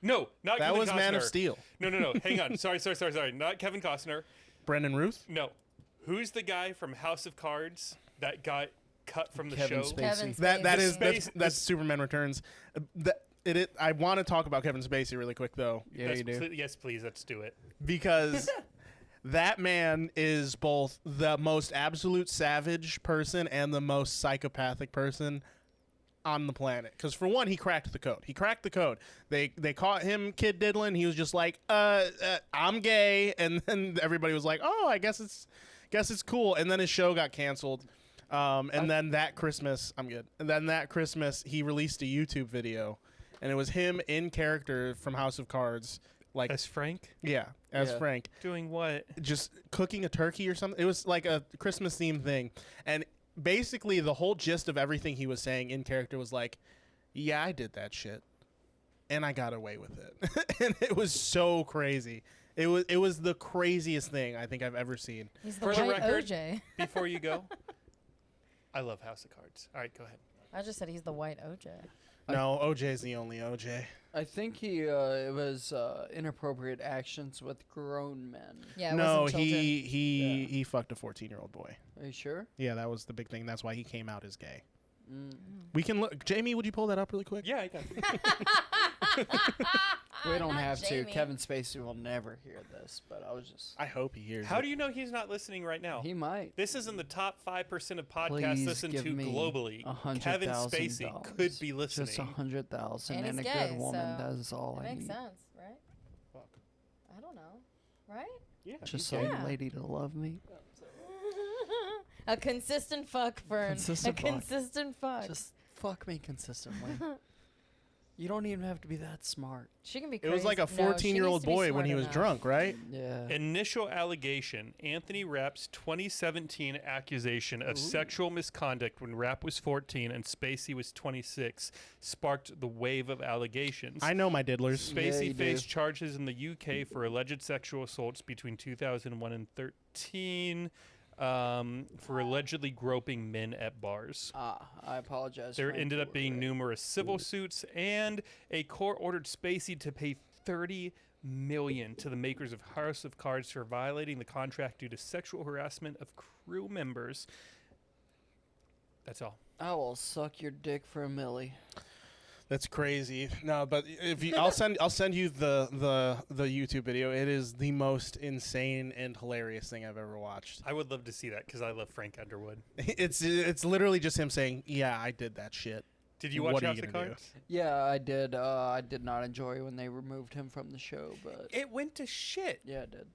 No, not That Kevin was Costner. Man of Steel. No. Hang on. Sorry. Not Kevin Costner. Brendan Ruth. No. Who's the guy from House of Cards that got cut from the Kevin show? Spacey. Kevin That is Space- that's Superman Returns. I want to talk about Kevin Spacey really quick though. Yeah, Yes, you do. yes, please. Let's do it. Because that man is both the most absolute savage person and the most psychopathic person on the planet. Because for one, he cracked the code. They caught him kid diddling. He was just like, I'm gay, and then everybody was like, oh, I guess it's cool. And then his show got canceled. And then that Christmas, I'm good. And then that Christmas, he released a YouTube video, and it was him in character from House of Cards, like As Frank? yeah, Yeah. Frank, Doing what? just cooking a turkey or something. It was like a Christmas themed thing, and basically the whole gist of everything he was saying in character was like, yeah, I did that shit, and I got away with it. And it was so crazy. It was the craziest thing I think I've ever seen. He's the For the white record- OJ. Before you go, I love House of Cards. All right, go ahead. I just said he's the white OJ. No, OJ's the only OJ. I think it was inappropriate actions with grown men. Yeah, it No, wasn't children. he fucked a 14-year-old boy. Are you sure? Yeah, that was the big thing. That's why he came out as gay. We can look. Jamie, would you pull that up really quick? Yeah, I got it. We don't not have to. Jamie. Kevin Spacey will never hear this, but I was just. I hope he hears. How it. do you know he's not listening right now? He might. This is in the top 5% of podcasts Please listened give to me globally. $100,000. Kevin Spacey could be listening. Just 100,000, And and a he's gay, good woman. so That's all That I makes need. sense, right? Fuck. I don't know. Right? Yeah, Just he's some Yeah. lady to love me. A consistent fuck, Fearn. Consistent a fuck. consistent fuck. Just fuck me consistently. You don't even have to be that smart. She can be It crazy. was like a No, she 14-year-old needs to be boy when smart he was enough. drunk, right? Yeah. Initial allegation: Anthony Rapp's 2017 accusation of sexual misconduct when Rapp was 14 and Spacey was 26 sparked the wave of allegations. I know my diddlers. Yeah, Spacey you faced do. charges in the UK for alleged sexual assaults between 2001 and 13 for allegedly groping men at bars. I apologize. There Frank, ended up for being that. numerous civil suits, and a court ordered Spacey to pay $30 million to the makers of House of Cards for violating the contract due to sexual harassment of crew members. That's all. I will suck your dick for a milli. That's crazy. No, but if you, I'll send you the YouTube video. It is the most insane and hilarious thing I've ever watched. I would love to see that because I love Frank Underwood. It's literally just him saying, "Yeah, I did that shit." Did you watch What are House you of gonna do? Cards? Yeah, I did. I did not enjoy when they removed him from the show, but It went to shit. yeah, I did.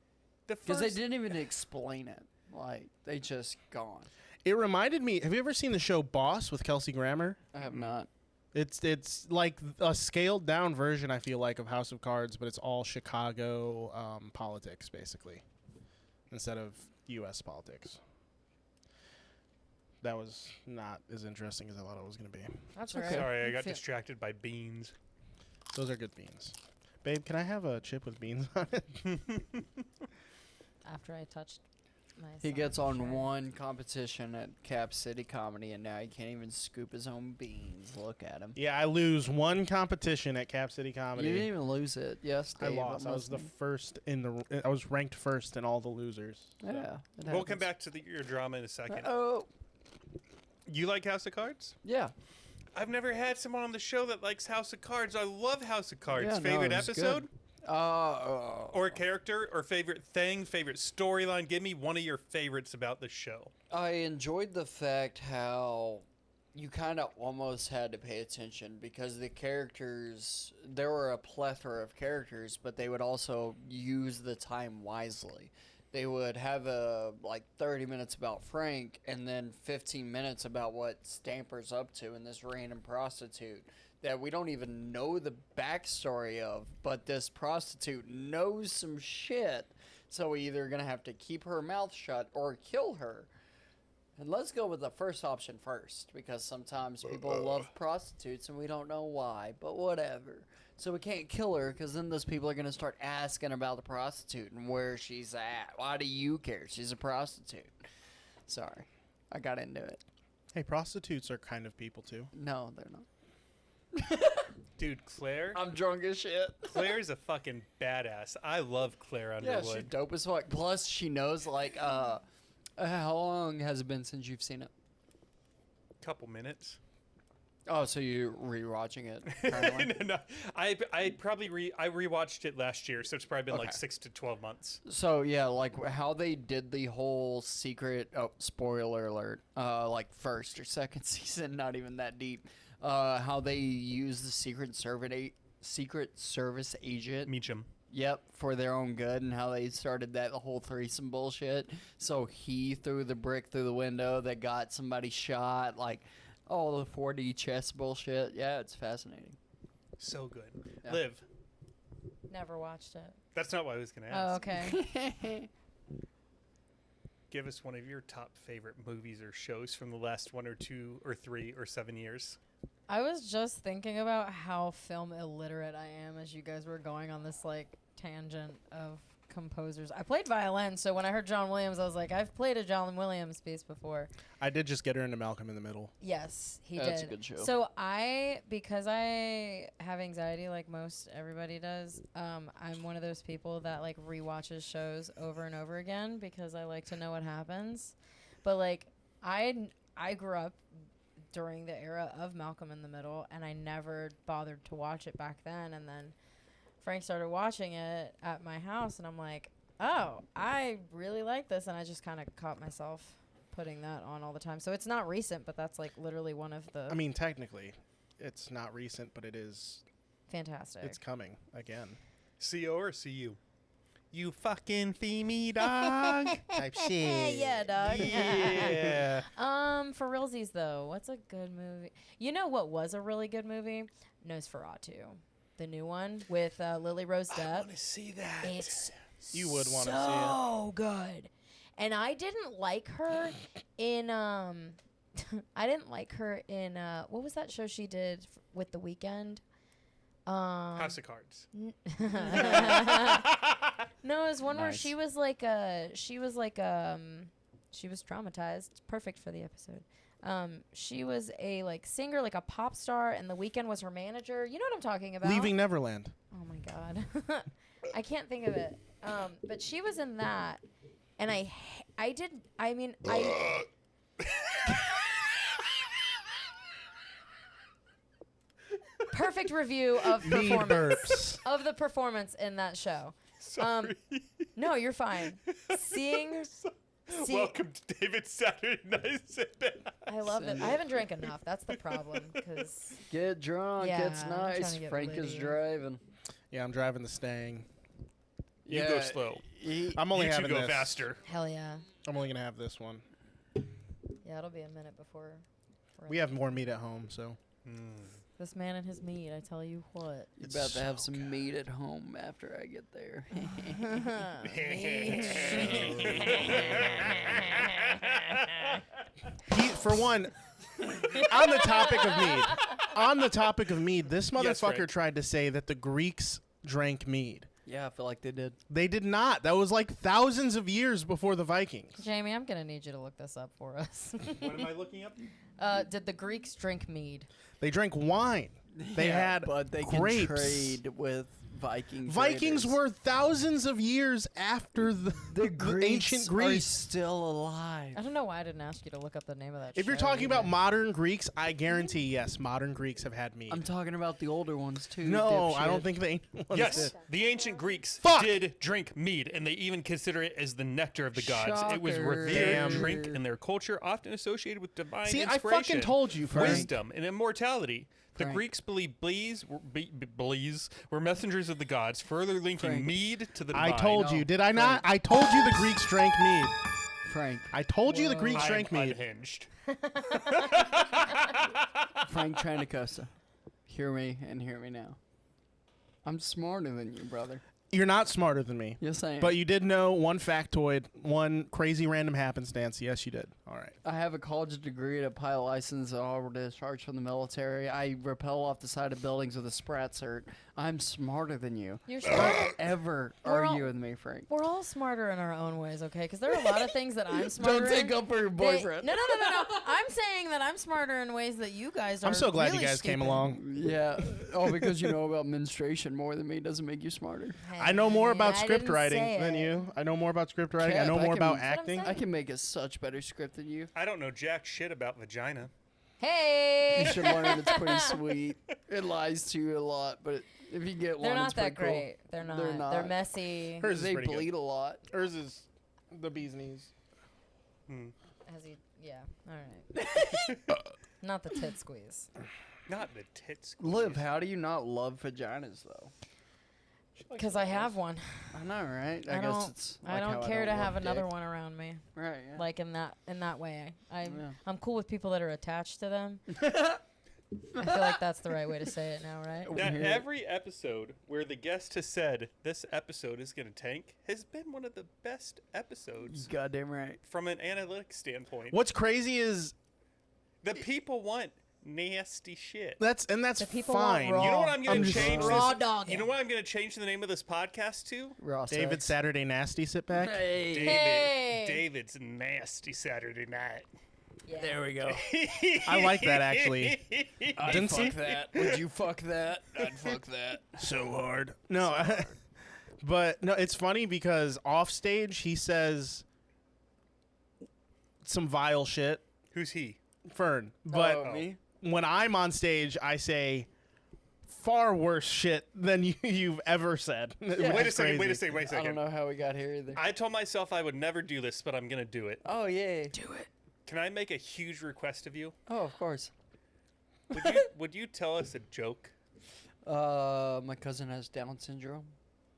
The Because first they didn't even explain it. Like, they just gone. It reminded me. Have you ever seen the show Boss with Kelsey Grammer? I have not. It's like a scaled down version, I feel like, of House of Cards, but it's all Chicago politics basically, instead of U.S. politics. That was not as interesting as I thought it was going to be. That's Okay. right. Sorry, I got Feel- distracted by beans. Those are good beans. Babe, can I have a chip with beans on it? After I touched my He son, gets on sure. one competition at Cap City Comedy, and now he can't even scoop his own beans. Look at him. Yeah, I lose one competition at Cap City You didn't Comedy. even lose it. Yes, I Dave, lost. I'm I was the listening. first in the. I was ranked first in all the losers. Yeah. it We'll come happens. back to your drama in a second. Oh, You like House of Cards? yeah. I've never had someone on the show that likes House of Cards. I love House of Cards. Yeah, no, Favorite it was episode? good. Or character? Or favorite thing? Favorite storyline? Give me one of your favorites about the show. I enjoyed the fact how you kind of almost had to pay attention because the characters, there were a plethora of characters, but they would also use the time wisely. They would have like 30 minutes about Frank and then 15 minutes about what Stamper's up to and this random prostitute that we don't even know the backstory of, but this prostitute knows some shit, so we either gonna have to keep her mouth shut or kill her. And let's go with the first option first, because sometimes people love prostitutes and we don't know why, but whatever. So we can't kill her, because then those people are going to start asking about the prostitute and where she's at. Why do you care? She's a prostitute. Sorry, I got into it. Hey, prostitutes are kind of people too. No, they're not. Dude, Claire? I'm drunk as shit. Claire's a fucking badass. I love Claire Yeah, Underwood. she's dope as fuck. Plus, she knows, like, how long has it been since you've seen it? Couple minutes. Oh, so you're rewatching it currently? No, I rewatched it last year, so it's probably been like Okay. 6 to 12 months. So yeah, like how they did the whole secret. Oh, spoiler alert! Like first or second season, not even that deep. How they use the Secret Service agent. Meacham. Yep, for their own good, and how they started that whole threesome bullshit. So he threw the brick through the window that got somebody shot. Like all the 4D chess bullshit. Yeah, it's fascinating. So good. Yeah. Liv. Never watched it. That's not what I was going to Oh, ask. okay. Give us one of your top favorite movies or shows from the last 1 or 2 or 3 or 7 years. I was just thinking about how film illiterate I am as you guys were going on this like tangent of composers. I played violin, so when I heard John Williams, I was like, I've played a John Williams piece before. I did just get her into Malcolm in the Middle. Yes, he did. That's a good show. So because I have anxiety like most everybody does, I'm one of those people that like rewatches shows over and over again because I like to know what happens. But like I grew up during the era of Malcolm in the Middle, and I never bothered to watch it back then. And then Frank started watching it at my house, and I'm like, oh, I really like this. And I just kind of caught myself putting that on all the time. So it's not recent, but that's like literally one of the I mean, technically, it's not recent, but it is. fantastic. It's coming again. CO or CU? You fucking fee me, dog. Type shit. Yeah, dog. Yeah. For realsies though, what's a good movie? You know what was a really good movie? Nosferatu, the new one with Lily Rose Depp. I want to see that. It's You would want to see it. so good. And I didn't like her in I didn't like her in what was that show she did with The Weeknd? House of Cards. No, it was one where Nice. she was traumatized. Perfect for the episode. She was a like singer, like a pop star, and The Weeknd was her manager. You know what I'm talking about? Leaving Neverland. Oh my god, I can't think of it. But she was in that, and I perfect review of Mead performance burps. of the performance in that show. Sorry. No, you're fine. Seeing Welcome to David Saturday Night Sit Back. I love it. I haven't drank enough. That's the problem. Because Get drunk. Yeah, It's I'm trying nice. to get Frank is litty. driving. Yeah, I'm driving the Stang. You go slow. I'm only You two having go this. faster. hell yeah, I'm only gonna have this one. yeah, it'll be a minute before. We have more meat at home, so This man and his meat. I tell you what. You're It's about to have so some meat at home after I get there. For one, on the topic of mead, this motherfucker Frank. tried to say that the Greeks drank mead. Yeah, I feel like they did. They did not. That was like thousands of years before the Vikings. Jamie, I'm gonna need you to look this up for us. What am I looking up? Did the Greeks drink mead? They drank wine. They had but they grapes. can trade with Viking. Vikings traders. were thousands of years after the ancient Are Greece. still alive. I don't know why I didn't ask you to look up the name of that. If you're show talking about either. modern Greeks, I guarantee yes, modern Greeks have had mead. I'm talking about the older ones too. No, I dipshit. don't think the ancient ones Yes, did. the ancient Greeks Fuck! did drink mead, and they even consider it as the nectar of the gods. It was Shocker. revered Damn. drink in their culture, often associated with divine See, I inspiration, fucking told you, Frank. wisdom, and immortality. The Frank. Greeks believed bees were messengers of the gods, further linking Frank. mead to the divine. I told No, you, did I not? I told you the Greeks drank mead. Frank. I told you the Greeks I'm drank mead. unhinged. Frank Trandacosta. Hear me and hear me now. I'm smarter than you, brother. You're not smarter than me. Yes, I am. But you did know one factoid, one crazy random happenstance. Yes, you did. All right. I have a college degree and a pilot license and all discharged from the military. I rappel off the side of buildings with a Sprat cert. I'm smarter than you. You're smart. Ever We're all- argue with me, Frank? We're all smarter in our own ways, okay? Because there are a lot of things that I'm smarter Don't take in. up for your They- boyfriend. No. I'm saying that I'm smarter in ways that you guys are. I'm so glad really you guys came stupid. along. Yeah. Oh, because you know about menstruation more than me doesn't make you smarter. I know more about I script didn't writing say than it. you. I know more about script writing. I Cap, know I more can- about That's what I'm acting. saying. I can make a such better script than you. I don't know jack shit about vagina. Hey. You should learn it's pretty sweet. It lies to you a lot, but if you get They're one, not it's that pretty great. They're not. They're not. They're messy. Hers is They pretty good. bleed a lot. Hers is the bee's knees. Yeah. All right. Not the tit squeeze. Not the tits. Liv, how do you not love vaginas though? Because I have one. I know, right? I guess don't. it's. I like don't how care to love have another dick. one around me. Right. Yeah. Like in that way. Yeah. I'm cool with people that are attached to them. I feel like that's the right way to say it now, right? Now, Here. every episode where the guest has said this episode is going to tank has been one of the best episodes Goddamn right. from an analytics standpoint. What's crazy is The people want nasty shit. that's The people want fine. raw. You know what I'm going I'm to just- change Raw this? dog. You know what I'm going to change the name of this podcast to? Raw David sex. Saturday Nasty Sit Back. Hey. Hey. David's nasty Saturday night. Yeah. There we go. I like that actually. I'd Didn't fuck see- that. Would you fuck that? I'd fuck that. So hard. No, but no, it's funny because off stage he says some vile shit, Who's he? Fearn. But Oh, me? when I'm on stage, I say far worse shit than you've ever said. Wait a second. Wait a second. Wait a I don't second. know how we got here either. I told myself I would never do this, but I'm going to do it. Oh, yeah. Do it. Can I make a huge request of you? Oh, of course. Would you tell us a joke? My cousin has Down syndrome.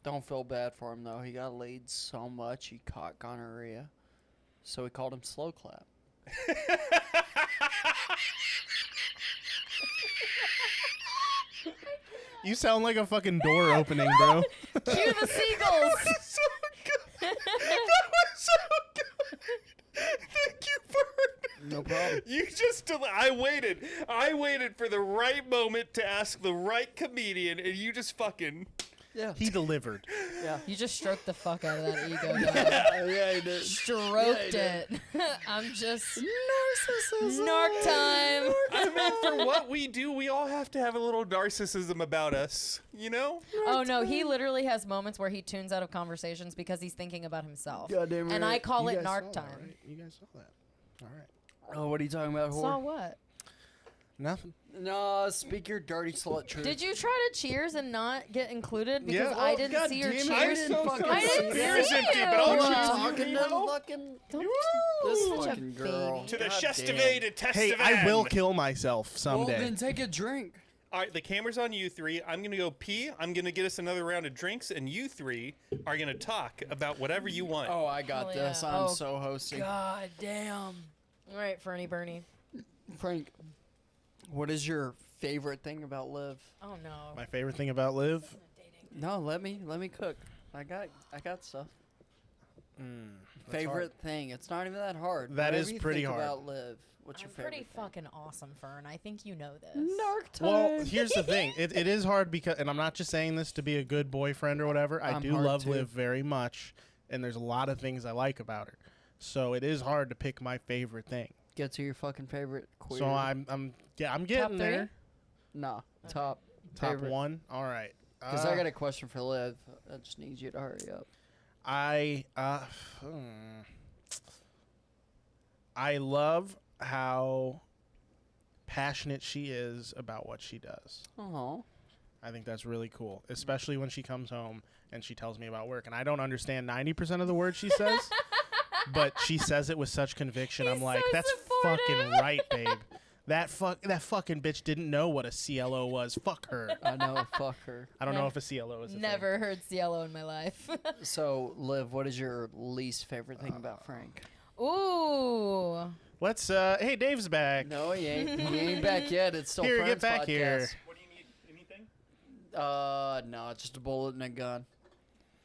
Don't feel bad for him, though. He got laid so much he caught gonorrhea. So we called him Slow Clap. You sound like a fucking door opening, bro. Cue the seagulls. So good. That was so good. Thank you for. No problem. You just. I waited for the right moment to ask the right comedian, and you just fucking. Yeah. He delivered. Yeah. You just stroked the fuck out of that ego. Guy. Yeah, he did. Stroked it. I'm just narc time. I mean, for what we do, we all have to have a little narcissism about us, you know? Oh no, he literally has moments where he tunes out of conversations because he's thinking about himself. Goddamn and right. I call You it guys saw narc that, time. right? You guys saw that. All right. Oh, what are you talking about, Saw whore? what? Nothing. No, speak your dirty slut truth. Did you try to cheers and not get included because Yeah. I Oh, didn't God see your damn it, cheers? I didn't fucking I see didn't it. Beer's see empty, you. but I'll What, cheers talking you, to know? fucking... Don't This such a fucking girl. baby. To the God Chestive damn. to Test Hey, of I will N. kill myself Well, someday. then take a drink. All right, the camera's on you three. I'm going to go pee. I'm going to get us another round of drinks, and you three are going to talk about whatever you want. Oh, I got Hell this. yeah. I'm Oh, so hosting. God damn. All right, Fernie Bernie. Frank, what is your favorite thing about Liv? Oh no. My favorite thing about Liv? No, let me cook. I got stuff. That's Favorite thing. It's not even that hard. That Whatever is you pretty think hard. about Liv. What's I'm your favorite pretty thing? fucking awesome, Fern. I think you know this. Narc time. Well, here's the thing. It is hard because, and I'm not just saying this to be a good boyfriend or whatever. I I'm do hard love too. Liv very much, and there's a lot of things I like about her. So it is hard to pick my favorite thing. Get to your fucking favorite queer. So I'm getting Top there. Nah, top Top favorite. one. All right. Because I got a question for Liv. I just need you to hurry up. I love how passionate she is about what she does. Oh, I think that's really cool, especially when she comes home and she tells me about work. And I don't understand 90% of the words she says, but she says it with such conviction. He's I'm like, so that's supportive." fucking right, babe. That fucking bitch didn't know what a CLO was. Fuck her. I know. Fuck her. I don't know if a CLO is a Never heard Cielo in my life. So, Liv, what is your least favorite thing about Frank? Ooh. thing. Let's hey, Dave's back. No, he ain't. He ain't back yet. It's still Here, Frank's get back podcast. here. What do you need? Anything? No, just a bullet and a gun.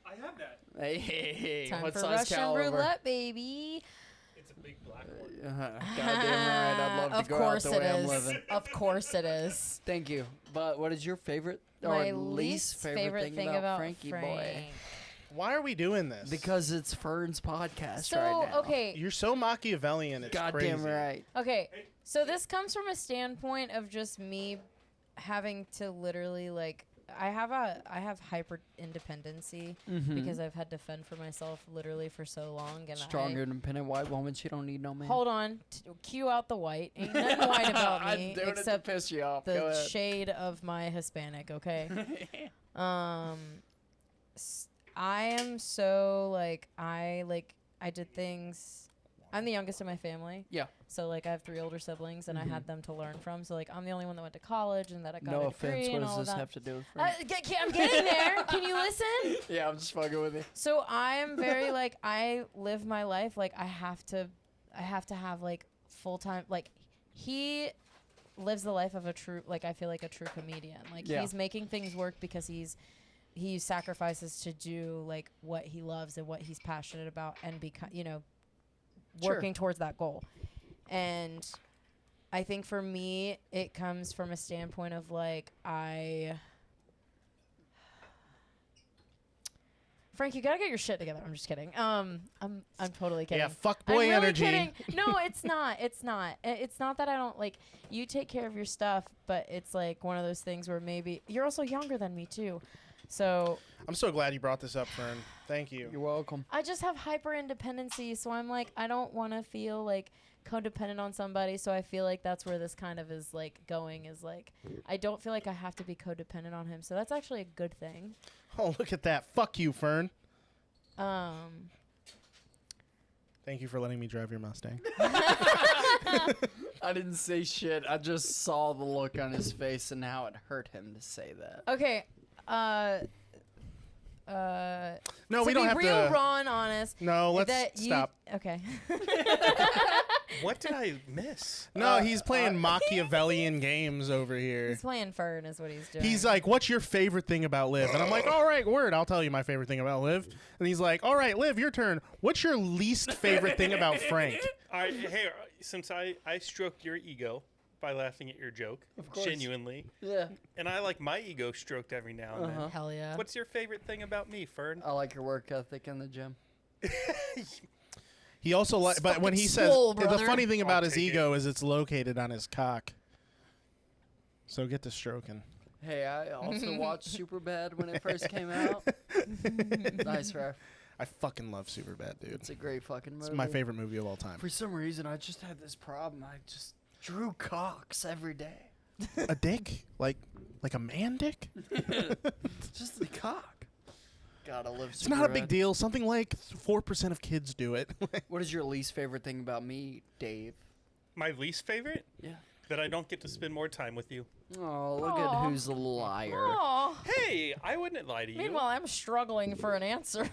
I have that. Hey, Time what for size Russian caliber? roulette, baby. It's a big black one. Goddamn right. I'd love to Of go course out the it way I'm is. living. Of course it is. Thank you. But what is your favorite My or least favorite thing about Frankie boy? Frank. Why are we doing this? Because it's Fern's podcast So, right now. okay. You're so Machiavellian. It's Goddamn crazy. right. Okay, so this comes from a standpoint of just me having to literally like I have hyper independency because I've had to fend for myself literally for so long and Stronger, independent white woman. She don't need no man. Hold on, cue out the white. Ain't nothing white about me I'm doing except it to piss you off. Go the ahead. shade of my Hispanic. Okay. I am so like I did things. I'm the youngest in my family. Yeah. So like I have 3 older siblings and I had them to learn from. So like I'm the only one that went to college and that I got No a degree offense. What and does all this of that. have to do with Frank? I'm getting there. Can you listen? Yeah, I'm just fucking with you. So I am very like I live my life like I have to have like full time like he lives the life of a true like I feel like a true comedian. Like Yeah. he's making things work because he sacrifices to do like what he loves and what he's passionate about and working towards that goal. And I think for me it comes from a standpoint of like Frank, you gotta get your shit together. I'm just kidding. I'm totally kidding. Yeah, fuck I'm boy really energy. kidding. No, it's not. It's not. It's not that I don't like you take care of your stuff, but it's like one of those things where maybe you're also younger than me too. So I'm so glad you brought this up, Fern. Thank you. You're welcome. I just have hyper independency, so I'm like I don't want to feel like codependent on somebody, so I feel like that's where this kind of is like going is like I don't feel like I have to be codependent on him. So that's actually a good thing. Oh, look at that. Fuck you, Fern. Um Thank you for letting me drive your Mustang. I didn't say shit. I just saw the look on his face and how it hurt him to say that. Okay. No, we don't be have real to. raw and honest. No, let's that you- stop. Okay. What did I miss? No, he's playing Machiavellian games over here. He's playing Fearn is what he's doing. He's like, "What's your favorite thing about Liv?" And I'm like, "All right, word. I'll tell you my favorite thing about Liv." And he's like, "All right, Liv, your turn. What's your least favorite thing about Frank?" Hey, since I stroked your ego by laughing at your joke, genuinely, Yeah. and I like my ego stroked every now and then. Hell yeah. What's your favorite thing about me, Fearn? I like your work ethic in the gym. He also like, but when he says swole, the brother. funny thing about his take ego is it's located on his cock. So get to stroking. Hey, I also watched Superbad when it first came out. Nice ref. I fucking love Superbad, dude. It's a great fucking movie. It's my favorite movie of all time. For some reason, I just had this problem. I just drew cocks every day. A dick, like a man dick. Just the cock. Gotta live. It's not a big deal. Something like 4% of kids do it. What is your least favorite thing about me, Dave? My least favorite? Yeah. That I don't get to spend more time with you. Oh, look at Aw. who's a liar. Aw. Hey, I wouldn't lie to you. Meanwhile, I'm struggling for an answer.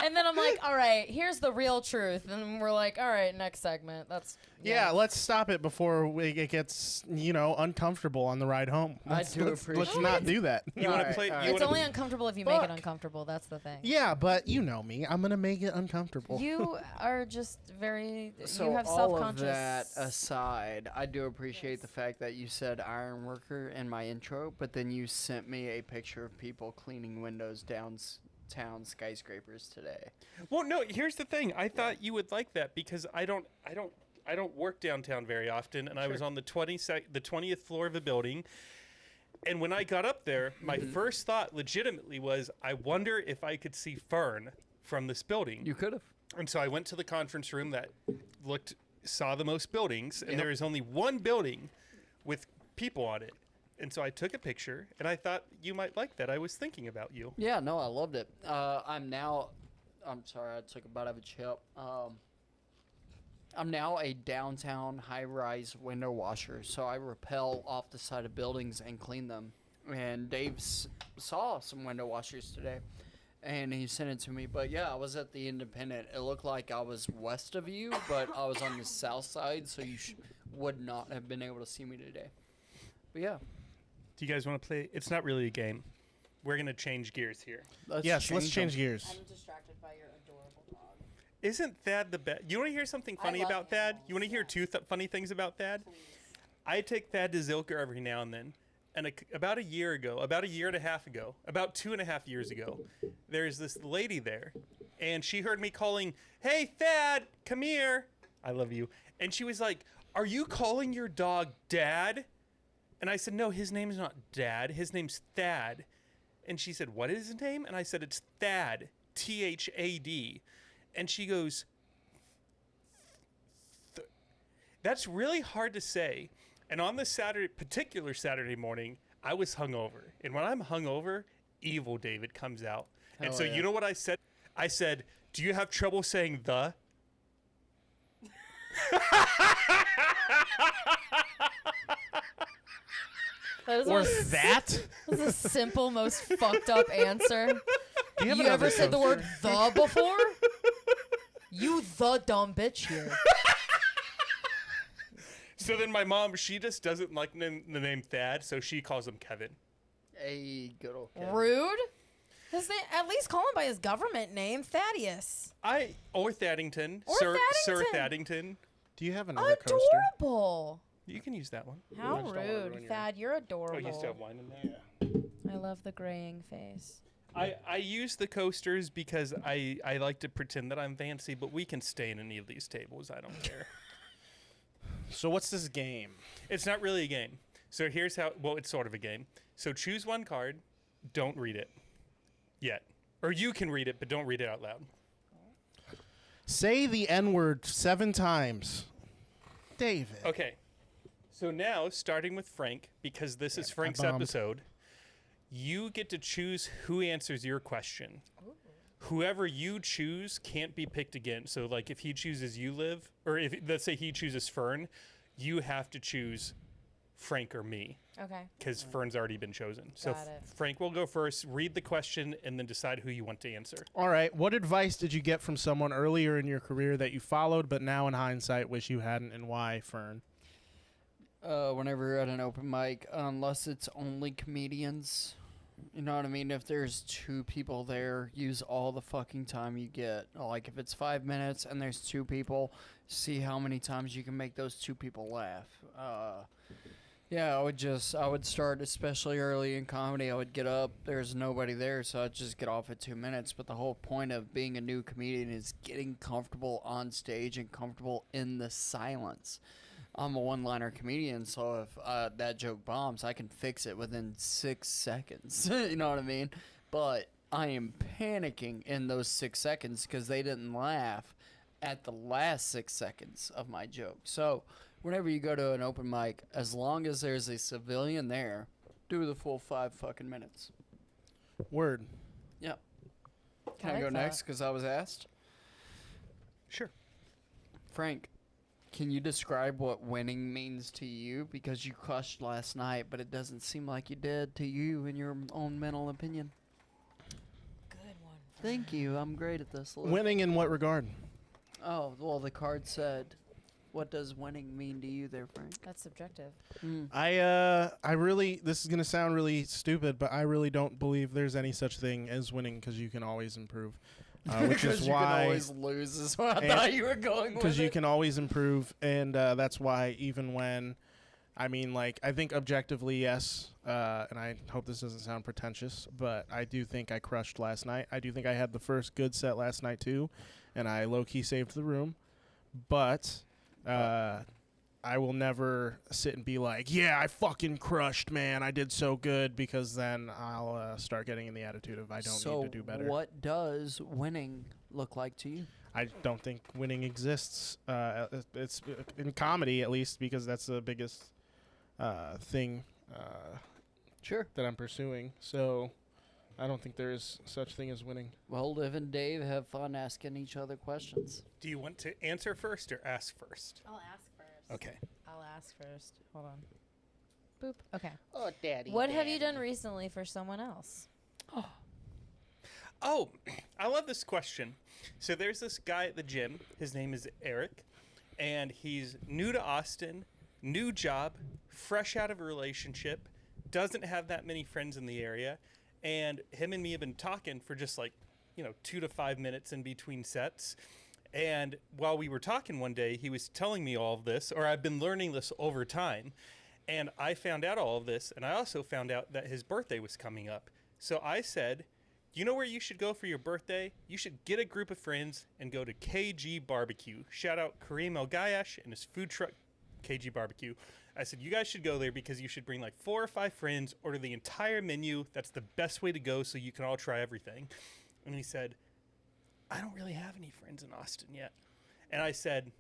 And then I'm like, all right, here's the real truth. And we're like, all right, next segment. That's Yeah, let's stop it before it gets, uncomfortable on the ride home. I do Let's appreciate not do that. You want to Alright, play? alright. You It's wanna, only uncomfortable if you make it Fuck. uncomfortable. That's the thing. Yeah, but you know me. I'm going to make it uncomfortable. You are just very. So you have all of self-conscious. that aside, I do appreciate the fact that you said iron worker in my intro, but then you sent me a picture of people cleaning windows downtown skyscrapers today. well, no. Here's the thing. I thought you would like that because I don't work downtown very often, and I was on the 20th floor of a building. And when I got up there, my first thought legitimately was, I wonder if I could see Fearn from this building. You could have. And so I went to the conference room that saw the most buildings, and there is only one building with people on it. And so I took a picture, and I thought you might like that. I was thinking about you. Yeah, no, I loved it. I'm sorry, I took a bite of a chip. I'm now a downtown high-rise window washer, so I rappel off the side of buildings and clean them. And Dave saw some window washers today, and he sent it to me. But yeah, I was at the Independent. It looked like I was west of you, but I was on the south side, so you would not have been able to see me today. But yeah. Do you guys want to play? It's not really a game. We're going to change gears here. Yes, let's change gears. I'm distracted by your adorable dog. Isn't Thad the best? You want to hear something funny love about Thad? animals, You want to hear two funny things about Thad? I take Thad to Zilker every now and then. And about a year and a half ago, about 2.5 years ago, there's this lady there. And she heard me calling, "Hey, Thad, come here. I love you." And she was like, "Are you calling your dog Dad?" And I said, "No, his name's not Dad. His name's Thad." And she said, "What is his name?" And I said, "It's Thad, Thad." And she goes, "That's really hard to say." And on this particular Saturday morning, I was hungover. And when I'm hungover, evil David comes out. And so yeah. you know what I said? I said, "Do you have trouble saying the?" That is Or a- that? That's a simple, most fucked up answer. Do you have You another ever said the toaster? word the before? You the dumb bitch here. So then my mom, she just doesn't like the name Thad, so she calls him Kevin. A good old Kevin. Rude. His name, at least call him by his government name, Thaddeus. Or Thaddington. Or Sir Thaddington. Thaddington. Do you have another coaster? Adorable. You can use that one. How I just don't wanna ruin rude. your- Thad, you're Oh, adorable. you still have wine in there? Yeah. I love the graying face. I use the coasters because I like to pretend that I'm fancy, but we can stay in any of these tables. I don't care. So what's this game? It's not really a game. So here's how, well, it's sort of a game. So choose one card. Don't read it yet. Or you can read it, but don't read it out loud. Say the N-word 7 times. David. Okay. So now, starting with Frank, because this is Frank's bombed. episode, you get to choose who answers your question. Whoever you choose can't be picked again. So, like, if he chooses you live, or if let's say he chooses Fearn, you have to choose Frank or me, Okay. because Fearn's already been chosen. So Got it. Frank will go first, read the question, and then decide who you want to answer. All right. What advice did you get from someone earlier in your career that you followed, but now in hindsight wish you hadn't, and why, Fearn? Whenever you're at an open mic, unless it's only comedians, you know what I mean? If there's 2 people there, use all the fucking time you get. Like, if it's 5 minutes and there's 2 people, see how many times you can make those 2 people laugh. Yeah, I would start, especially early in comedy, I would get up, there's nobody there, so I'd just get off at 2 minutes. But the whole point of being a new comedian is getting comfortable on stage and comfortable in the silence. I'm a one-liner comedian, so if that joke bombs, I can fix it within 6 seconds. You know what I mean? But I am panicking in those 6 seconds because they didn't laugh at the last 6 seconds of my joke. So whenever you go to an open mic, as long as there's a civilian there, do the full 5 fucking minutes. Word. Yep. Can I like go that. next because I was asked? Sure. Frank, can you describe what winning means to you? Because you crushed last night, but it doesn't seem like you did to you in your own mental opinion. Good one. Thank you. I'm great at this. Look. Winning in what regard? Oh, well, the card said, what does winning mean to you there, Frank? That's subjective. I really, this is going to sound really stupid, but I really don't believe there's any such thing as winning because you can always improve. Which is you why can always lose is what I and- thought you were going with. because you can always improve, and that's why even when, I mean, like, I think objectively, yes, and I hope this doesn't sound pretentious, but I do think I crushed last night. I do think I had the first good set last night too, and I low-key saved the room, but I will never sit and be like, yeah, I fucking crushed, man, I did so good, because then I'll start getting in the attitude of I don't need to do better. So what does winning look like to you? I don't think winning exists. It's in comedy, at least, because that's the biggest thing Sure. that I'm pursuing. So I don't think there is such thing as winning. Well, Liv and Dave have fun asking each other questions. Do you want to answer first or ask first? I'll ask first. Okay. I'll ask first. Hold on. Boop. Okay. Oh, daddy. What have you done recently for someone else? Oh, I love this question. So there's this guy at the gym. His name is Eric, and he's new to Austin, new job, fresh out of a relationship, doesn't have that many friends in the area, and him and me have been talking for just 2 to 5 minutes in between sets. And while we were talking one day, he was telling me all of this, or I've been learning this over time, and I found out all of this, and I also found out that his birthday was coming up. So I said, you know where you should go for your birthday? You should get a group of friends and go to KG Barbecue. Shout out Kareem El Gayash and his food truck, KG Barbecue. I said, you guys should go there because you should bring 4 or 5 friends, order the entire menu. That's the best way to go so you can all try everything. And he said, I don't really have any friends in Austin yet. And I said,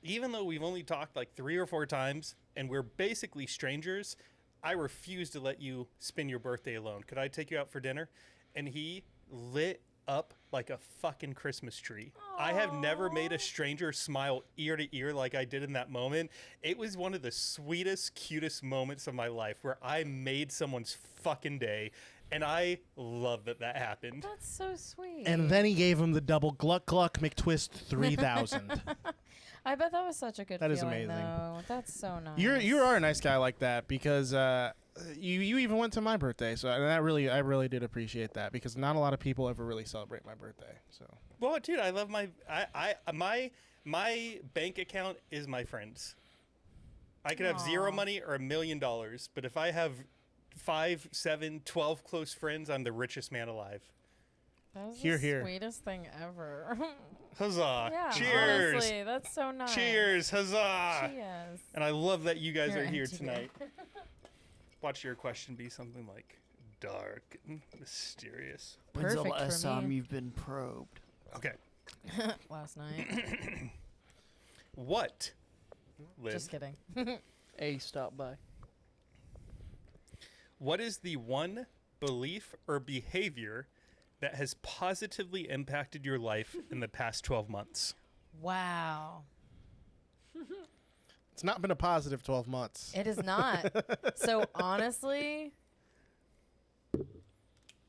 even though we've only talked 3 or 4 times and we're basically strangers, I refuse to let you spend your birthday alone. Could I take you out for dinner? And he lit up like a fucking Christmas tree. I have never made a stranger smile ear to ear like I did in that moment. It was one of the sweetest, cutest moments of my life where I made someone's fucking day. And I love that happened. That's so sweet. And then he gave him the double Gluck Gluck McTwist 3000. I bet that was such a good That feeling, is amazing. though. That's so nice. You are a nice guy like that, because you even went to my birthday, so and I really did appreciate that, because not a lot of people ever really celebrate my birthday. So Well, dude, I love my bank account is my friends. I could have zero Aw. money or $1 million, but if I have 5, 7, 12 close friends, I'm the richest man alive. That was Hear, the hear. sweetest thing ever. Huzzah! Yeah, Cheers! honestly, that's so nice. Cheers! Huzzah! Cheers. And I love that you guys You're are here empty. tonight. Watch your question be something dark and mysterious. When's the Perfect last for time me. you've been probed? Okay. Last night. What? Liv, Just kidding. A, stop by. what is the one belief or behavior that has positively impacted your life in the past 12 months? Wow. It's not been a positive 12 months. It is not. So honestly,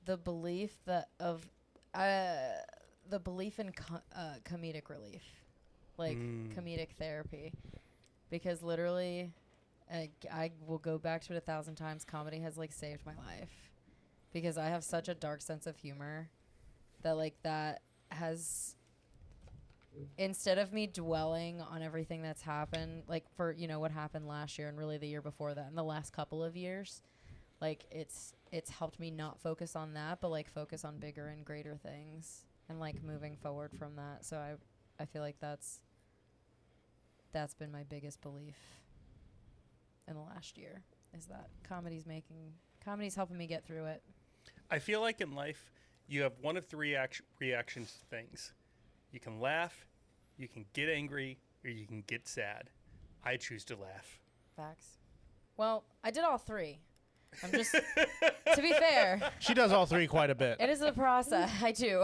the belief that of the belief in comedic relief, like comedic therapy, because literally, I will go back to it 1,000 times. Comedy has like saved my life because I have such a dark sense of humor that like that has. Instead of me dwelling on everything that's happened, like for, what happened last year and really the year before that and the last couple of years, like it's helped me not focus on that, but like focus on bigger and greater things and like moving forward from that. So I feel like that's been my biggest belief in the last year, is that comedy's helping me get through it. I feel like in life, you have one of three reactions to things. You can laugh, you can get angry, or you can get sad. I choose to laugh. Facts. Well, I did all three. I'm just, to be fair. She does all three quite a bit. It is a process. I do.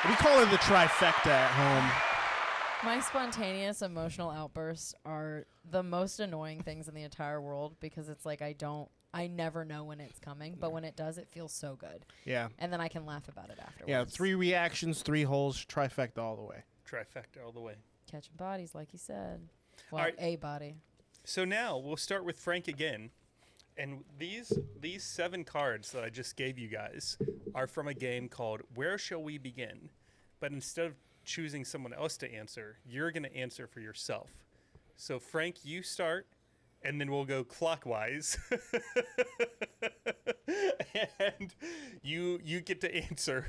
We call her the trifecta at home. My spontaneous emotional outbursts are the most annoying things in the entire world because it's like I never know when it's coming, but when it does, it feels so good. Yeah. And then I can laugh about it afterwards. Yeah, 3 reactions, 3 holes, trifecta all the way. Trifecta all the way. Catching bodies, like you said. Well, All right. a body. So now we'll start with Frank again. And these 7 cards that I just gave you guys are from a game called Where Shall We Begin? But instead of choosing someone else to answer, you're going to answer for yourself. So Frank, you start. And then we'll go clockwise. And you get to answer.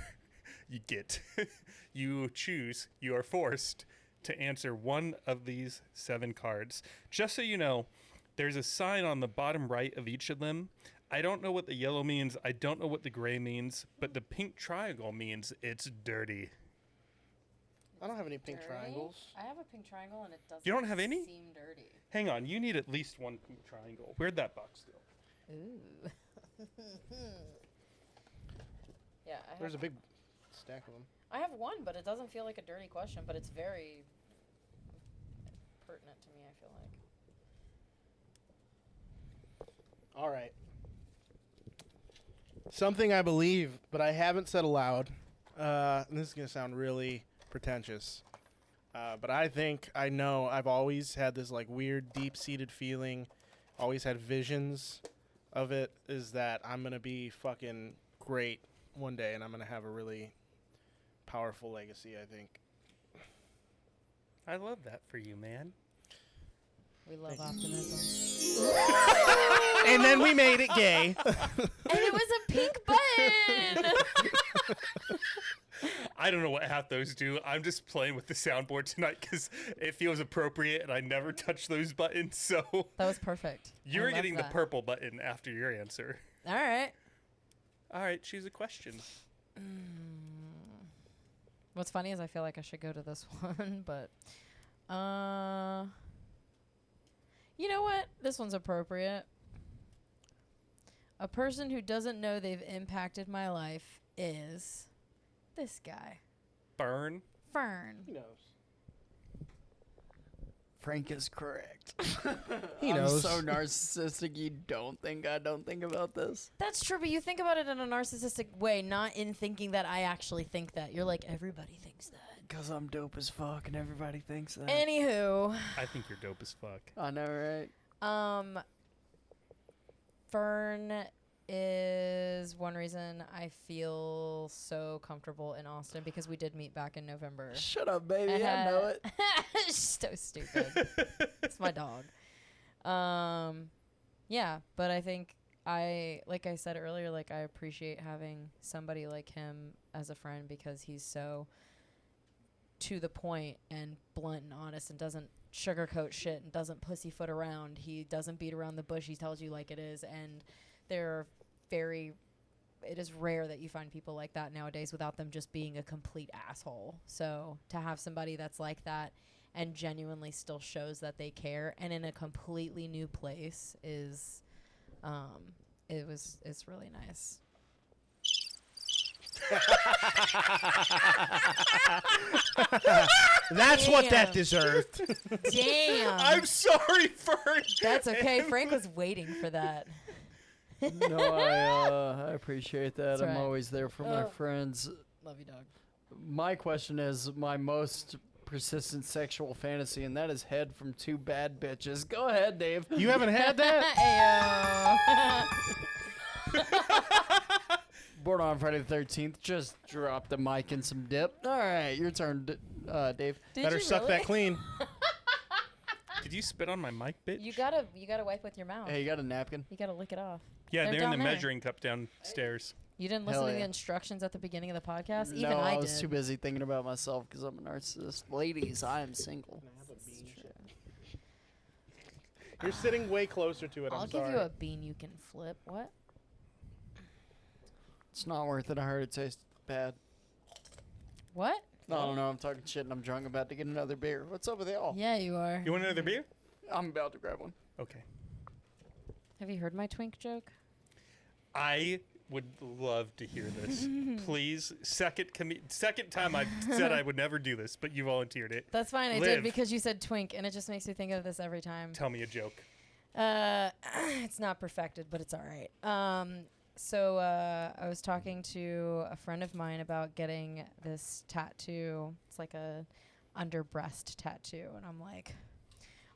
You choose. You are forced to answer one of these 7 cards. Just so you know, there's a sign on the bottom right of each of them. I don't know what the yellow means. I don't know what the gray means. But the pink triangle means it's dirty. I don't have any pink triangles. I have a pink triangle and it doesn't You don't have any? seem dirty. Hang on. You need at least one pink triangle. Where'd that box go? Ooh. Yeah, There's a big stack of them. I have one, but it doesn't feel like a dirty question, but it's very pertinent to me, I feel like. All right. Something I believe, but I haven't said aloud. And this is going to sound really pretentious. But I know I've always had this like weird deep-seated feeling, always had visions of it, is that I'm going to be fucking great one day and I'm going to have a really powerful legacy, I think. I love that for you, man. We love optimism. And then we made it gay. And it was a pink button! I don't know what half those do. I'm just playing with the soundboard tonight because it feels appropriate and I never touch those buttons. So That was perfect. you're I love getting that. the purple button after your answer. All right. All right, choose a question. What's funny is I feel like I should go to this one, but you know what? This one's appropriate. A person who doesn't know they've impacted my life is this guy, Burn. Fearn. He knows. Frank is correct. He I'm knows. so narcissistic. You don't think I don't think about this? That's true, but you think about it in a narcissistic way, not in thinking that I actually think that. You're like, everybody thinks that. Because I'm dope as fuck and everybody thinks that. Anywho, I think you're dope as fuck. I know, right? Fearn is one reason I feel so comfortable in Austin because we did meet back in November. Shut up, baby. I know it. So stupid. It's my dog. Yeah, but I think like I said earlier, like I appreciate having somebody like him as a friend because he's so to the point and blunt and honest and doesn't sugarcoat shit and doesn't pussyfoot around. He doesn't beat around the bush. He tells you like it is. And it is rare that you find people like that nowadays without them just being a complete asshole. So to have somebody that's like that and genuinely still shows that they care and in a completely new place is it's really nice. That's what that Damn. deserved. Damn. I'm sorry, Fearn. That's okay. Frank was waiting for that. No, I appreciate that. That's I'm right. always there for my Oh. friends. Love you, dog. My question is my most persistent sexual fantasy, and that is head from two bad bitches. Go ahead, Dave. You haven't had that? Ayo. Born on Friday the 13th. Just drop the mic and some dip. All right, your turn, Dave. Did Better you suck really? that clean. Did you spit on my mic, bitch? You gotta wipe with your mouth. Hey, you got a napkin? You gotta lick it off. yeah, they're in down the there. measuring cup downstairs. You didn't listen Hell to the yeah. instructions at the beginning of the podcast? Even No, I I was did. too busy thinking about myself because I'm a narcissist. Ladies, I am single. You're sitting way closer to it. I'll I'm give sorry. you a bean you can flip. What? It's not worth it. I heard it tastes bad. What? I don't know. I'm talking shit and I'm drunk. I'm about to get another beer. What's up with y'all? Yeah, you are. You want another beer? I'm about to grab one. Okay. Have you heard my twink joke? I would love to hear this. Please. Second time I said I would never do this, but you volunteered it. That's fine. I Liv. did because you said twink, and it just makes me think of this every time. Tell me a joke. It's not perfected, but it's all right. So I was talking to a friend of mine about getting this tattoo. It's like a under breast tattoo, and I'm like,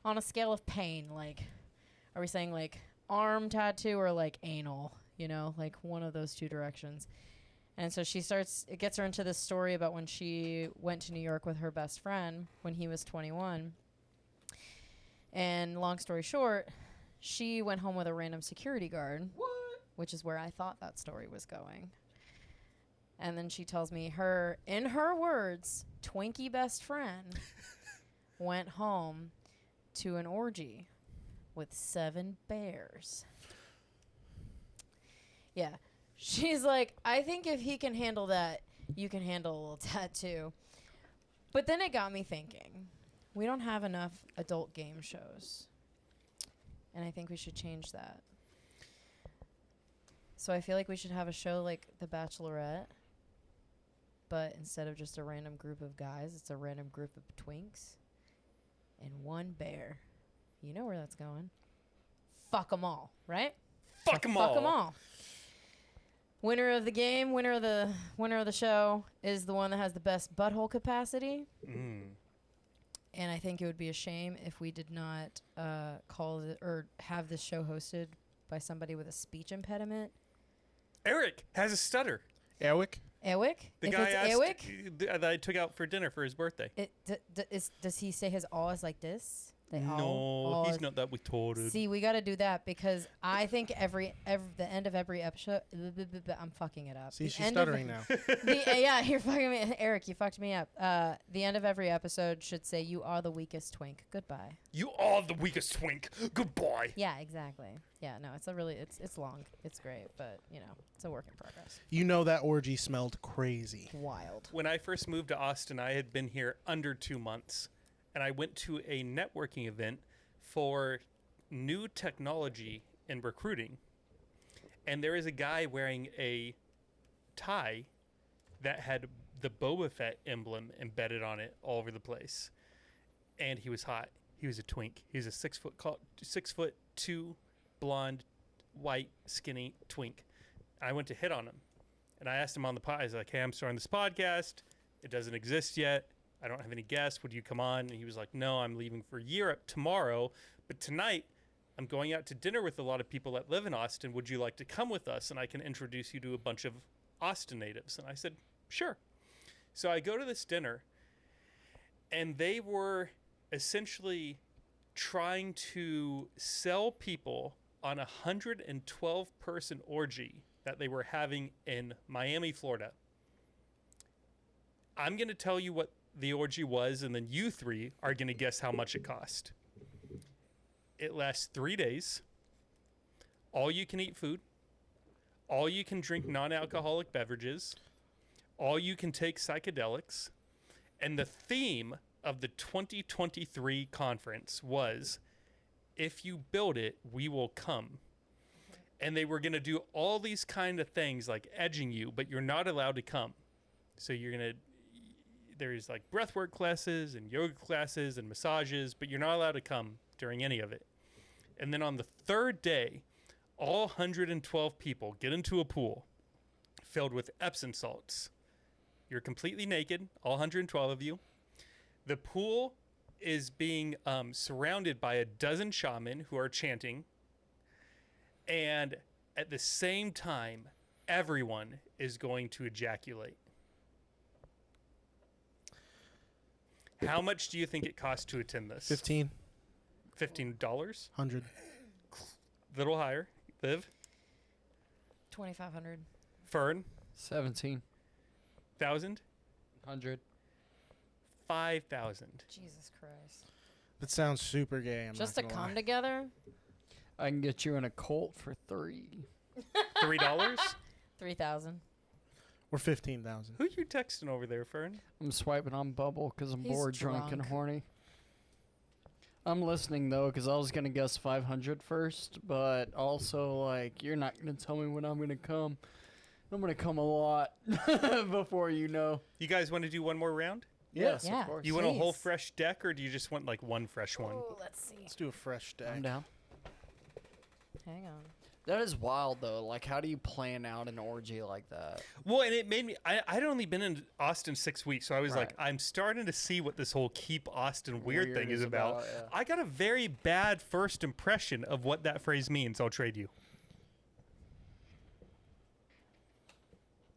on a scale of pain, like, are we saying like arm tattoo or like anal? You know, like one of those two directions. And so it gets her into this story about when she went to New York with her best friend when he was 21. And long story short, she went home with a random security guard. What? Which is where I thought that story was going. And then she tells me in her words, Twinkie best friend went home to an orgy with 7 bears. Yeah. She's like, I think if he can handle that, you can handle a little tattoo. But then it got me thinking. We don't have enough adult game shows. And I think we should change that. So I feel like we should have a show like The Bachelorette. But instead of just a random group of guys, it's a random group of twinks. And 1 bear. You know where that's going. Fuck them all, right? Fuck them all. Fuck them all. Winner of the game, winner of the show is the one that has the best butthole capacity. Mm. And I think it would be a shame if we did not call it or have this show hosted by somebody with a speech impediment. Eric has a stutter. Ewick? Ewick? The If guy it's asked Ewick, that I took out for dinner for his birthday. does he say his all is like this? They No, all he's not that retarded. See, we got to do that because I think the end of every episode, I'm fucking it up. See, The she's end of- stuttering now. Yeah, you're fucking me. Eric, you fucked me up. The end of every episode should say, "You are the weakest twink. Goodbye." You are the weakest twink. Goodbye. Yeah, exactly. Yeah, no, it's long. It's great, but, it's a work in progress. You know that orgy smelled crazy. Wild. When I first moved to Austin, I had been here under 2 months, and I went to a networking event for new technology in recruiting. And there is a guy wearing a tie that had the Boba Fett emblem embedded on it all over the place. And he was hot. He was a twink. He was a 6'2", blonde, white, skinny twink. I went to hit on him. And I asked him on the pod, I was like, hey, I'm starting this podcast. It doesn't exist yet. I don't have any guests. Would you come on? And he was like, no, I'm leaving for Europe tomorrow. But tonight, I'm going out to dinner with a lot of people that live in Austin. Would you like to come with us? And I can introduce you to a bunch of Austin natives. And I said, sure. So I go to this dinner, and they were essentially trying to sell people on a 112-person orgy that they were having in Miami, Florida. I'm going to tell you what the orgy was, and then you three are going to guess how much it cost. It lasts 3 days. All you can eat food. All you can drink non-alcoholic beverages. All you can take psychedelics. And the theme of the 2023 conference was, if you build it, we will come. And they were going to do all these kind of things like edging you, but you're not allowed to come. So there's like breathwork classes and yoga classes and massages, but you're not allowed to come during any of it. And then on the third day, all 112 people get into a pool filled with Epsom salts. You're completely naked, all 112 of you. The pool is being surrounded by a dozen shaman who are chanting. And at the same time, everyone is going to ejaculate. How much do you think it costs to attend this? $15. $15? 100. Little higher. Liv? 2,500. Fern? 17,000. 100. 5,000. Jesus Christ. That sounds super gay. I'm Just not to gonna come lie. together? I can get you in a cult for $3. $3? 3,000. Or 15,000. Who you texting over there, Fern? I'm swiping on Bubble because I'm He's bored, drunk, and drunk. horny. I'm listening though because I was gonna guess 500 first, but also like you're not gonna tell me when I'm gonna come. I'm gonna come a lot before you know. You guys want to do one more round? Yes, Yeah. of course. You want a whole Please. fresh deck, or do you just want like one fresh one? Oh, let's see. Let's do a fresh deck. I'm down. Hang on. That is wild though. Like, how do you plan out an orgy like that? Well, and it made me. I'd only been in Austin 6 weeks, so I was Right. like, I'm starting to see what this whole keep Austin weird thing is is about. about, yeah. I got a very bad first impression of what that phrase means. I'll trade you.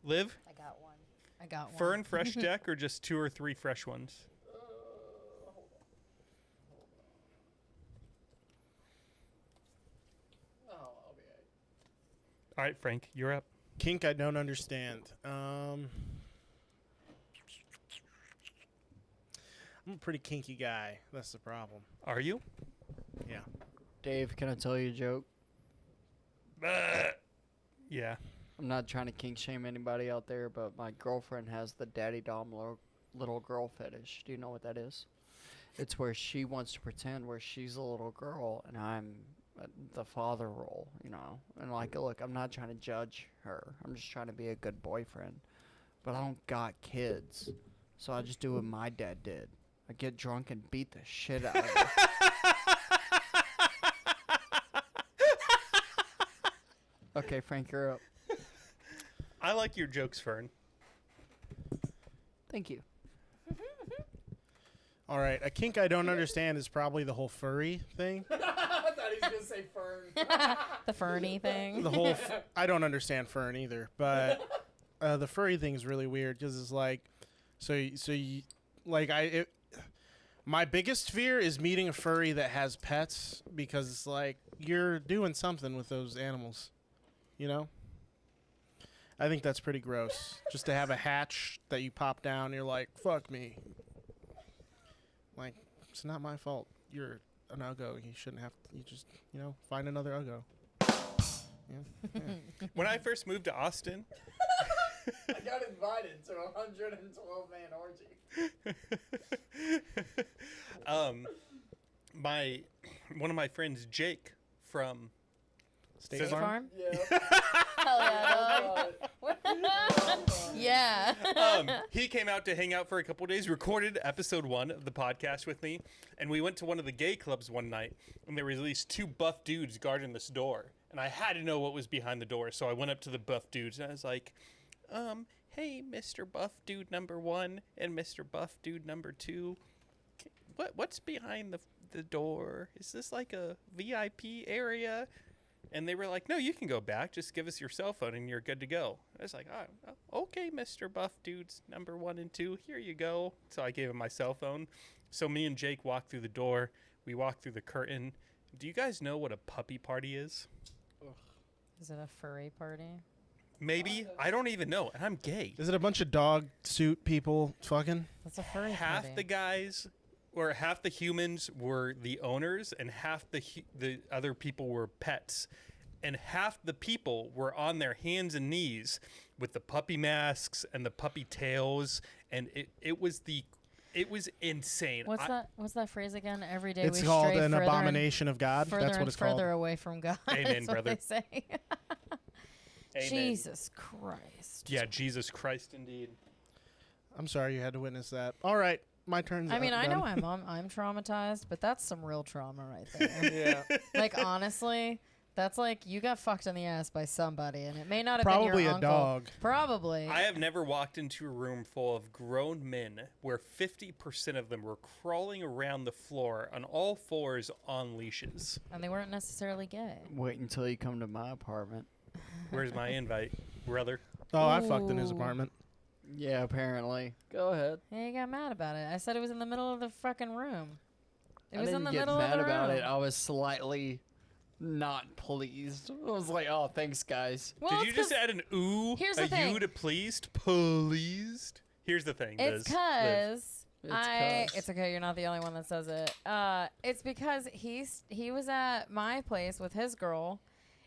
Liv, I got one. I got one. Fern, fresh deck, or just 2 or 3 fresh ones? Oh, I'll be right. All right, Frank, you're up. Kink I don't understand. I'm a pretty kinky guy. That's the problem. Are you? Yeah. Dave, can I tell you a joke? Yeah. I'm not trying to kink shame anybody out there, but my girlfriend has the daddy dom little girl fetish. Do you know what that is? It's where she wants to pretend where she's a little girl and I'm the father role, you know. And like, look, I'm not trying to judge her. I'm just trying to be a good boyfriend. But I don't got kids, so I just do what my dad did. I get drunk and beat the shit out of her. Okay, Frank, you're up. I like your jokes, Fern. Thank you. All right. A kink I don't understand is probably the whole furry thing. I thought he was going to say Fern. The Fernie thing. The whole. I don't understand fern either, but the furry thing is really weird because it's like, my biggest fear is meeting a furry that has pets because it's like you're doing something with those animals, you know. I think that's pretty gross. Just to have a hatch that you pop down, you're like, fuck me. Like, it's not my fault. You're an uggo. You shouldn't have to, you just, find another uggo. Yeah. When I first moved to Austin, I got invited to a 112-man orgy. one of my friends, Jake from State State Farm? Farm? Yeah. Hell yeah. Yeah. he came out to hang out for a couple days, recorded episode 1 of the podcast with me, and we went to one of the gay clubs one night, and there were at least 2 buff dudes guarding this door, and I had to know what was behind the door, so I went up to the buff dudes, and I was like, hey, Mr. Buff Dude number 1 and Mr. Buff Dude number 2, what's behind the door? Is this like a VIP area? And they were like, no, you can go back. Just give us your cell phone and you're good to go. I was like, oh, okay, Mr. Buff Dudes number 1 and 2. Here you go. So I gave him my cell phone. So me and Jake walked through the door. We walked through the curtain. Do you guys know what a puppy party is? Is it a furry party? Maybe. I don't even know. And I'm gay. Is it a bunch of dog suit people fucking? That's a furry Half party. the guys, or half the humans were the owners, and half the other people were pets. And half the people were on their hands and knees with the puppy masks and the puppy tails. And it was the It was insane. What's that phrase again? Every day It's we called stray an further abomination of God. further That's what and it's called. further away from God. Amen, That's what brother. they say. Amen. Jesus Christ. Yeah, Jesus Christ, indeed. I'm sorry you had to witness that. All right, my turn. I mean, I know I'm traumatized, but that's some real trauma right there. Yeah. Like, honestly, that's like you got fucked in the ass by somebody, and it may not have Probably been your a uncle. dog. Probably. I have never walked into a room full of grown men where 50% of them were crawling around the floor on all fours on leashes. And they weren't necessarily gay. Wait until you come to my apartment. Where's my invite, brother? Oh, I fucked in his Ooh. apartment. Yeah, apparently. Go ahead. Hey, you got mad about it. I said it was in the middle of the fucking room. It I was didn't in the get middle mad of the about room. it. I was slightly not pleased. I was like, oh, thanks, guys. Well, Did it's you just 'cause- add an ooh, Here's a the thing. you to pleased? Pleased? Here's the thing, It's Liz. Liv. because it's okay. You're not the only one that says it. It's because he was at my place with his girl,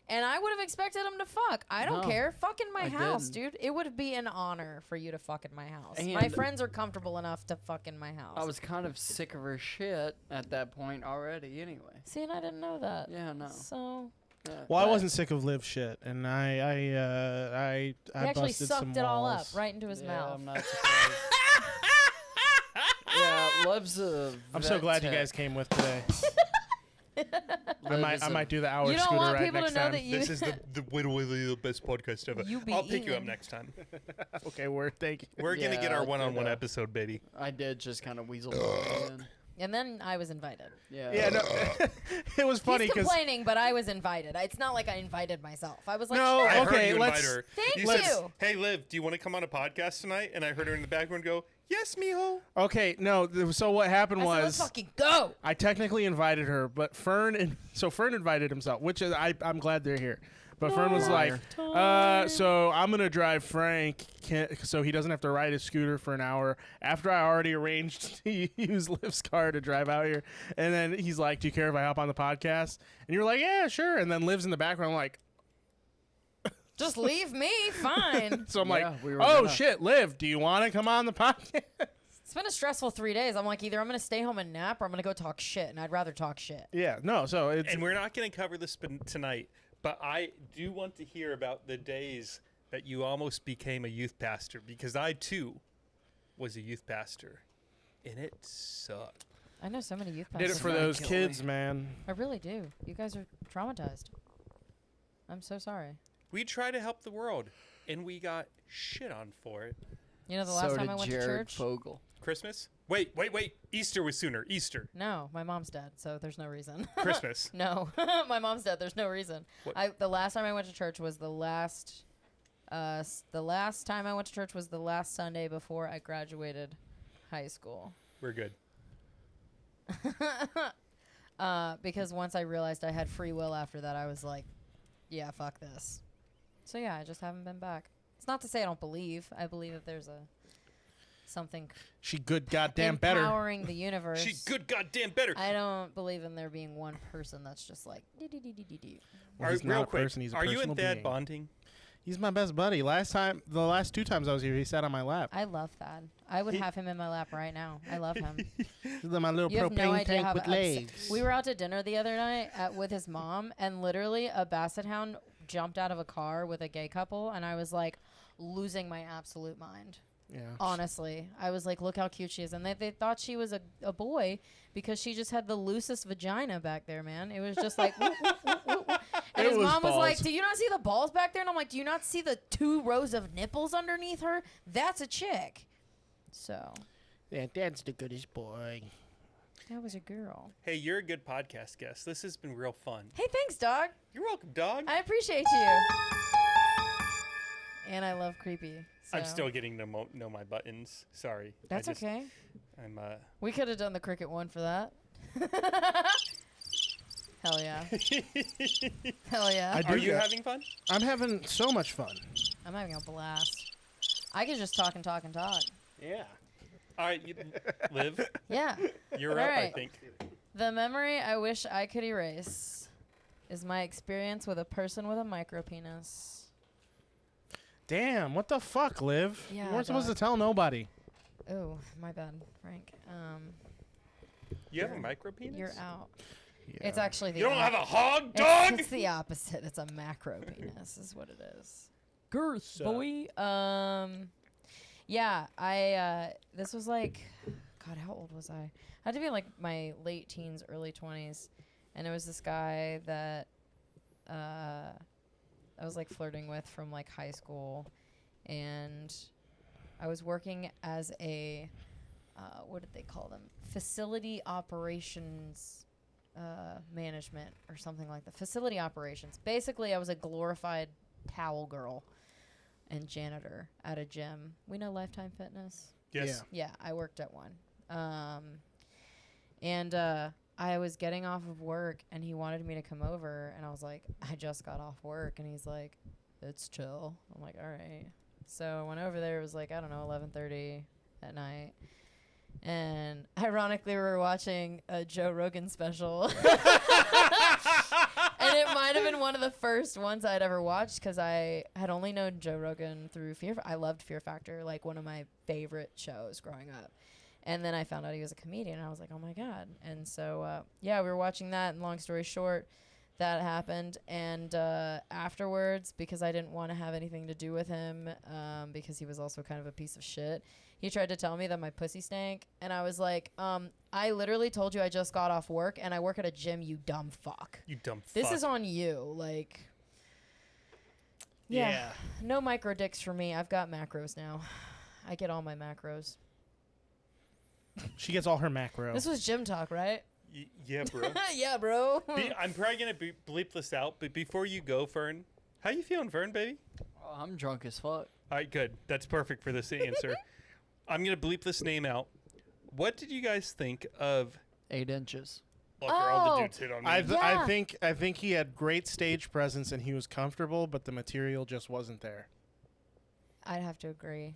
and I would have expected him to fuck. I don't No, care. Fuck in my I house, didn't. dude. It would be an honor for you to fuck in my house. And- My friends are comfortable enough to fuck in my house. I was kind of sick of her shit at that point already anyway. See, and I didn't know that. Yeah, no. So Yeah. Well, I But- wasn't sick of Liv shit, and I he actually busted sucked some it all up walls. right into his Yeah, mouth. I'm not surprised. Yeah, Love's a I'm so vet glad you tech. guys came with today. Liv is I a- might do the hour You don't scooter want ride people to next know time. that you- This is the literally the best podcast ever. You be I'll pick you up eating. next time. Okay, word. Thank you. We're going to Yeah, get our I'll do one-on-one that. episode, baby. I did just kind of weasel my way in. And then I was invited. Yeah. Yeah, no, it was funny He's because complaining, but I was invited. It's not like I invited myself. I was like, No, sure. I okay, heard you let's- invite her. Thank said, you. Hey, Liv, do you want to come on a podcast tonight? And I heard her in the background go, yes, mijo. okay, no. So what happened I said, let's was fucking go. I technically invited her, but Fearn invited himself, which is I'm glad they're here. But Fearn was like, so I'm gonna drive Frank, so he doesn't have to ride his scooter for an hour. After I already arranged to use Liv's car to drive out here, and then he's like, "Do you care if I hop on the podcast?" And you're like, "Yeah, sure." And then Liv's in the background, like, Just leave me. Fine. so I'm Yeah, like, we were "Oh gonna- shit, Liv, do you want to come on the podcast?" It's been a stressful 3 days. I'm like, either I'm going to stay home and nap or I'm going to go talk shit. And I'd rather talk shit. Yeah, no. So it's And we're not going to cover this tonight, but I do want to hear about the days that you almost became a youth pastor, because I, too, was a youth pastor, and it sucked. I know so many youth did pastors. it for Somebody those kill kids, me. man. I really do. You guys are traumatized. I'm so sorry. We try to help the world, and we got shit on for it. You know the last so time did I went Jared to church? Fogel. Christmas? Wait. Easter was sooner. Easter. No, my mom's dead, so there's no reason. Christmas. No, my mom's dead. There's no reason. What? The last time I went to church was the last. The last time I went to church was the last Sunday before I graduated high school. We're good. Because once I realized I had free will after that, I was like, yeah, fuck this. So yeah, I just haven't been back. It's not to say I don't believe. I believe that there's something She good goddamn better. empowering the universe. She good goddamn better. I don't believe in there being one person that's just like dee-dee-dee-dee-dee-dee. Well, he's real not a quick, person, he's a are you and personal Thad being. bonding? He's my best buddy. The last 2 times I was here, he sat on my lap. I love Thad. I would have him in my lap right now. I love him. He's my little You have no propane idea tank how with legs. We were out to dinner the other night with his mom, and literally a basset hound jumped out of a car with a gay couple, and I was like losing my absolute mind. Yeah. Honestly, I was like, look how cute she is. And they thought she was a boy because she just had the loosest vagina back there, man. It was just like, woo, woo, woo, woo, woo. And It his was mom was like, balls. do you not see the balls back there? And I'm like, do you not see the 2 rows of nipples underneath her? That's a chick. So, Yeah, Dad's the goodest boy. that was a girl. Hey, you're a good podcast guest. This has been real fun. Hey, thanks, dog. You're welcome, dog. I appreciate you. And I love creepy. I'm so- still getting to know my buttons. Sorry. That's okay. I'm We could have done the cricket one for that. Hell yeah. Hell yeah. I do Are you that. having fun? I'm having so much fun. I'm having a blast. I could just talk and talk and talk. Yeah. All right, you Liv. Yeah. You're All up, I right. think. The memory I wish I could erase is my experience with a person with a micropenis. Damn, what the fuck, Liv? Yeah, You weren't supposed dog. to tell nobody. Oh, my bad, Frank. You have a micro penis? You're out. Yeah. It's actually the You don't have a hog, It's, dog? it's the opposite. It's a macro penis, is what it is. Girth, So- boy. Yeah, I this was like, God, how old was I? I had to be in like my late teens, early 20s, and it was this guy that I was like flirting with from like high school, and I was working as a what did they call them? Facility operations management or something like that. Facility operations. Basically, I was a glorified towel girl and janitor at a gym. We know Lifetime Fitness. Yes. Yeah, I worked at one. And I was getting off of work, and he wanted me to come over, and I was like, I just got off work, and he's like, it's chill. I'm like, all right. So I went over there. It was like, I don't know, 11:30 at night. And ironically, we were watching a Joe Rogan special. And it might have been one of the first ones I'd ever watched because I had only known Joe Rogan through I loved Fear Factor, like one of my favorite shows growing up. And then I found out he was a comedian, and I was like, oh my God. And so, yeah, we were watching that, and long story short, that happened. And afterwards, because I didn't want to have anything to do with him, because he was also kind of a piece of shit, he tried to tell me that my pussy stank. And I was like, I literally told you I just got off work, and I work at a gym, you dumb fuck. You dumb fuck. This is on you. Like, yeah. No micro dicks for me. I've got macros now. I get all my macros. She gets all her macro. This was gym talk, right? Yeah, bro. Yeah, bro. I'm probably going to bleep this out, but before you go, Fearn, how you feeling, Fearn, baby? Oh, I'm drunk as fuck. All right, good. That's perfect for this answer. I'm going to bleep this name out. What did you guys think of... 8 inches. Look, all the Oh. dudes hit on me. Yeah. I think he had great stage presence and he was comfortable, but the material just wasn't there. I'd have to agree.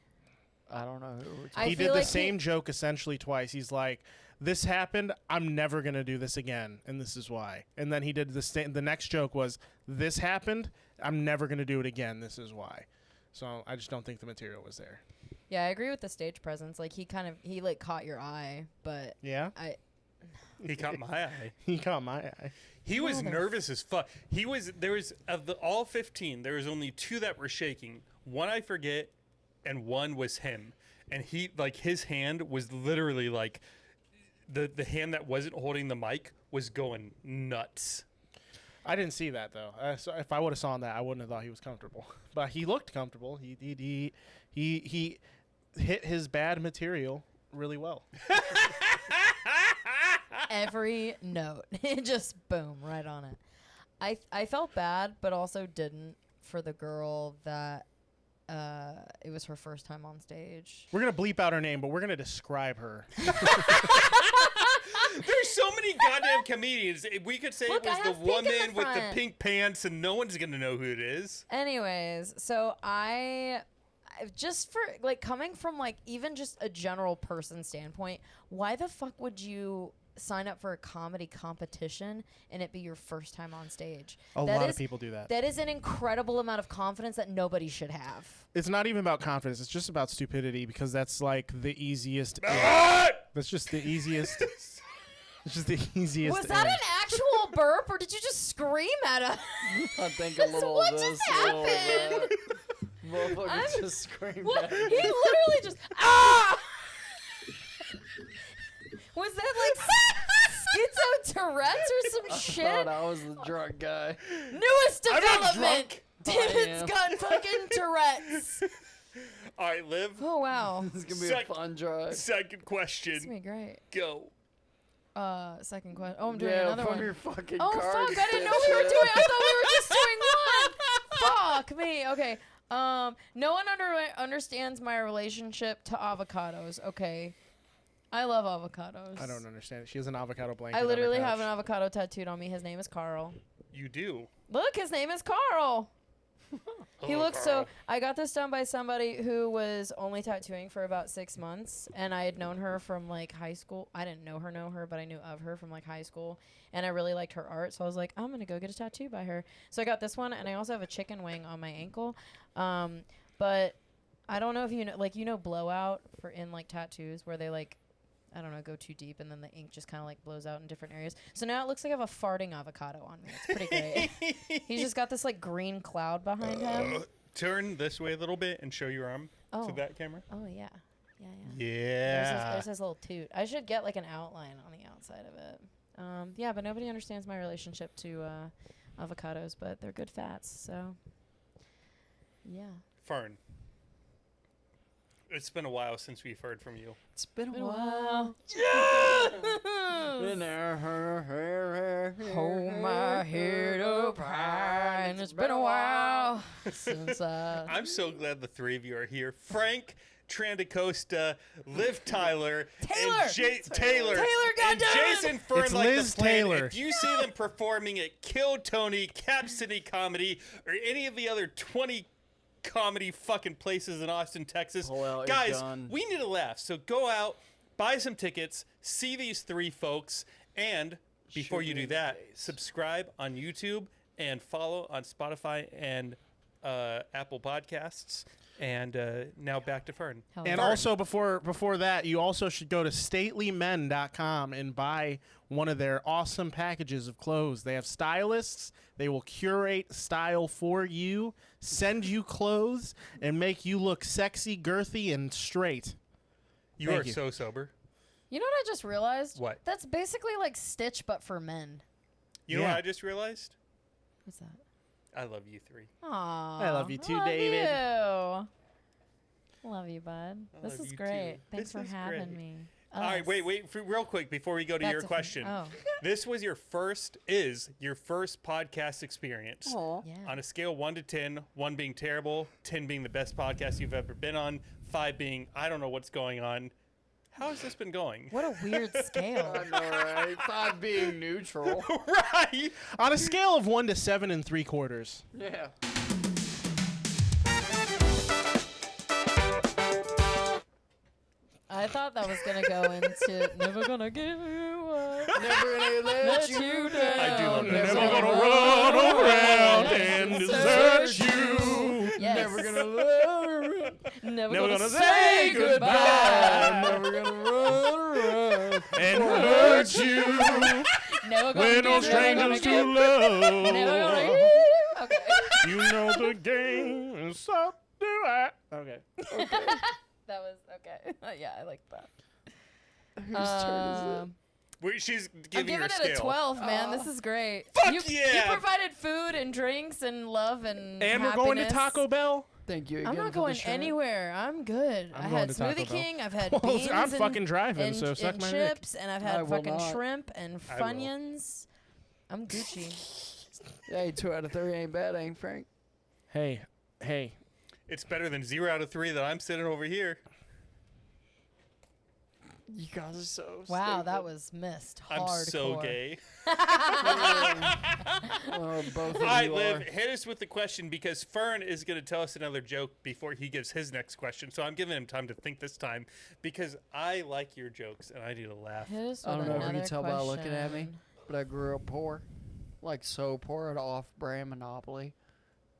I don't know who we're talking I He feel did the like same joke essentially twice. He's like, "This happened. I'm never gonna do this again, and this is why." And then he did the next joke was, "This happened. I'm never gonna do it again. This is why." So I just don't think the material was there. Yeah, I agree with the stage presence. Like he like caught your eye, but Yeah, He caught my eye. he caught my eye. He was Mother- nervous as fuck. There was of the all 15, there was only 2 that were shaking. One I forget, and one was him. And he, like, his hand was literally like the hand that wasn't holding the mic was going nuts. I didn't see that though. So if I would have saw that, I wouldn't have thought he was comfortable. But he looked comfortable. He hit his bad material really well. every note, just boom, right on it. I felt bad, but also didn't for the girl that it was her first time on stage. We're gonna bleep out her name, but we're gonna describe her. There's so many goddamn comedians. We could say Look, it I was have the pink in the woman with the front. pink pants, and no one's gonna know who it is. Anyways, so I just for like coming from like even just a general person standpoint, why the fuck would you sign up for a comedy competition and it be your first time on stage? A lot of people do that. That is an incredible amount of confidence that nobody should have. It's not even about confidence. It's just about stupidity because that's like the easiest. That's just the easiest. It's just the easiest. Was that end. an actual burp or did you just scream at us? I think a little What of this. just happened? Motherfucker I'm- just screamed What? at He me. literally just Was that like schizo Tourette's or some I thought shit? I was the drunk guy. Newest I'm not development. drunk. David's am. got fucking Tourette's. All right, Liv. Oh wow, It's gonna be Sec- a fun drive. Second it's question. gonna be great. Go. Second question. Oh, I'm doing Yeah, another from one. your fucking Oh car. fuck! I didn't know we were doing. I thought we were just doing one. Fuck me. Okay. No one understands my relationship to avocados. Okay. I love avocados. I don't understand it. She has an avocado blanket. I on her literally couch. have an avocado tattooed on me. His name is Carl. You do. Look, his name is Carl. He Hello, looks Carl. so. I got this done by somebody who was only tattooing for about 6 months, and I had known her from like high school. I didn't know her, but I knew of her from like high school, and I really liked her art. So I was like, I'm gonna go get a tattoo by her. So I got this one, and I also have a chicken wing on my ankle. But I don't know if you know, like, blowout for in like tattoos where they like, I don't know, go too deep and then the ink just kind of like blows out in different areas. So now it looks like I have a farting avocado on me. It's pretty great. He's just got this like green cloud behind him. Turn this way a little bit and show your arm to that camera. Oh yeah. Yeah. Yeah. There's this little toot. I should get like an outline on the outside of it. Yeah, but nobody understands my relationship to avocados, but they're good fats. So yeah. Fearn. It's been a while since we've heard from you. It's been a while. Hold my head up high, and it's been a while since I'm so glad the three of you are here. Frank Trandacosta, Liv Tyler, Taylor! and Taylor, and Jason Fearn It's like Liz the plan. Taylor. If you see them performing at Kill Tony, Cap City Comedy, or any of the other 20 comedy fucking places in Austin, Texas, Pull out your guys, gun. we need a laugh. So go out, buy some tickets, see these three folks, and before Shoot you me do in the that, face. subscribe on YouTube and follow on Spotify and Apple Podcasts. And now back to Fearn. And also before that, you also should go to statelymen.com and buy one of their awesome packages of clothes. They have stylists. They will curate style for you, send you clothes, and make you look sexy, girthy, and straight. You Thank are you. so sober. You know what I just realized? What? That's basically like Stitch, but for men. You know Yeah. what I just realized? What's that? I love you three. Aww. I love you too, love David. You. Love you, bud. I This love is you great. too. Thanks This for is having great. me. All right, Us. wait, real quick before we go to Back your to- question. oh. This was your first podcast experience. Aw. Yeah. On a scale of 1 to 10, 1 being terrible, 10 being the best podcast you've ever been on, 5 being I don't know what's going on. How has this been going? What a weird scale. I know, right? 5 being neutral. Right. On a scale of 1 to 7 3/4. Yeah. I thought that was gonna go into never gonna give you up, Never gonna let you down. I do love that Never song. gonna run around and desert you. Yes. Never gonna love. Never Never gonna gonna say say goodbye. Never gonna run around. And hurt you Never gonna when no give, strangers to never gonna love. give. Okay. You know the game, and so do I. Okay. That was okay. Yeah, I like that. Whose turn is it? Wait, she's I'm giving giving her it scale. a 12, man. This is great. Fuck you, yeah! You provided food and drinks and love and And we're going to happiness. Taco Bell. Thank you again I'm not for the going shrimp. anywhere. I'm good. I'm I going had to Taco Smoothie Bell. King. I've had Well, beans I'm and, fucking driving, and, so suck and my dick. chips, and I've I had will fucking not. shrimp and I will. Funyuns. I'm Gucci. Hey, 2 out of 3 ain't bad, ain't Frank? Hey. It's better than 0 out of 3 that I'm sitting over here. You guys are so Wow, stupid. that was missed. I'm Hardcore. so gay. Both of All right, you Liv, are. hit us with the question because Fearn is going to tell us another joke before he gives his next question. So I'm giving him time to think this time because I like your jokes and I need to laugh. Hit us I with don't know if you another can tell by looking at me, question. but I grew up poor. Like so poor at off-brand Monopoly.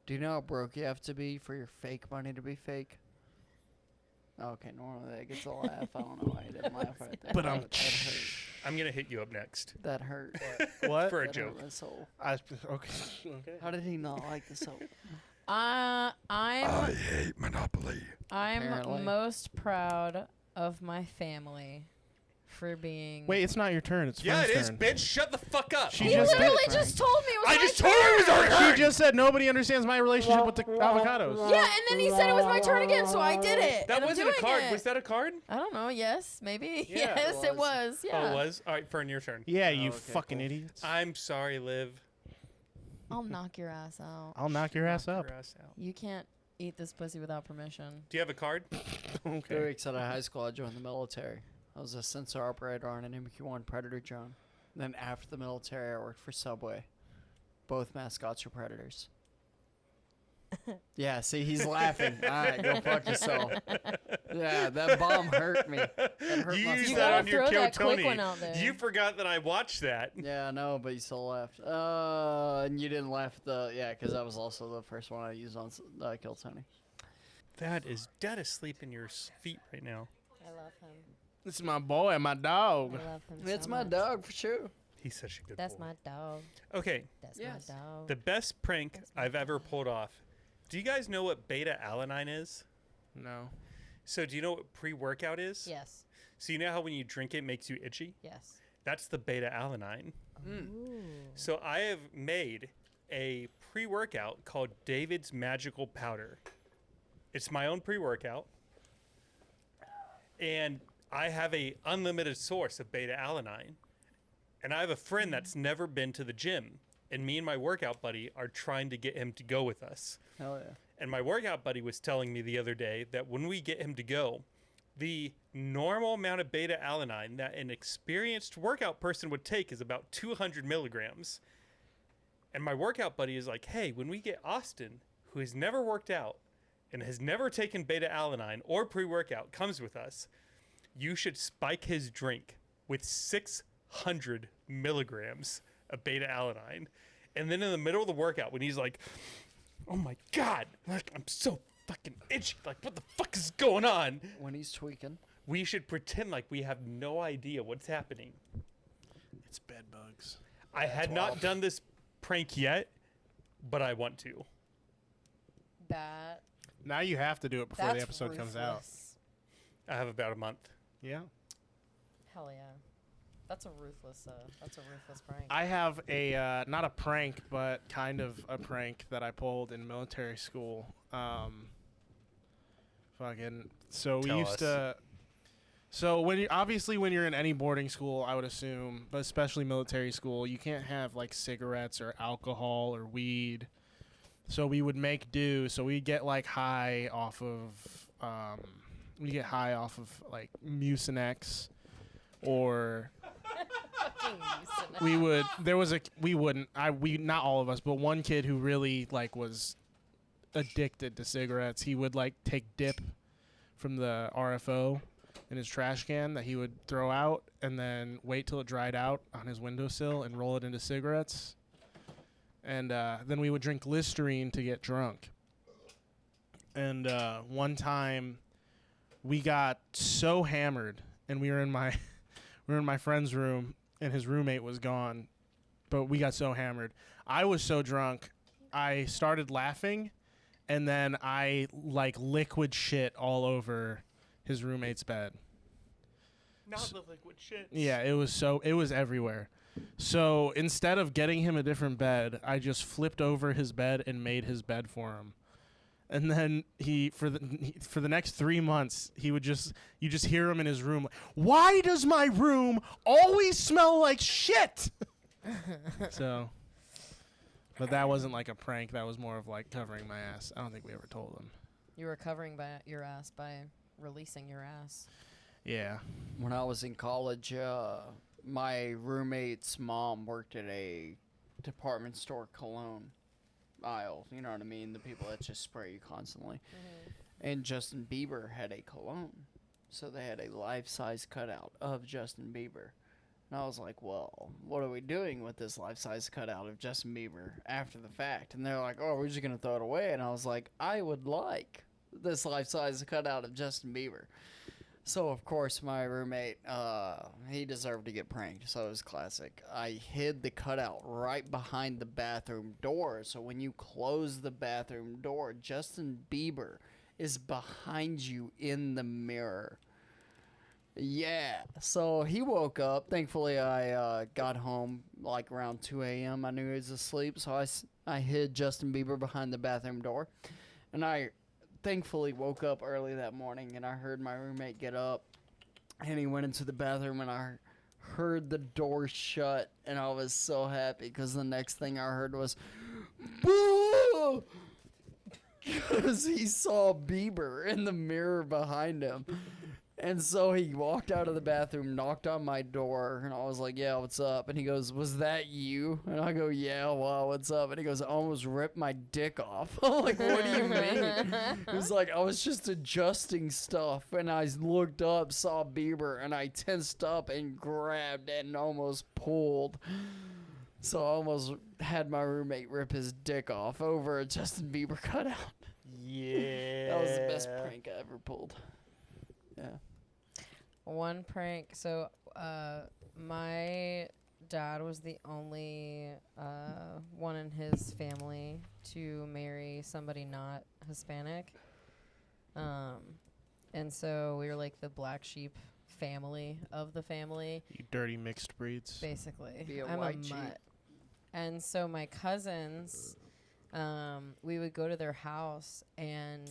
Do you know how broke you have to be for your fake money to be fake? Okay, normally that gets a laugh. I don't know why you didn't laugh right there. But that hurt. I'm going to hit you up next That hurt. What? for a That joke. hurt my soul. Okay. How did he not like the soap? I'm hate Monopoly. Apparently. most proud of my family for being. Wait, it's not your turn. It's Yeah, Fern's it is, turn. bitch. Shut the fuck up. She He just did literally it, Frank. just told me it was I my just told her it was turn. our turn. She just said nobody understands my relationship with the avocados. Yeah, and then he said it was my turn again, so I did it. That and I'm wasn't a doing card. it. Was that a card? I don't know. Yes, maybe. Yeah, yes, it it was. Yeah. Oh, it was? All right, Fearn, your turn. Yeah, you okay, fucking cool. idiots. I'm sorry, Liv. I'll knock your ass out. I'll knock your ass Knock up. your ass out. You can't eat this pussy without permission. Do you have a card? 3 Okay. weeks out of high school, I joined the military. I was a sensor operator on an MQ-1 Predator drone. Then after the military, I worked for Subway. Both mascots are predators. Yeah, see, he's laughing. All right, go fuck yourself. Yeah, that bomb hurt me. That hurt You my used You soul. that gotta on your throw Kill that quick Tony. one out there. You forgot that I watched that. Yeah, I know, but you still laughed. And you didn't laugh at the... Yeah, because that was also the first one I used on Kill Tony. Dad is dead asleep in your feet right now. I love him. This is my boy, my dog. I love him. It's so my much. dog for sure. He's such a good That's boy. my dog. Okay, That's Yes. my dog. the best prank That's my I've ever dog. pulled off. Do you guys know what beta-alanine is? No. So do you know what pre-workout is? Yes. So you know how when you drink it makes you itchy? Yes. That's the beta-alanine. Ooh. So I have made a pre-workout called David's Magical Powder. It's my own pre-workout. And I have a unlimited source of beta-alanine. And I have a friend that's never been to the gym. And me and my workout buddy are trying to get him to go with us. Hell yeah. And my workout buddy was telling me the other day that when we get him to go, the normal amount of beta-alanine that an experienced workout person would take is about 200 milligrams. And my workout buddy is like, hey, when we get Austin, who has never worked out and has never taken beta-alanine or pre-workout, comes with us, you should spike his drink with 600 milligrams of beta-alanine. And then in the middle of the workout, when he's like, oh my God, like, I'm so fucking itchy. Like, what the fuck is going on? When he's tweaking. We should pretend like we have no idea what's happening. It's bed bugs. I had not done this prank yet, but I want to. That. Now you have to do it before That's the episode comes out. ruthless. I have about a month. Yeah. Hell yeah. That's a ruthless prank. I have a not a prank, but kind of a prank that I pulled in military school. Fucking. So we Tell used us. to. So obviously when you're in any boarding school, I would assume, but especially military school, you can't have like cigarettes or alcohol or weed. So we would make do. So we get like high off of like Mucinex, or we would. There was a we wouldn't. We not all of us, but one kid who really like was addicted to cigarettes. He would like take dip from the RFO in his trash can that he would throw out, and then wait till it dried out on his windowsill and roll it into cigarettes. And then we would drink Listerine to get drunk. And one time, we got so hammered, and we were in my friend's room, and his roommate was gone. But we got so hammered. I was so drunk, I started laughing, and then I like liquid shit all over his roommate's bed. Not the liquid shit. Yeah, it was everywhere. So instead of getting him a different bed, I just flipped over his bed and made his bed for him. And then for the next 3 months, you just hear him in his room. Why does my room always smell like shit? So, but that wasn't like a prank. That was more of like covering my ass. I don't think we ever told him. You were covering your ass by releasing your ass. Yeah. When I was in college, my roommate's mom worked at a department store cologne aisle. You know what I mean? The people that just spray you constantly. Mm-hmm. And Justin Bieber had a cologne. So they had a life-size cutout of Justin Bieber. And I was like, well, what are we doing with this life-size cutout of Justin Bieber after the fact? And they're like, oh, we're just going to throw it away. And I was like, I would like this life-size cutout of Justin Bieber. So, of course, my roommate, he deserved to get pranked, so it was classic. I hid the cutout right behind the bathroom door, so when you close the bathroom door, Justin Bieber is behind you in the mirror. Yeah, so he woke up. Thankfully, I got home like around 2 a.m. I knew he was asleep, so I hid Justin Bieber behind the bathroom door, and I thankfully woke up early that morning, and I heard my roommate get up, and he went into the bathroom, and I heard the door shut, and I was so happy because the next thing I heard was boo, because he saw Bieber in the mirror behind him. And so he walked out of the bathroom, knocked on my door, and I was like, yeah, what's up? And he goes, was that you? And I go, yeah, well, what's up? And he goes, I almost ripped my dick off. I'm like, what do you mean? He was like, I was just adjusting stuff, and I looked up, saw Bieber, and I tensed up and grabbed and almost pulled. So I almost had my roommate rip his dick off over a Justin Bieber cutout. Yeah. That was the best prank I ever pulled. Yeah. One prank. So, my dad was the only one in his family to marry somebody not Hispanic. And so we were like the black sheep family of the family. You dirty mixed breeds. Basically. Be a I'm white a sheep. mutt. And so my cousins, we would go to their house and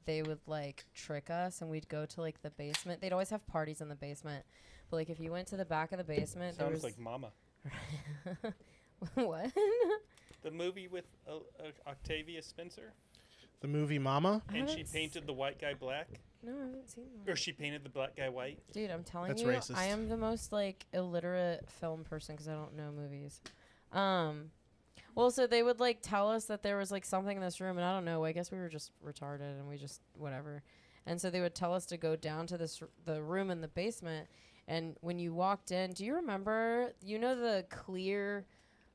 they would like trick us and we'd go to like the basement. They'd always have parties in the basement. But like if you went to the back of the basement, there Sounds was like Mama. what? The movie with Octavia Spencer? The movie Mama? And she haven't painted the white guy black? No, I haven't seen that. Or she painted the black guy white? Dude, I'm telling That's you, racist. I am the most like illiterate film person because I don't know movies. Well, so they would like tell us that there was like something in this room, and I don't know. I guess we were just retarded, and we just whatever. And so they would tell us to go down to the room in the basement. And when you walked in, do you remember? You know the clear,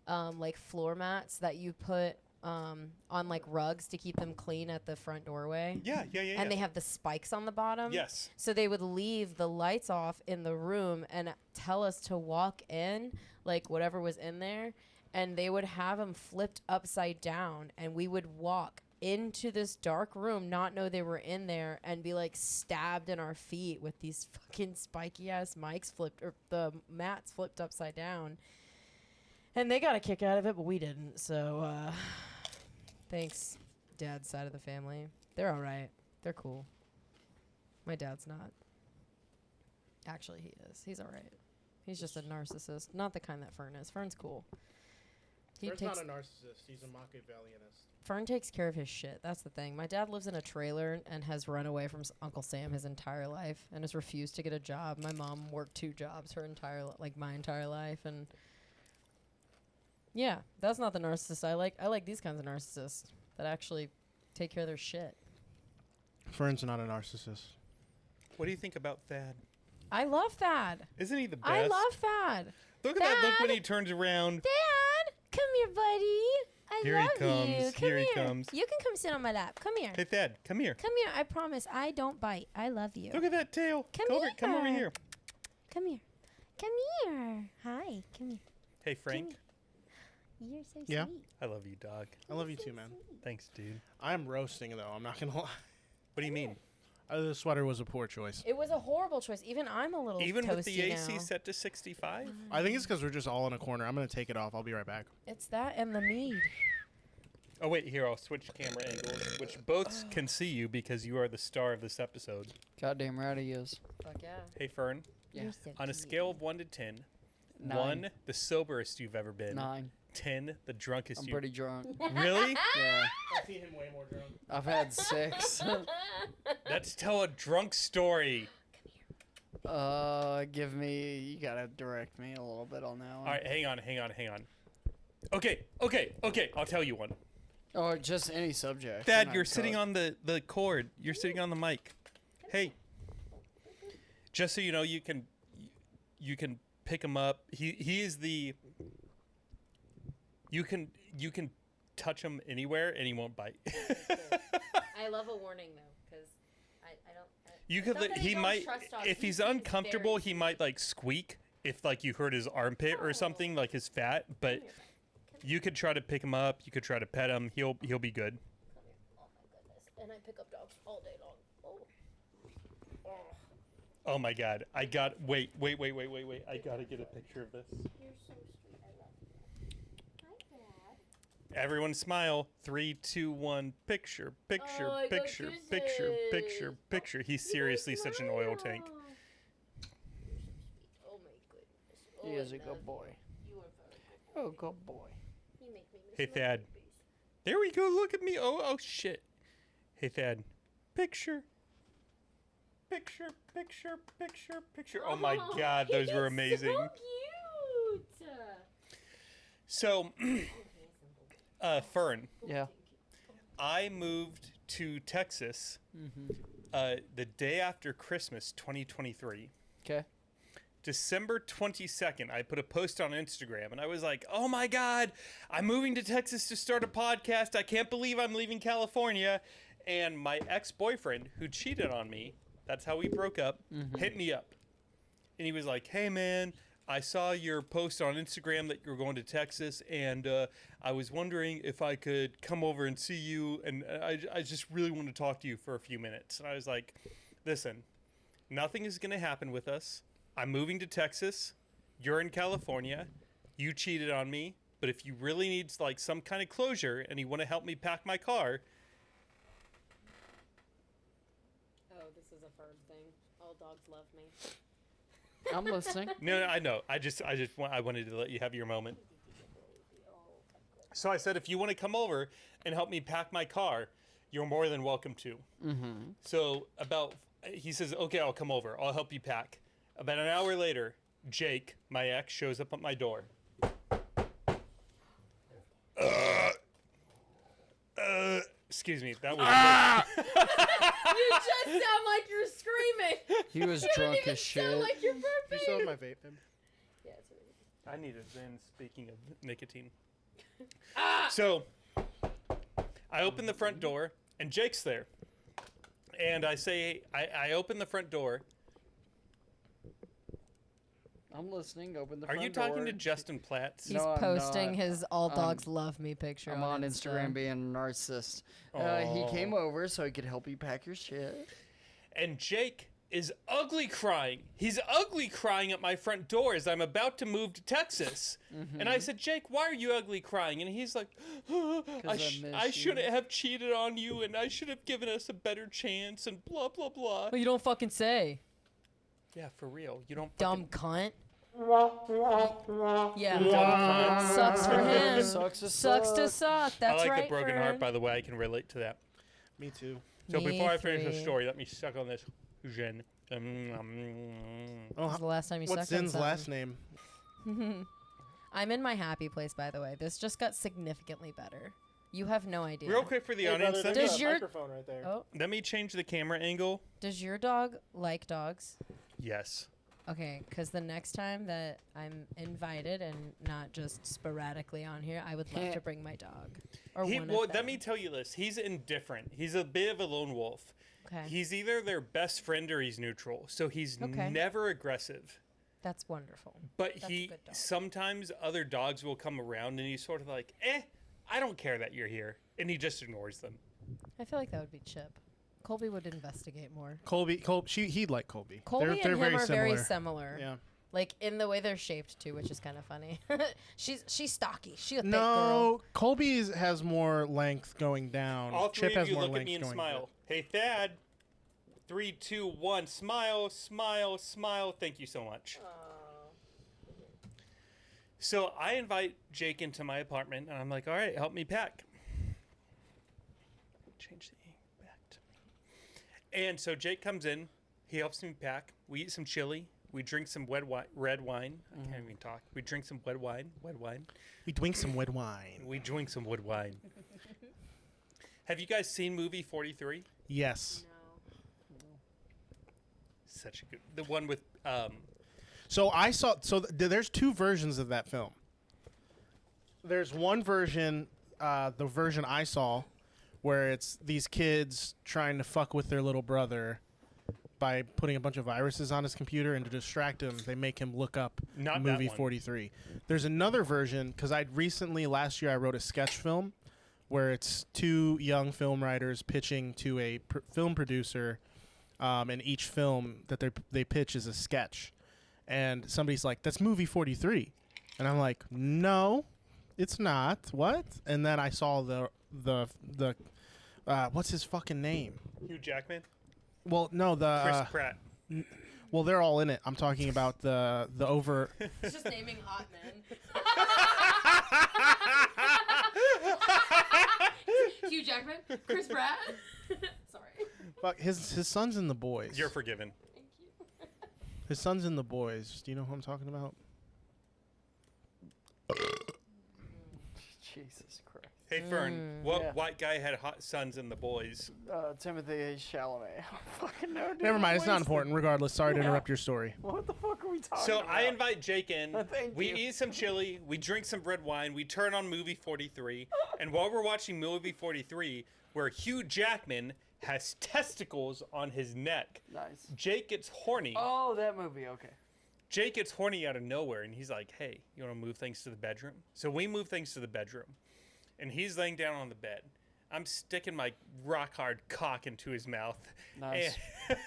like floor mats that you put on like rugs to keep them clean at the front doorway. Yeah. And they have the spikes on the bottom. Yes. So they would leave the lights off in the room and tell us to walk in, like whatever was in there, and they would have them flipped upside down, and we would walk into this dark room, not know they were in there, and be like stabbed in our feet with these fucking spiky ass mics flipped, or the mats flipped upside down. And they got a kick out of it, but we didn't. So, thanks, dad's side of the family. They're all right. They're cool. My dad's not. Actually, he is. He's all right. He's just a narcissist. Not the kind that Fearn is. Fearn's cool. Fern's not a narcissist. He's a Machiavellianist. Fearn takes care of his shit. That's the thing. My dad lives in a trailer and has run away from Uncle Sam his entire life and has refused to get a job. My mom worked 2 jobs her entire my entire life, and yeah, that's not the narcissist I like. I like these kinds of narcissists that actually take care of their shit. Fern's not a narcissist. What do you think about Thad? I love Thad. Isn't he the best? I love Thad. Look at that look when Thad! he turns around. Dad, come here, buddy. I Here he love comes. you. Come Here he comes. You can come sit on my lap. Come here. Hey, Thad, come here. Come here. I promise. I don't bite. I love you. Look at that tail. Come Come over here. here. Come here. Come here. Hi. Come here. Hey, Frank. You're so Yeah? sweet. I love you, dog. I love you too, man. Thanks, dude. I'm roasting, though. I'm not going to lie. What do you mean? The sweater was a poor choice. It was a horrible choice. Even I'm a little Even with the toasty AC now. set to 65? I think it's because we're just all in a corner. I'm going to take it off. I'll be right back. It's that and the mead. Oh, wait, here, I'll switch camera angles, which both can see you because you are the star of this episode. Goddamn right he is. Fuck yeah. Hey, Fern, Yeah. You're so on a cute. scale of 1 to 10, 9. 1, the soberest you've ever been. 9. 10, the drunkest I'm you've pretty drunk. Really? Yeah. I see him way more drunk. I've had 6. Let's tell a drunk story. Give me. You gotta direct me a little bit on that one. All right, hang on. Okay, I'll tell you one. Or just any subject. Thad, you're sitting on the cord. You're sitting on the mic. Hey, just so you know, you can pick him up. He is the. You can touch him anywhere and he won't bite. I love a warning though, because I don't. You could he might if he's uncomfortable, he might like squeak if like you hurt his armpit or something like his fat. But you could try to pick him up. You could try to pet him. He'll be good. Come here. Oh my goodness. And I pick up dogs all day long. Oh. Oh my God! I got wait! I gotta get a picture of this. You're so sweet. I love you. Hi, Dad. Everyone smile. 3, 2, 1. Picture. Oh, I got Picture. He's seriously such an oil tank. You're so sweet. Oh my goodness. Oh, He is I a good love boy. You. You are very good. Oh, good boy. You make me miss Hey, my Thad. babies. There we go. Look at me. Oh shit. Hey Thad. Picture. Oh my God, those were amazing. So cute. So, Fern, Yeah. I moved to Texas the day after Christmas 2023. Okay. December 22nd, I put a post on Instagram and I was like, oh my God, I'm moving to Texas to start a podcast. I can't believe I'm leaving California. And my ex-boyfriend, who cheated on me, that's how we broke up, hit me up. And he was like, hey, man, I saw your post on Instagram that you're going to Texas, and I was wondering if I could come over and see you, and I just really want to talk to you for a few minutes. And I was like, listen, nothing is going to happen with us. I'm moving to Texas. You're in California. You cheated on me. But if you really need like some kind of closure and you want to help me pack my car. Oh, this is a Fearn thing. All dogs love me. I'm listening. No, I know. I wanted to let you have your moment. So I said, if you want to come over and help me pack my car, you're more than welcome to. Mm-hmm. So he says, okay, I'll come over. I'll help you pack. About an hour later, Jake, my ex, shows up at my door. Excuse me. That was. You just sound like you're screaming. He was drunk as shit. Sound like you're You burping. still have my vape, babe? Yeah, it's really I need a Zen, speaking of nicotine. So, I open the front door, and Jake's there. And I say, I open the front door. I'm listening. Open the Are front you door. talking to Justin Platts? He's No, I'm posting not. his all dogs love me picture. I'm on Insta. Instagram being a narcissist. He Aw. came over so he could help you pack your shit. And Jake is ugly crying. He's ugly crying at my front door as I'm about to move to Texas. And I said, Jake, why are you ugly crying? And he's like, I miss shouldn't you." have cheated on you, and I should have given us a better chance, and blah, blah, blah. Well, you don't fucking say. Yeah, for real. You don't Dumb fucking... cunt. Yeah. Sucks for him. Sucks to suck. That's I like right. the broken Fearn. heart, by the way. I can relate to that. Me too. So Me before I finish the three. story, let me suck on this Zen. Oh, When was the last time you what's sucked on Zin's last name? I'm in my happy place, by the way. This just got significantly better. You have no idea. Real quick for the Hey, audience, brother, let, there's Does a your- microphone right there. Oh, let me change the camera angle. does your dog like dogs? Yes. Okay, because the next time that I'm invited and not just sporadically on here, I would love to bring my dog. Or one of them. Let me tell you this. He's indifferent. He's a bit of a lone wolf. Okay. He's either their best friend or he's neutral. So he's Okay. never aggressive. That's wonderful. But That's a good dog. sometimes other dogs will come around and he's sort of like, I don't care that you're here. And he just ignores them. I feel like that would be Chip. Colby would investigate more. He'd like Colby. Colby they're and him are very similar. Yeah. Like in the way they're shaped too, which is kind of funny. she's stocky. She's a thick No, girl. Colby has more length going down. All three Chip of has you more look at length me and going smile. up. Hey, Thad. 3, 2, 1. Smile, smile, smile. Thank you so much. So I invite Jake into my apartment, and I'm like, all right, help me pack. Change the ink back to me. And so Jake comes in. He helps me pack. We eat some chili. We drink some red wine. I can't even talk. We drink some red wine. We drink some red wine. We drink some wood wine. Have you guys seen movie 43? Yes. No. Such a good... The one with... So I saw. There's two versions of that film. There's one version, the version I saw, where it's these kids trying to fuck with their little brother by putting a bunch of viruses on his computer, and to distract him, they make him look up Not that movie one. 43. There's another version, because last year I wrote a sketch film where it's two young film writers pitching to a film producer, and each film that they pitch is a sketch. And somebody's like, that's movie 43. And I'm like, no, it's not. What? And then I saw the what's his fucking name? Hugh Jackman? Well, no, Chris Pratt. well, they're all in it. I'm talking about the over. It's just naming hot men. Hugh Jackman, Chris Pratt. Sorry. Fuck, his son's in The Boys. You're forgiven. Thank you. His son's in The Boys. Do you know who I'm talking about? Jesus Christ. Hey, Fearn, what Yeah. white guy had hot sons in The Boys? Timothy Chalamet. I don't fucking know, dude. Never mind. It's not Wasted. important. Regardless, sorry to interrupt your story. What the fuck are we talking So about? I invite Jake in. Thank We you. eat some chili. We drink some red wine. We turn on movie 43. And while we're watching movie 43, where Hugh Jackman has testicles on his neck, Nice. Jake gets horny. Oh, that movie. Okay. Jake gets horny out of nowhere, and he's like, hey, you want to move things to the bedroom? So we move things to the bedroom. And he's laying down on the bed. I'm sticking my rock hard cock into his mouth. Nice. And-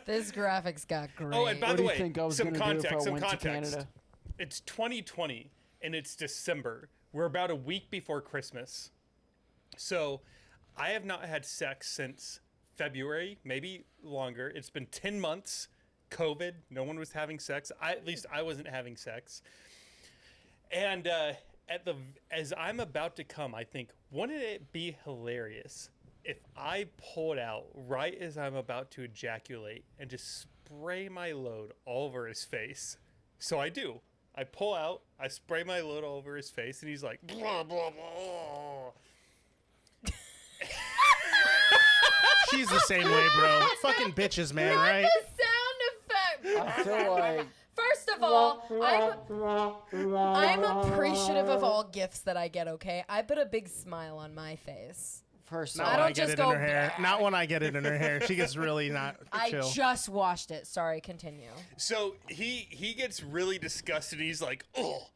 This graphics got great. oh, and by What the do you way, think I was some gonna do if I context, some went to context. Canada? It's 2020, and it's December. We're about a week before Christmas. So I have not had sex since February, maybe longer. It's been 10 months. COVID. No one was having sex. At least I wasn't having sex. And as I'm about to come, I think, wouldn't it be hilarious if I pulled out right as I'm about to ejaculate and just spray my load all over his face? So I do. I pull out, I spray my load all over his face, and he's like, blah, blah, blah. She's the same way, bro. Fucking bitches, man, right? The sound effect. I feel like First of all, I'm appreciative of all gifts that I get. Okay, I put a big smile on my face. first Not off, when don't I get just it in go her hair. back. Not when I get it in her hair. She gets really not I chill. just washed it. Sorry, continue. So he gets really disgusted. He's like, oh,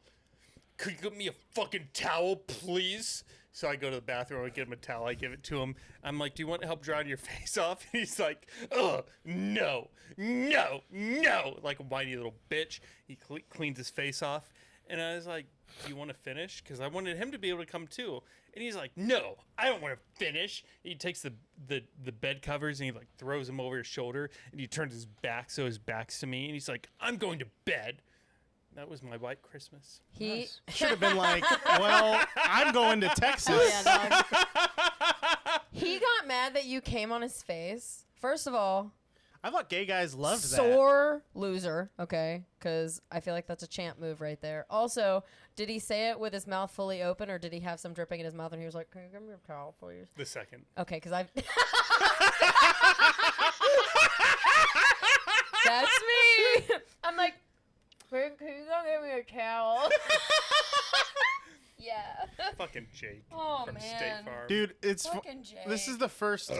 could you get me a fucking towel, please? So I go to the bathroom, I get him a towel, I give it to him. I'm like, do you want help drying your face off? And he's like, oh, no, like a whiny little bitch. He cleans his face off. And I was like, do you want to finish? Because I wanted him to be able to come too. And he's like, no, I don't want to finish. He takes the bed covers and he like throws them over his shoulder and he turns his back so his back's to me. And he's like, I'm going to bed. That was my white Christmas. He Should have been like, well, I'm going to Texas. yeah, dog. He got mad that you came on his face. First of all, I thought gay guys loved that. sore loser, okay? Because I feel like that's a champ move right there. Also, did he say it with his mouth fully open, or did he have some dripping in his mouth and he was like, can you give me a towel, please? The second. Okay, because I've... That's me! I'm like, can you go give me a towel? Yeah. Fucking Jake Oh, from man. State Farm. Dude, it's Fucking Jake. this is the first.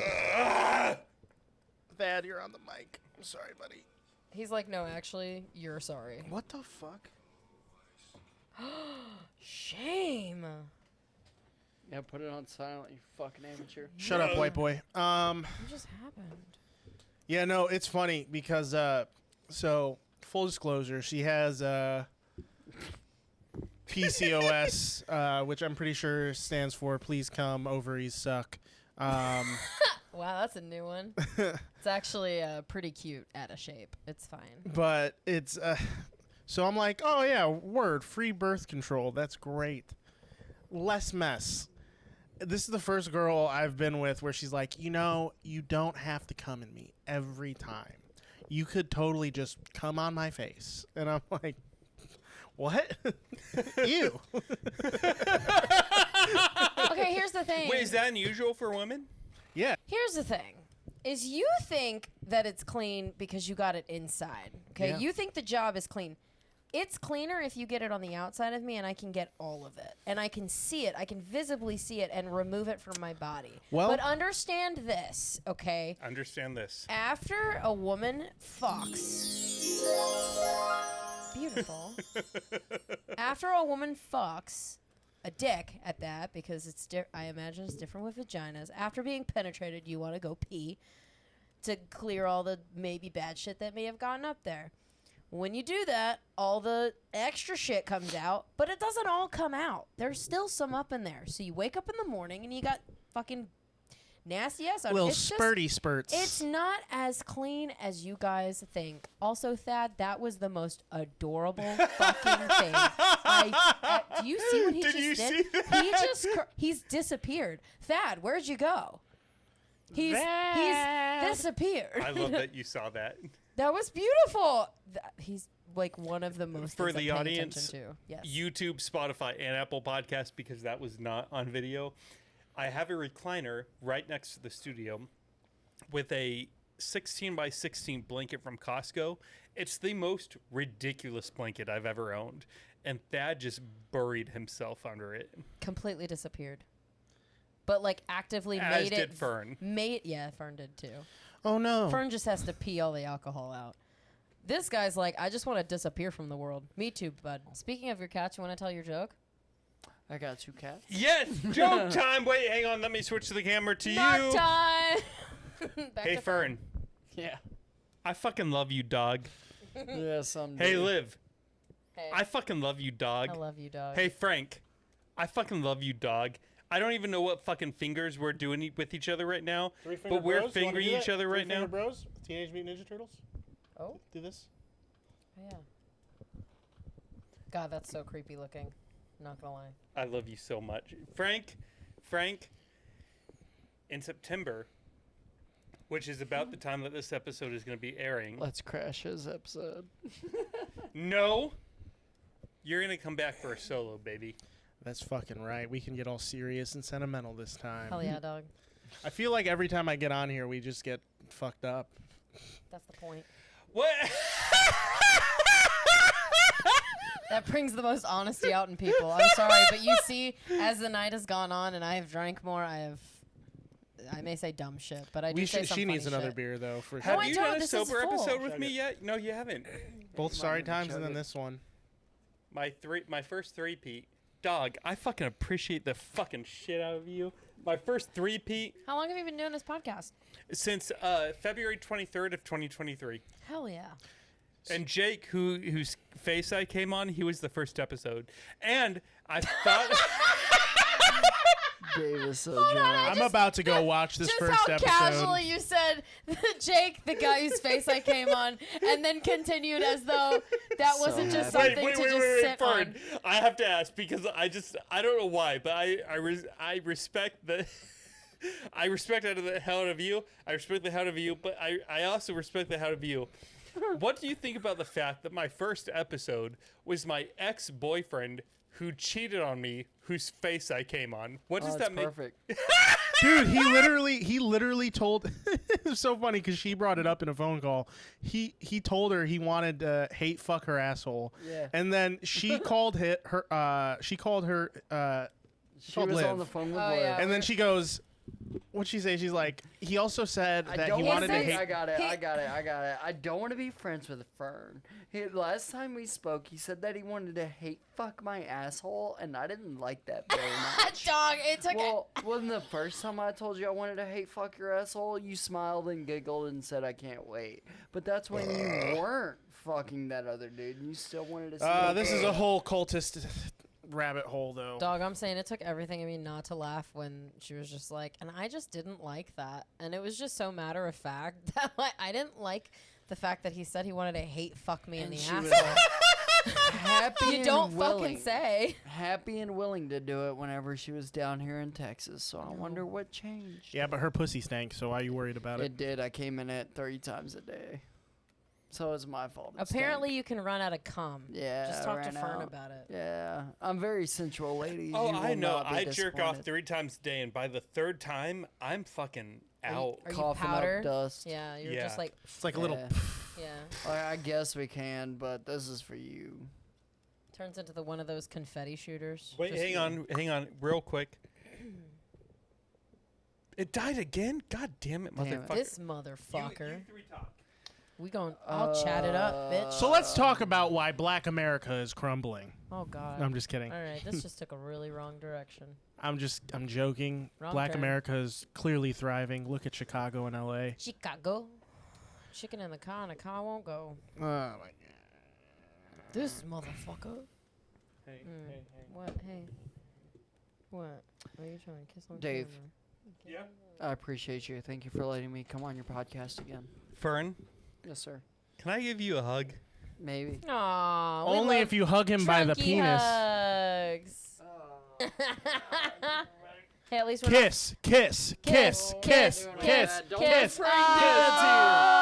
Thad, you're on the mic. I'm sorry, buddy. He's like, no, actually, you're sorry. What the fuck? Shame. yeah, put it on silent, you fucking amateur. Shut up, white boy. What just happened? Yeah, no, it's funny because so full disclosure, she has PCOS, which I'm pretty sure stands for Please Come Ovaries Suck. Wow, that's a new one. It's actually pretty cute out of shape. It's fine. But it's so I'm like, oh yeah, word, free birth control. That's great. Less mess. This is the first girl I've been with where she's like, you know, you don't have to come in me every time. You could totally just come on my face. And I'm like, what? Ew. Okay, here's the thing. Wait, is that unusual for women? Yeah. Here's the thing. Is you think that it's clean because you got it inside. Okay? Yeah. You think the job is clean. It's cleaner if you get it on the outside of me and I can get all of it. And I can see it. I can visibly see it and remove it from my body. Well- but understand this, okay? Understand this. After a woman fucks. Beautiful. After a woman fucks a dick at that, because it's I imagine it's different with vaginas. After being penetrated, you want to go pee to clear all the maybe bad shit that may have gotten up there. When you do that, all the extra shit comes out, but it doesn't all come out. There's still some up in there. So you wake up in the morning and you got fucking nasty ass on. Little It's just- spurty spurts. It's not as clean as you guys think. Also, Thad, that was the most adorable fucking thing. Do you see what he Did just you did? see that? He's disappeared. Thad, where'd you go? He's disappeared. I love that you saw that. That was beautiful. like one of the most For things the I'm paying audience, attention to. Yes. YouTube, Spotify, and Apple Podcasts, because that was not on video. I have a recliner right next to the studio with a 16 by 16 blanket from Costco. It's the most ridiculous blanket I've ever owned. And Thad just buried himself under it. Completely disappeared. But like actively As made it. did Fearn. Fearn did too. Oh no. Fearn just has to pee all the alcohol out. This guy's like, I just want to disappear from the world. Me too, bud. Speaking of your cats, you want to tell your joke? I got 2 cats. Yes! Joke time! Wait, hang on. Let me switch the camera to Knock you. time! Hey, Fearn. Yeah. I fucking love you, dog. Yeah, some. Hey, Liv. Hey, I fucking love you, dog. I love you, dog. Hey, Frank. I fucking love you, dog. I don't even know what fucking fingers we're doing with each other right now, but we're fingering each other right now. Bros, Teenage Mutant Ninja Turtles. Oh? Do this. Oh, yeah. God, that's so creepy looking. Not gonna lie. I love you so much. Frank, in September, which is about the time that this episode is going to be airing. Let's crash his episode. No. You're going to come back for a solo, baby. That's fucking right. We can get all serious and sentimental this time. Hell yeah, dog. I feel like every time I get on here, we just get fucked up. That's the point. What? That brings the most honesty out in people. I'm sorry, but you see, as the night has gone on and I have drank more, I may say dumb shit, but I do say some She funny needs another shit. beer though. For Have I you don't. done a This is sober full. episode with me yet? No, you haven't. both sorry times and chug then it. this one. My first three-peat. Dog, I fucking appreciate the fucking shit out of you. My first three-peat How long have you been doing this podcast? since February 23rd of 2023. Hell yeah. And Jake, whose face I came on, he was the first episode. And I thought... Dave is so on, drunk. I'm about to go watch this Just first how episode. casually you said Jake, the guy whose face I came on, and then continued as though that wasn't just happy. something to just sit on. Fern. I have to ask because I don't know why, but I respect the... I respect the hell out of you. I respect the hell out of you, but I also respect the hell out of you. What do you think about the fact that my first episode was my ex-boyfriend who cheated on me, whose face I came on? What does that make? Perfect. Dude, he literally told. It was so funny because she brought it up in a phone call. He told her he wanted to hate fuck her asshole. Yeah. And then she called her. She called Was Liv. on the phone with Oh, Liv. yeah. And then she goes, what'd she say? She's like, he also said I that don't he want wanted to to be. hate. I got it. I don't want to be friends with Fern. Last time we spoke, he said that he wanted to hate fuck my asshole, and I didn't like that very much. Dog, it took Well, wasn't the first time I told you I wanted to hate fuck your asshole, you smiled and giggled and said I can't wait. But that's when you weren't fucking that other dude, and you still wanted to see. This is a whole cultist rabbit hole, though. Dog, I'm saying it took everything in me not to laugh when she was just like, and I just didn't like that. And it was just so matter of fact that like, I didn't like the fact that he said he wanted to hate fuck me in And the she was asshole. happy You and don't willing. fucking say. Happy and willing to do it whenever she was down here in Texas. So I wonder what changed. Yeah, but her pussy stank, so why are you worried about it? It did. I came in it 30 times a day. So it's my fault. It Apparently, stank. you can run out of cum. Yeah, Just talk to ran Fearn out. about it. Yeah, I'm very sensual, ladies. Oh, You I will know. not be I jerk off disappointed. 3 times a day, and by the 3rd time, I'm fucking out. Are you Coughing up powder? dust. Yeah, you're Yeah. just like, It's like a little. Yeah. yeah. I guess we can, but this is for you. Turns into one of those confetti shooters. Wait, Just- hang on, real quick. It died again? God damn it, Damn it. motherfucker. This motherfucker. You 3 talk. I'll chat it up, bitch. So let's talk about why Black America is crumbling. Oh, God. No, I'm just kidding. All right, this just took a really wrong direction. I'm joking. Wrong Black turn. America is clearly thriving. Look at Chicago and LA. Chicago. Chicken in the car and the car won't go. Oh my god. This motherfucker. Hey, hey. What? Hey. What? Are you trying to kiss on Dave. camera? Yeah. I appreciate you. Thank you for letting me come on your podcast again. Fern, Yes, sir. can I give you a hug? Maybe. Aw, we Only love if you hug him by the trunky penis. Hugs. Hey, at least we're Kiss, kiss, kiss, kiss, Kiss. kiss, Kiss. kiss.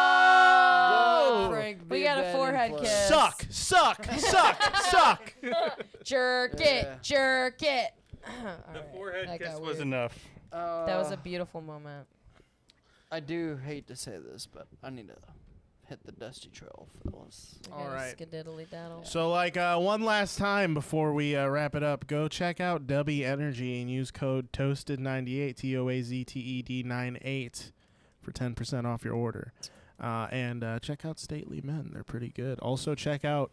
Oh! Don't Frank. We got a forehead kiss. Suck. Jerk Yeah. it. Jerk it. The forehead that kiss got was weird. enough. That was a beautiful moment. I do hate to say this, but I need to hit the dusty trail, fellas. We All gotta right. Skididdly daddle. So, one last time before we wrap it up, go check out Dubby Energy and use code TOASTED98, TOAZTED98, for 10% off your order. And check out Stately Men. They're pretty good. Also, check out,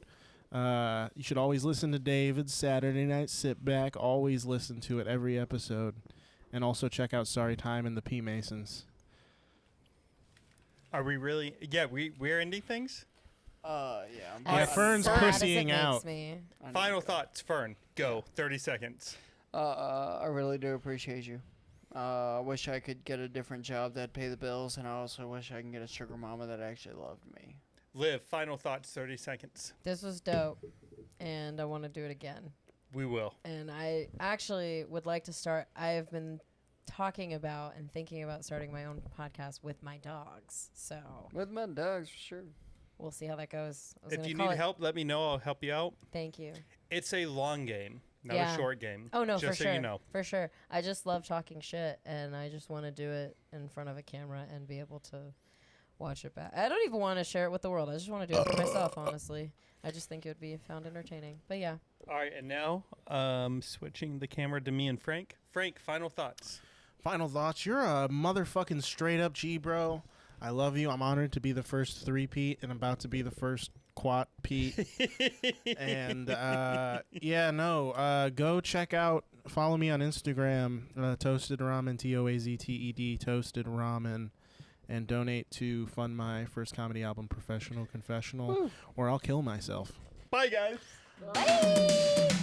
you should always listen to David's Saturday Night Sit Back. Always listen to it every episode. And also check out Sorry Time and the P Masons. Are we really? Yeah, we're ending things. Yeah. Yeah, Fearn's sad as pussying it makes out. me. Final thoughts, Fearn. Go. 30 seconds. I really do appreciate you. Wish I could get a different job that'd pay the bills, and I also wish I could get a sugar mama that actually loved me. Liv. Final thoughts. 30 seconds. This was dope, and I want to do it again. We will. And I actually would like to start. I have been talking about and thinking about starting my own podcast with my dogs. So With my dogs, for sure. we'll see how that goes. I was If gonna you call need it- help, let me know. I'll help you out. Thank you. It's a long game, not Yeah. a short game. Oh, no, Just for so sure. you know. For sure. I just love talking shit, and I just want to do it in front of a camera and be able to watch it back. I don't even want to share it with the world. I just want to do it for myself, honestly. I just think it would be found entertaining. But yeah. All right, and now switching the camera to me and Frank. Frank, final thoughts. Final thoughts. You're a motherfucking straight up G, bro. I love you. I'm honored to be the first 3-peat and about to be the first quad Pete. And go check out, follow me on Instagram, Toasted Ramen, TOAZTED, Toasted Ramen, and donate to fund my first comedy album, Professional Confessional, or I'll kill myself. Bye, guys.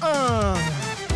Uh.